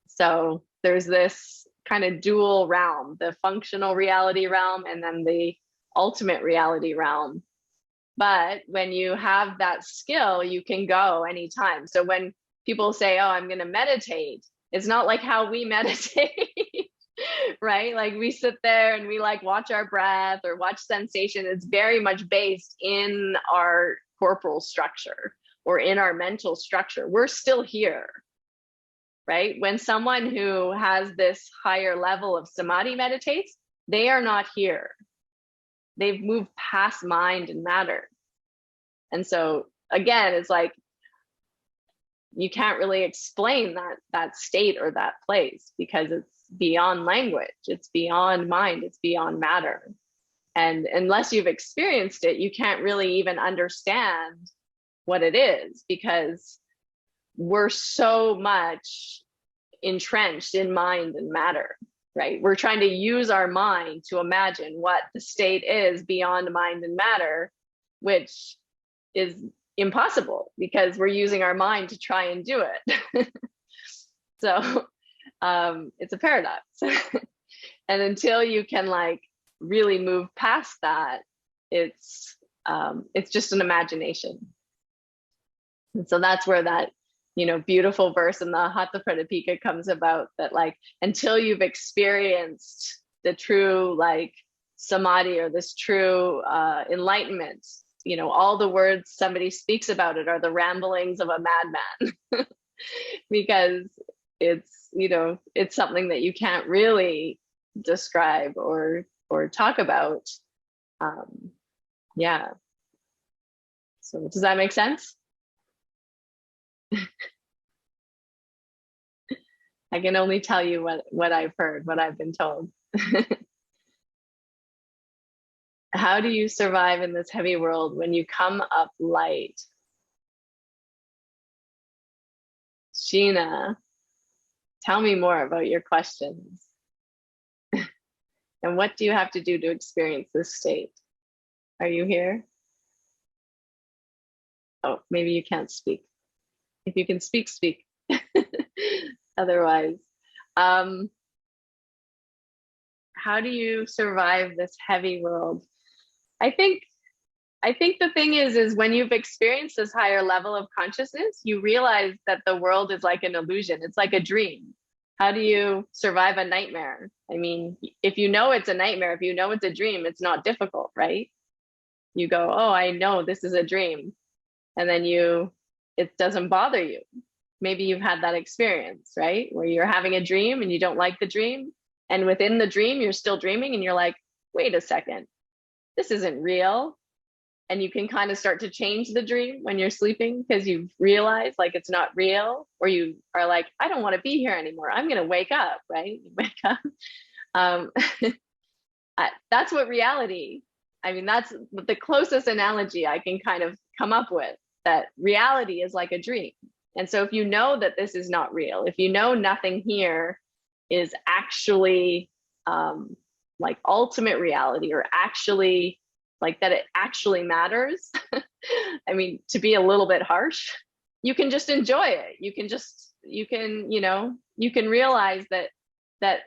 S2: So there's this kind of dual realm, the functional reality realm and then the ultimate reality realm. But when you have that skill, you can go anytime. So when people say, oh, I'm going to meditate, it's not like how we meditate, right? Like we sit there and we like watch our breath or watch sensation. It's very much based in our corporal structure or in our mental structure. We're still here, right? When someone who has this higher level of samadhi meditates, they are not here. They've moved past mind and matter. And so again, it's like, you can't really explain that state or that place because it's beyond language, it's beyond mind, it's beyond matter. And unless you've experienced it, you can't really even understand what it is, because we're so much entrenched in mind and matter, right? We're trying to use our mind to imagine what the state is beyond mind and matter, which is impossible because we're using our mind to try and do it. So it's a paradox. And until you can like really move past that, it's just an imagination. And so that's where that beautiful verse in the Hatha Pradipika comes about, that like until you've experienced the true like samadhi or this true enlightenment, all the words somebody speaks about it are the ramblings of a madman. Because it's something that you can't really describe or talk about. Yeah. So does that make sense? I can only tell you what I've heard, what I've been told. How do you survive in this heavy world when you come up light? Sheena, tell me more about your questions. And what do you have to do to experience this state? Are you here? Oh, maybe you can't speak. If you can speak, speak. Otherwise, how do you survive this heavy world? I think the thing is when you've experienced this higher level of consciousness, you realize that the world is like an illusion. It's like a dream. How do you survive a nightmare? I mean, if you know it's a nightmare, if you know it's a dream, it's not difficult, right? You go, oh, I know this is a dream. And then it doesn't bother you. Maybe you've had that experience, right? Where you're having a dream and you don't like the dream. And within the dream, you're still dreaming and you're like, wait a second, this isn't real. And you can kind of start to change the dream when you're sleeping because you've realized like it's not real, or you are like, I don't want to be here anymore. I'm going to wake up, right? You wake up. That's what reality, I mean, that's the closest analogy I can kind of come up with, that reality is like a dream. And so if you know that this is not real, if you know nothing here is actually like ultimate reality, or actually like that it actually matters, I mean, to be a little bit harsh, you can just enjoy it. You can realize that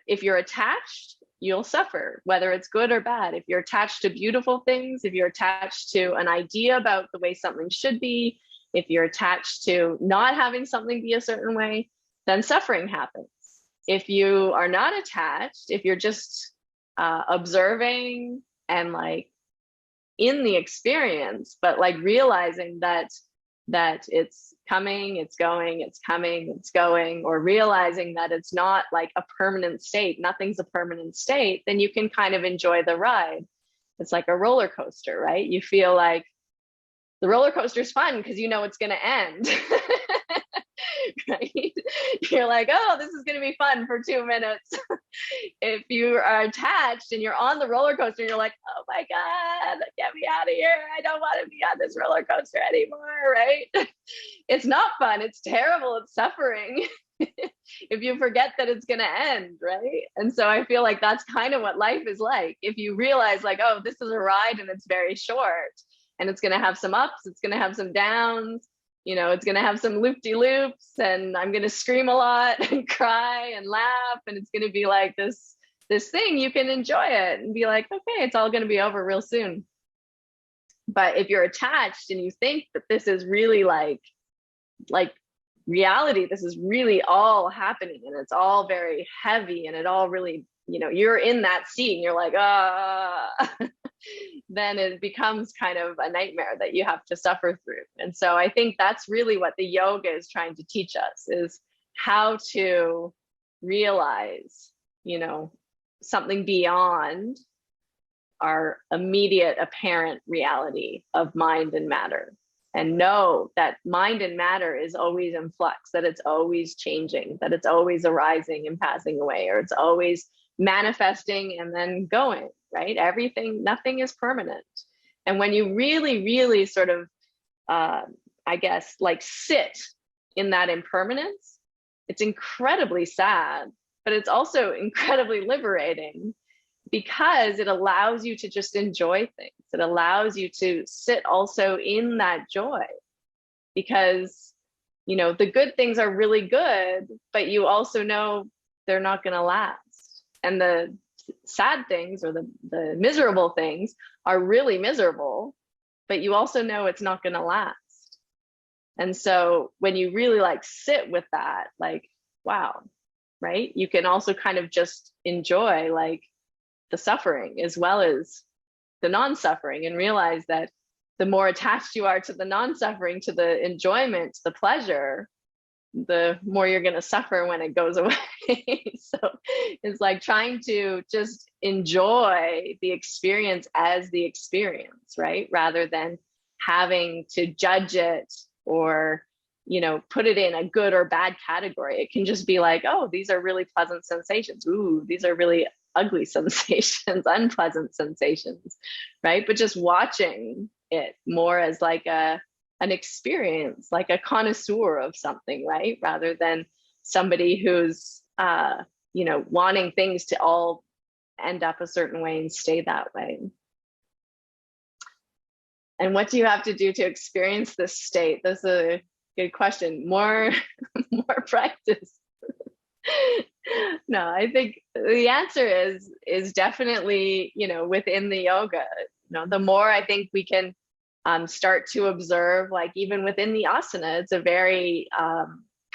S2: if you're attached, you'll suffer, whether it's good or bad. If you're attached to beautiful things, if you're attached to an idea about the way something should be, if you're attached to not having something be a certain way, then suffering happens. If you are not attached, if you're just observing and like in the experience, but like realizing that it's coming, it's going, it's coming, it's going, or realizing that it's not like a permanent state, nothing's a permanent state, then you can kind of enjoy the ride. It's like a roller coaster, right? You feel like the roller coaster is fun because you know it's going to end. Right? You're like, oh, this is going to be fun for 2 minutes. If you are attached and you're on the roller coaster, you're like, oh my God, get me out of here. I don't want to be on this roller coaster anymore, right? It's not fun. It's terrible. It's suffering. If you forget that it's going to end, right? And so I feel like that's kind of what life is like. If you realize like, oh, this is a ride and it's very short, and it's going to have some ups, it's going to have some downs, it's going to have some loop-de-loops, and I'm going to scream a lot and cry and laugh, and it's going to be like this thing. You can enjoy it and be like, okay, it's all going to be over real soon. But if you're attached and you think that this is really like reality, this is really all happening, and it's all very heavy, and it all really, you're in that seat and you're like, then it becomes kind of a nightmare that you have to suffer through. And so I think that's really what the yoga is trying to teach us, is how to realize, something beyond our immediate apparent reality of mind and matter, and know that mind and matter is always in flux, that it's always changing, that it's always arising and passing away, or it's always manifesting and then going, right? Nothing is permanent. And when you really, really sort of, I guess, like sit in that impermanence, it's incredibly sad, but it's also incredibly liberating, because it allows you to just enjoy things. It allows you to sit also in that joy, because, the good things are really good, but you also know they're not going to last. And the sad things, or the miserable things, are really miserable, but you also know it's not going to last. And so when you really like sit with that, like, wow, right? You can also kind of just enjoy like the suffering as well as the non-suffering, and realize that the more attached you are to the non-suffering, to the enjoyment, to the pleasure, the more you're going to suffer when it goes away. So it's like trying to just enjoy the experience as the experience, right? Rather than having to judge it or, put it in a good or bad category. It can just be like, oh, these are really pleasant sensations. Ooh, these are really ugly sensations, unpleasant sensations, right? But just watching it more as like an experience, like a connoisseur of something, right? Rather than somebody who's, wanting things to all end up a certain way and stay that way. And what do you have to do to experience this state? That's a good question. More practice. No, I think the answer is definitely, within the yoga. The more I think we can start to observe, like even within the asana, it's a very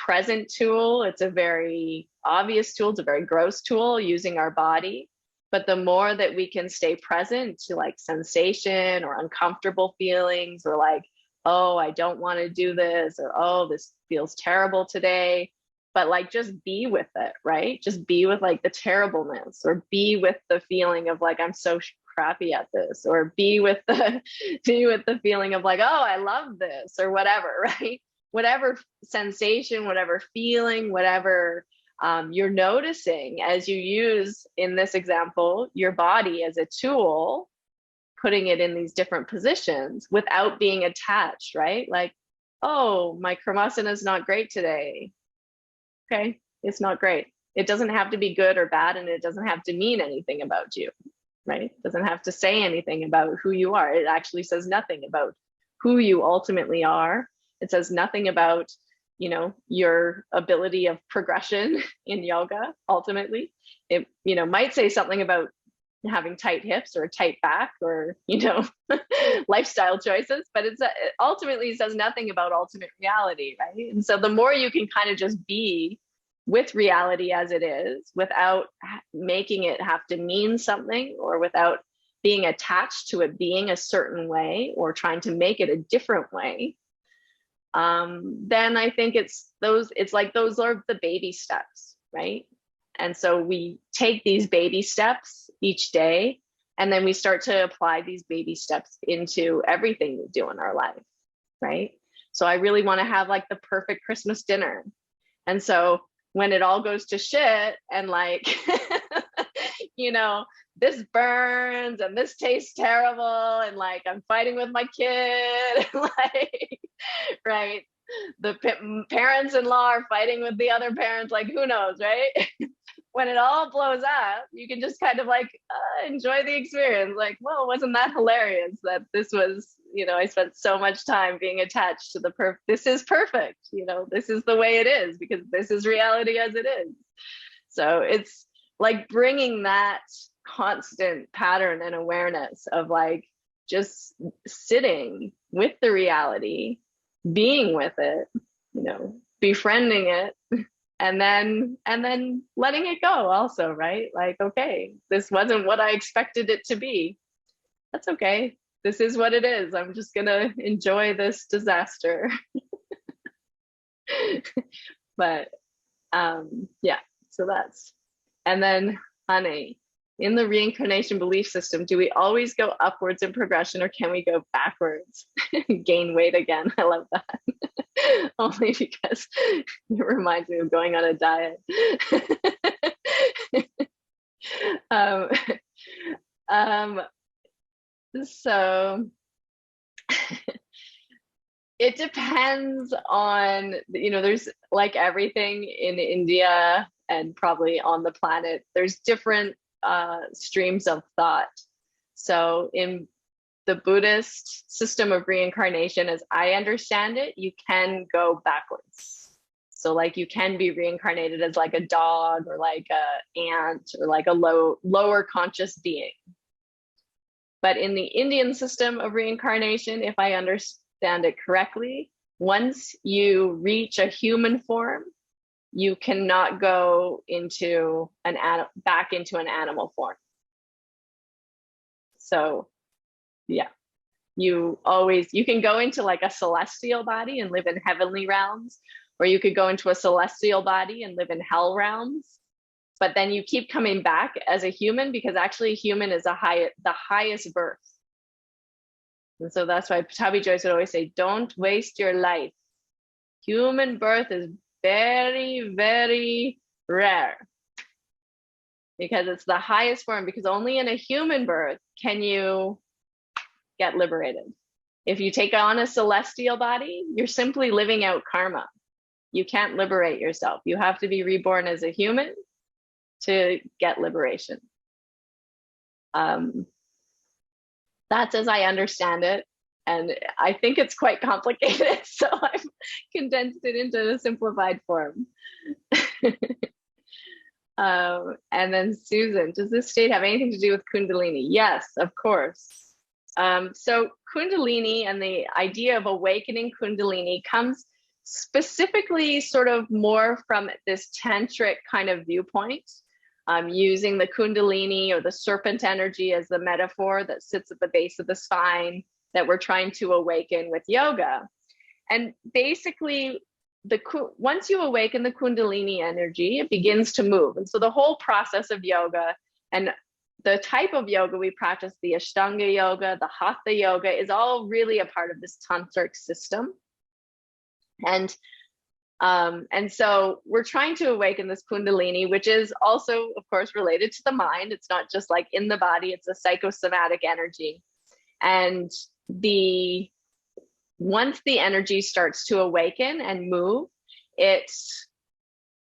S2: present tool. It's a very obvious tool. It's a very gross tool, using our body. But the more that we can stay present to like sensation or uncomfortable feelings, or like, oh, I don't want to do this, or oh, this feels terrible today. But like, just be with it, right? Just be with like the terribleness, or be with the feeling of like, I'm so crappy at this, or be with the feeling of like, oh, I love this, or whatever, right? Whatever sensation, whatever feeling, whatever you're noticing as you use, in this example, your body as a tool, putting it in these different positions without being attached, right? Like, oh, my Kramasana is not great today. Okay, it's not great. It doesn't have to be good or bad, and it doesn't have to mean anything about you, right? It doesn't have to say anything about who you are. It actually says nothing about who you ultimately are. It says nothing about, you know, your ability of progression in yoga. Ultimately, it, you know, might say something about having tight hips or a tight back, or, you know, lifestyle choices, but it ultimately says nothing about ultimate reality, right? And so the more you can kind of just be with reality as it is, without making it have to mean something, or without being attached to it being a certain way, or trying to make it a different way, then I think it's like those are the baby steps, right? And so we take these baby steps each day, and then we start to apply these baby steps into everything we do in our life, right? So I really want to have like the perfect Christmas dinner. And so when it all goes to shit, and like, you know, this burns and this tastes terrible, and like I'm fighting with my kid, like, right? The parents-in-law are fighting with the other parents, like, who knows, right? When it all blows up, you can just kind of like enjoy the experience. Like, well, wasn't that hilarious that this was, you know, I spent so much time being attached to this is perfect, you know, this is the way it is, because this is reality as it is. So it's like bringing that constant pattern and awareness of like just sitting with the reality, being with it, you know, befriending it, and then letting it go also, right? Like, okay, this wasn't what I expected it to be. That's okay. This is what it is. I'm just gonna enjoy this disaster. But yeah, so that's, and then honey, in the reincarnation belief system, do we always go upwards in progression, or can we go backwards? Gain weight again. I love that. Only because it reminds me of going on a diet. So it depends on, you know, there's like everything in India and probably on the planet, there's different streams of thought. So in the Buddhist system of reincarnation, as I understand it, you can go backwards. So like you can be reincarnated as like a dog, or like an ant, or like a lower conscious being. But in the Indian system of reincarnation, if I understand it correctly, once you reach a human form, you cannot go into back into an animal form. So yeah, you can go into like a celestial body and live in heavenly realms, or you could go into a celestial body and live in hell realms. But then you keep coming back as a human, because actually a human is the highest birth. And so that's why Tabi Joyce would always say, don't waste your life. Human birth is very, very rare, because it's the highest form, because only in a human birth can you get liberated. If you take on a celestial body, you're simply living out karma. You can't liberate yourself. You have to be reborn as a human to get liberation. That's as I understand it. And I think it's quite complicated, so I've condensed it into a simplified form. And then Susan, does this state have anything to do with Kundalini? Yes, of course. So Kundalini and the idea of awakening Kundalini comes specifically sort of more from this tantric kind of viewpoint, using the Kundalini or the serpent energy as the metaphor that sits at the base of the spine that we're trying to awaken with yoga. And basically, once you awaken the Kundalini energy, it begins to move. And so the whole process of yoga and the type of yoga we practice, the Ashtanga yoga, the Hatha yoga, is all really a part of this tantric system. And so we're trying to awaken this Kundalini, which is also, of course, related to the mind. It's not just like in the body, it's a psychosomatic energy. And once the energy starts to awaken and move, it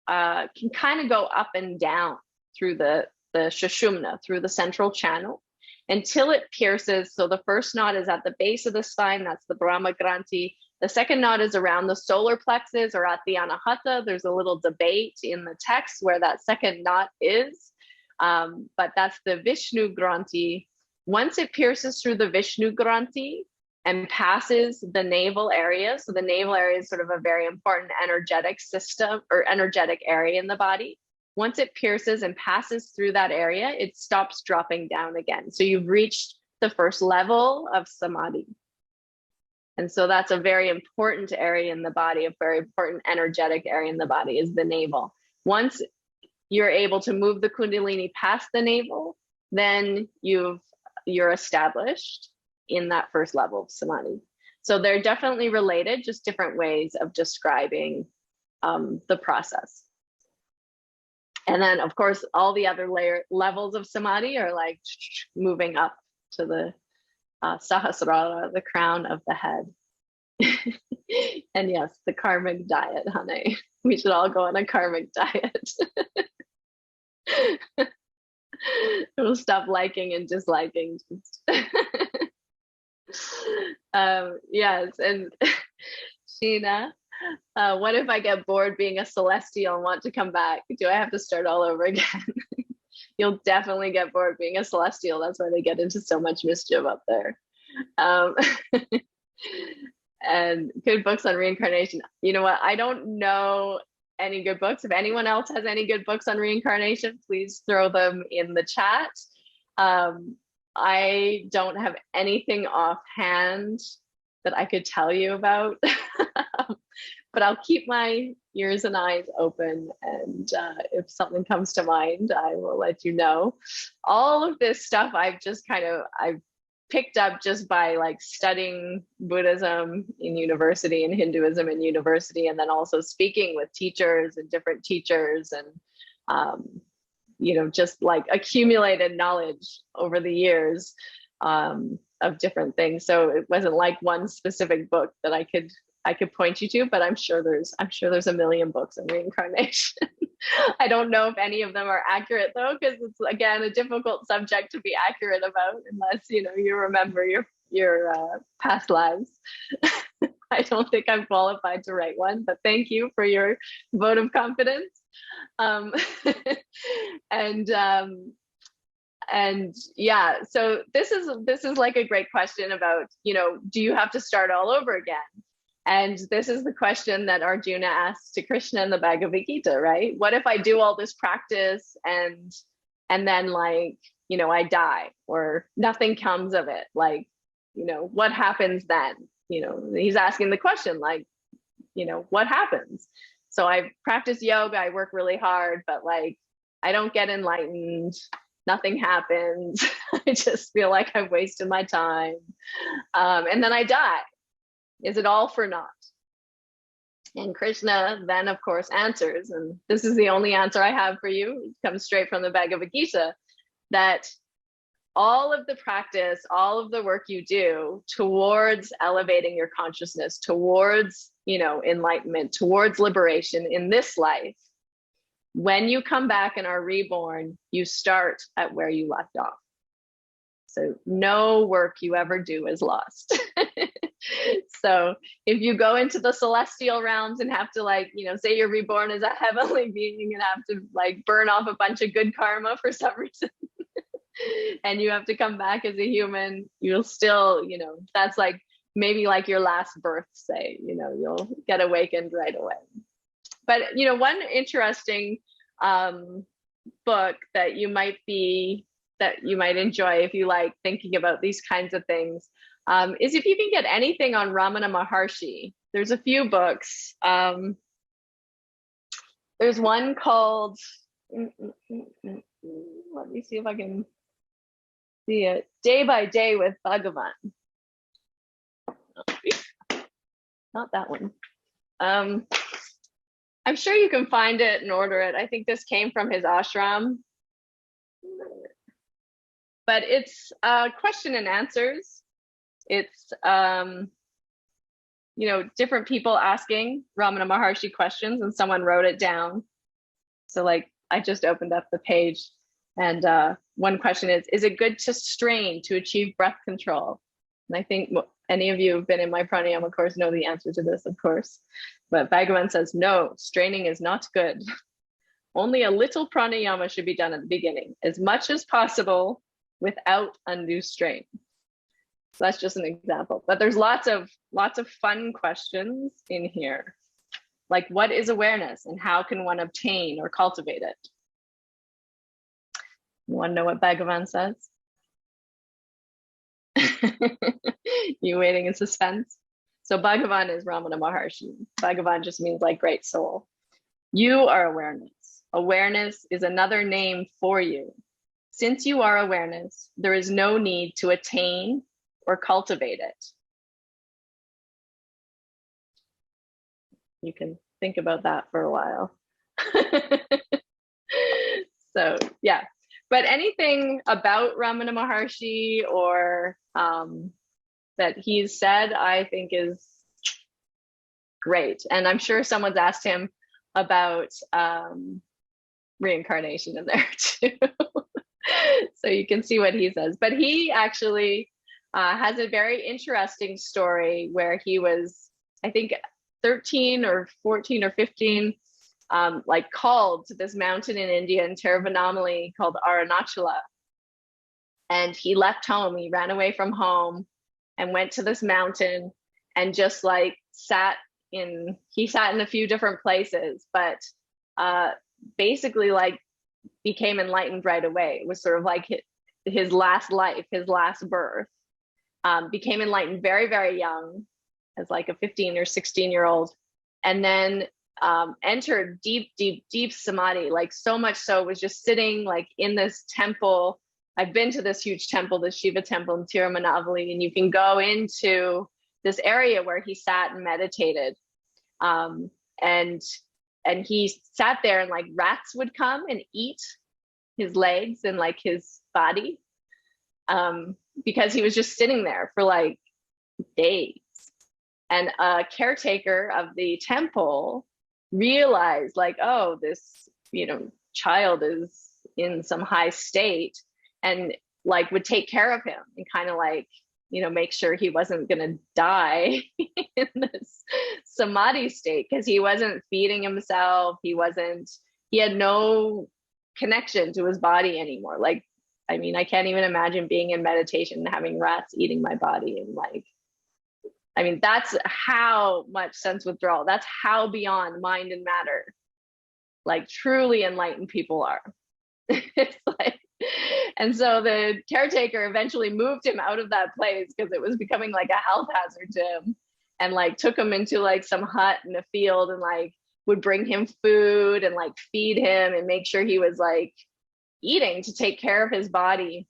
S2: can kind of go up and down through the Sushumna, through the central channel, until it pierces. So the first knot is at the base of the spine, that's the Brahma Granthi. The second knot is around the solar plexus or at the Anahata. There's a little debate in the text where that second knot is, but that's the Vishnu Granthi. Once it pierces through the Vishnu Granthi and passes the navel area, so the navel area is sort of a very important energetic system or energetic area in the body. Once it pierces and passes through that area, it stops dropping down again. So you've reached the first level of samadhi. And so that's a very important area in the body, a very important energetic area in the body is the navel. Once you're able to move the Kundalini past the navel, then you're established in that first level of samadhi. So they're definitely related, just different ways of describing the process. And then, of course, all the other levels of samadhi are like moving up to the Sahasrara, the crown of the head. And yes, the karmic diet, honey. We should all go on a karmic diet. We'll stop liking and disliking. Yes, and Sheena, what if I get bored being a celestial and want to come back? Do I have to start all over again? You'll definitely get bored being a celestial. That's why they get into so much mischief up there. And good books on reincarnation. You know what? I don't know any good books. If anyone else has any good books on reincarnation, please throw them in the chat. I don't have anything offhand that I could tell you about, but I'll keep my ears and eyes open. And if something comes to mind, I will let you know. All of this stuff I've picked up just by like studying Buddhism in university and Hinduism in university, and then also speaking with teachers and different teachers and, just like accumulated knowledge over the years of different things. So it wasn't like one specific book that I could point you to, but I'm sure there's a million books on reincarnation. I don't know if any of them are accurate though, because it's again a difficult subject to be accurate about unless you remember your past lives. I don't think I'm qualified to write one, but thank you for your vote of confidence. And yeah, so this is like a great question about, do you have to start all over again? And this is the question that Arjuna asks to Krishna in the Bhagavad Gita, right? What if I do all this practice and then I die or nothing comes of it? What happens then? He's asking the question, what happens? So I practice yoga, I work really hard, but I don't get enlightened. Nothing happens. I just feel like I've wasted my time. And then I die. Is it all for naught? And Krishna then, of course, answers, and this is the only answer I have for you. It comes straight from the Bhagavad Gita, that all of the practice, all of the work you do towards elevating your consciousness, towards, enlightenment, towards liberation in this life, when you come back and are reborn, you start at where you left off. So no work you ever do is lost. So if you go into the celestial realms and have to say you're reborn as a heavenly being and have to burn off a bunch of good karma for some reason, and you have to come back as a human, you'll still, that's maybe like your last birth, say, you'll get awakened right away. But, one interesting book that you might enjoy if you like thinking about these kinds of things is if you can get anything on Ramana Maharshi. There's a few books. There's one called, let me see if I can see it, Day by Day with Bhagavan. Not that one. I'm sure you can find it and order it. I think this came from his ashram. But it's question and answers. It's, different people asking Ramana Maharshi questions, and someone wrote it down. So like, I just opened up the page, and one question is it good to strain to achieve breath control? And I think any of you who've been in my pranayama course know the answer to this, of course. But Bhagavan says, no, straining is not good. Only a little pranayama should be done at the beginning, as much as possible without undue strain. So that's just an example. But there's lots of fun questions in here. Like, what is awareness and how can one obtain or cultivate it? You want to know what Bhagavan says? You waiting in suspense? So Bhagavan is Ramana Maharshi. Bhagavan just means like great soul. You are awareness. Awareness is another name for you. Since you are awareness, there is no need to attain or cultivate it. You can think about that for a while. So yeah, but anything about Ramana Maharshi or that he's said, I think is great. And I'm sure someone's asked him about reincarnation in there too. So you can see what he says. But he actually has a very interesting story where he was, I think, 13 or 14 or 15, like called to this mountain in India in Tiruvannamalai called Arunachala. And he left home, he ran away from home and went to this mountain and just like sat in a few different places, but basically like became enlightened right away. It was sort of like his last life, his last birth. Became enlightened very, very young, as like a 15 or 16-year-old, and then entered deep, deep, deep samadhi, like so much so was just sitting like in this temple. I've been to this huge temple, the Shiva temple in Tiruvannamalai, and you can go into this area where he sat and meditated. And he sat there and like rats would come and eat his legs and like his body, because he was just sitting there for like days. And a caretaker of the temple realized like, oh, this, child is in some high state, and like would take care of him and kind of like, make sure he wasn't going to die in this samadhi state, because he wasn't feeding himself. He had no connection to his body anymore. Like, I mean, I can't even imagine being in meditation and having rats eating my body. And like, I mean, that's how much sense withdrawal. That's how beyond mind and matter, like truly enlightened people are. It's like, and so the caretaker eventually moved him out of that place because it was becoming like a health hazard to him, and like took him into like some hut in a field and like would bring him food and like feed him and make sure he was like eating to take care of his body.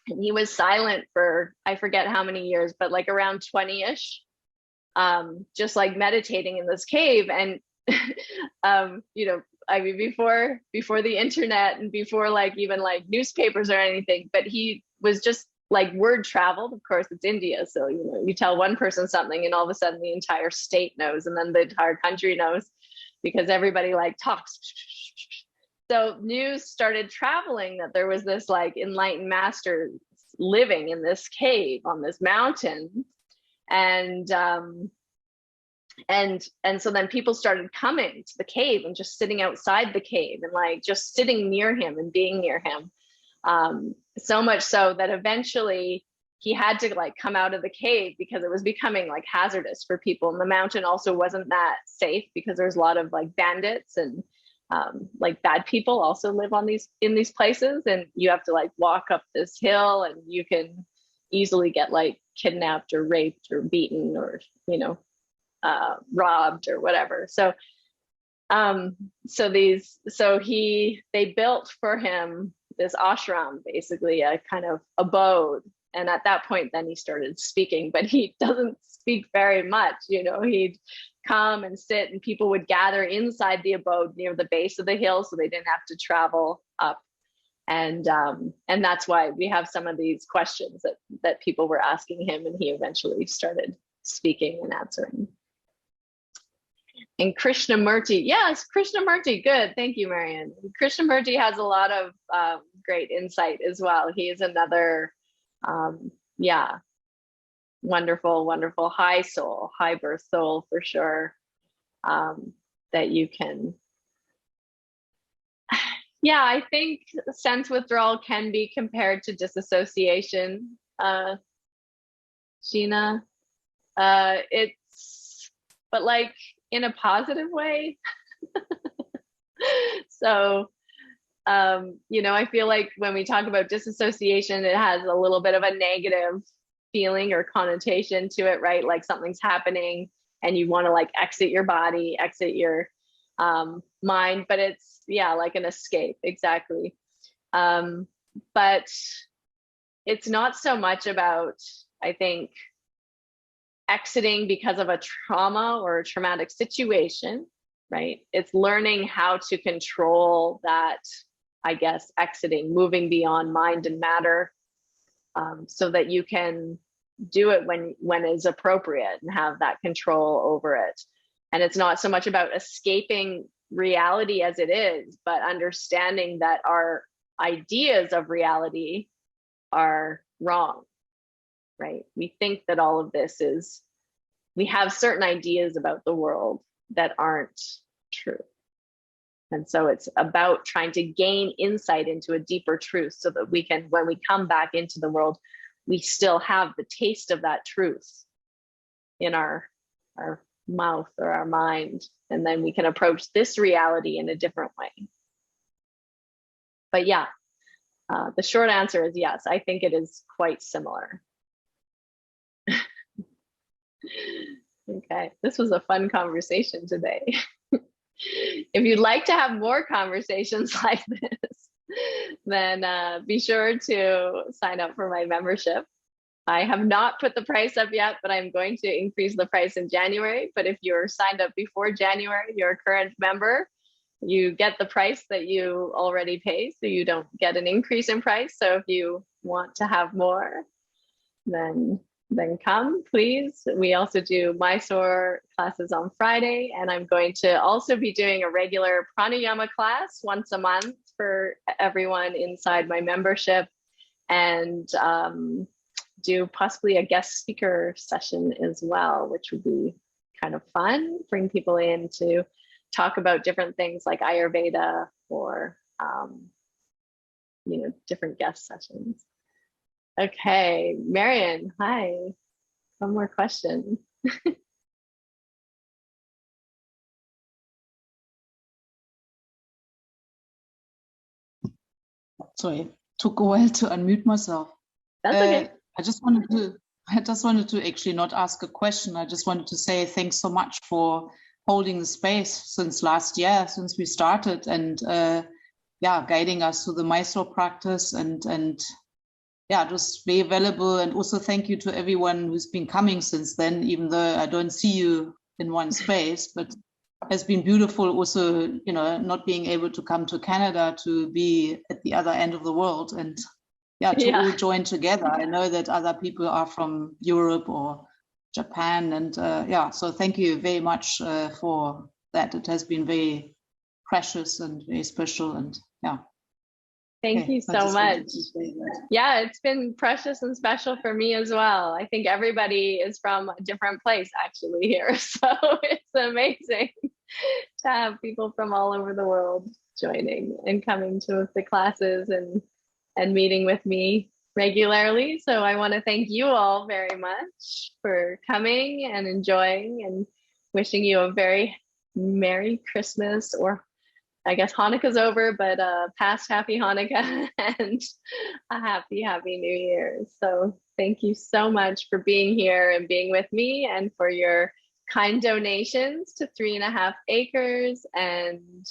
S2: And he was silent for, I forget how many years, but like around 20-ish, just like meditating in this cave. And, I mean, before the internet and before like even like newspapers or anything, but he was just like word traveled. Of course, it's India. So, you tell one person something and all of a sudden the entire state knows, and then the entire country knows, because everybody like talks. So news started traveling that there was this like enlightened master living in this cave on this mountain. And so then people started coming to the cave and just sitting outside the cave and like just sitting near him and being near him. So much so that eventually he had to like come out of the cave because it was becoming like hazardous for people. And the mountain also wasn't that safe because there's a lot of like bandits and like bad people also live on in these places, and you have to like walk up this hill, and you can easily get like kidnapped or raped or beaten or, you know, robbed or whatever. So they built for him this ashram, basically a kind of abode. And at that point, then he started speaking, but he doesn't speak very much. You know, he'd come and sit, and people would gather inside the abode near the base of the hill, so they didn't have to travel up. And that's why we have some of these questions that people were asking him, and he eventually started speaking and answering. And Krishnamurti, yes, Krishnamurti, good, thank you, Marian. Krishnamurti has a lot of great insight as well. He is another, wonderful, wonderful high soul, high birth soul for sure, that you can, I think sense withdrawal can be compared to disassociation, Sheena. But like in a positive way. So, you know, I feel like when we talk about disassociation, it has a little bit of a negative feeling or connotation to it, right? Like something's happening and you want to like exit your body, exit your mind, but it's, like an escape, exactly. But it's not so much about, I think, exiting because of a trauma or a traumatic situation, right? It's learning how to control that, I guess, exiting, moving beyond mind and matter, so that you can do it when it's appropriate and have that control over it. And it's not so much about escaping reality as it is, but understanding that our ideas of reality are wrong, right? We think that all of this is, we have certain ideas about the world that aren't true. And so it's about trying to gain insight into a deeper truth so that we can, when we come back into the world, we still have the taste of that truth in our mouth or our mind. And then we can approach this reality in a different way. But the short answer is yes, I think it is quite similar. Okay, this was a fun conversation today. If you'd like to have more conversations like this, then be sure to sign up for my membership. I have not put the price up yet, but I'm going to increase the price in January. But if you're signed up before January, you're a current member, you get the price that you already pay, so you don't get an increase in price. So if you want to have more, then come, please. We also do Mysore classes on Friday, and I'm going to also be doing a regular pranayama class once a month for everyone inside my membership, and do possibly a guest speaker session as well, which would be kind of fun. Bring people in to talk about different things like Ayurveda or, different guest sessions. Okay, Marian, hi. One more question.
S4: Sorry, took a while to unmute myself.
S2: That's okay.
S4: I just wanted to actually not ask a question. I just wanted to say thanks so much for holding the space since last year, since we started, and guiding us through the Mysore practice and just be available. And also thank you to everyone who's been coming since then, even though I don't see you in one space, but has been beautiful also, not being able to come to Canada, to be at the other end of the world and all join together. I know that other people are from Europe or Japan, and so thank you very much for that. It has been very precious and very special, and
S2: Thank you so much. Yeah, it's been precious and special for me as well. I think everybody is from a different place actually here. So it's amazing to have people from all over the world joining and coming to the classes and meeting with me. regularly. So I want to thank you all very much for coming and enjoying, and wishing you a very Merry Christmas, or I guess Hanukkah's over, but past Happy Hanukkah and a Happy New Year. So thank you so much for being here and being with me, and for your kind donations to 3.5 Acres, and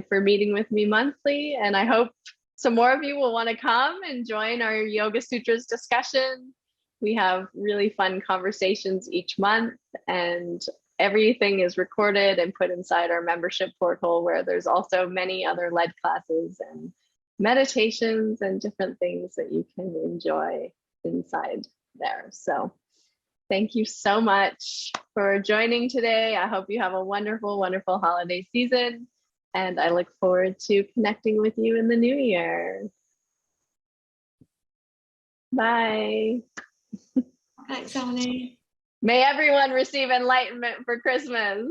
S2: for meeting with me monthly. And I hope some more of you will want to come and join our Yoga Sutras discussion. We have really fun conversations each month, and everything is recorded and put inside our membership portal, where there's also many other lead classes and meditations and different things that you can enjoy inside there. So thank you so much for joining today. I hope you have a wonderful, wonderful holiday season, and I look forward to connecting with you in the new year. Bye.
S5: Thanks, Emily.
S2: May everyone receive enlightenment for Christmas.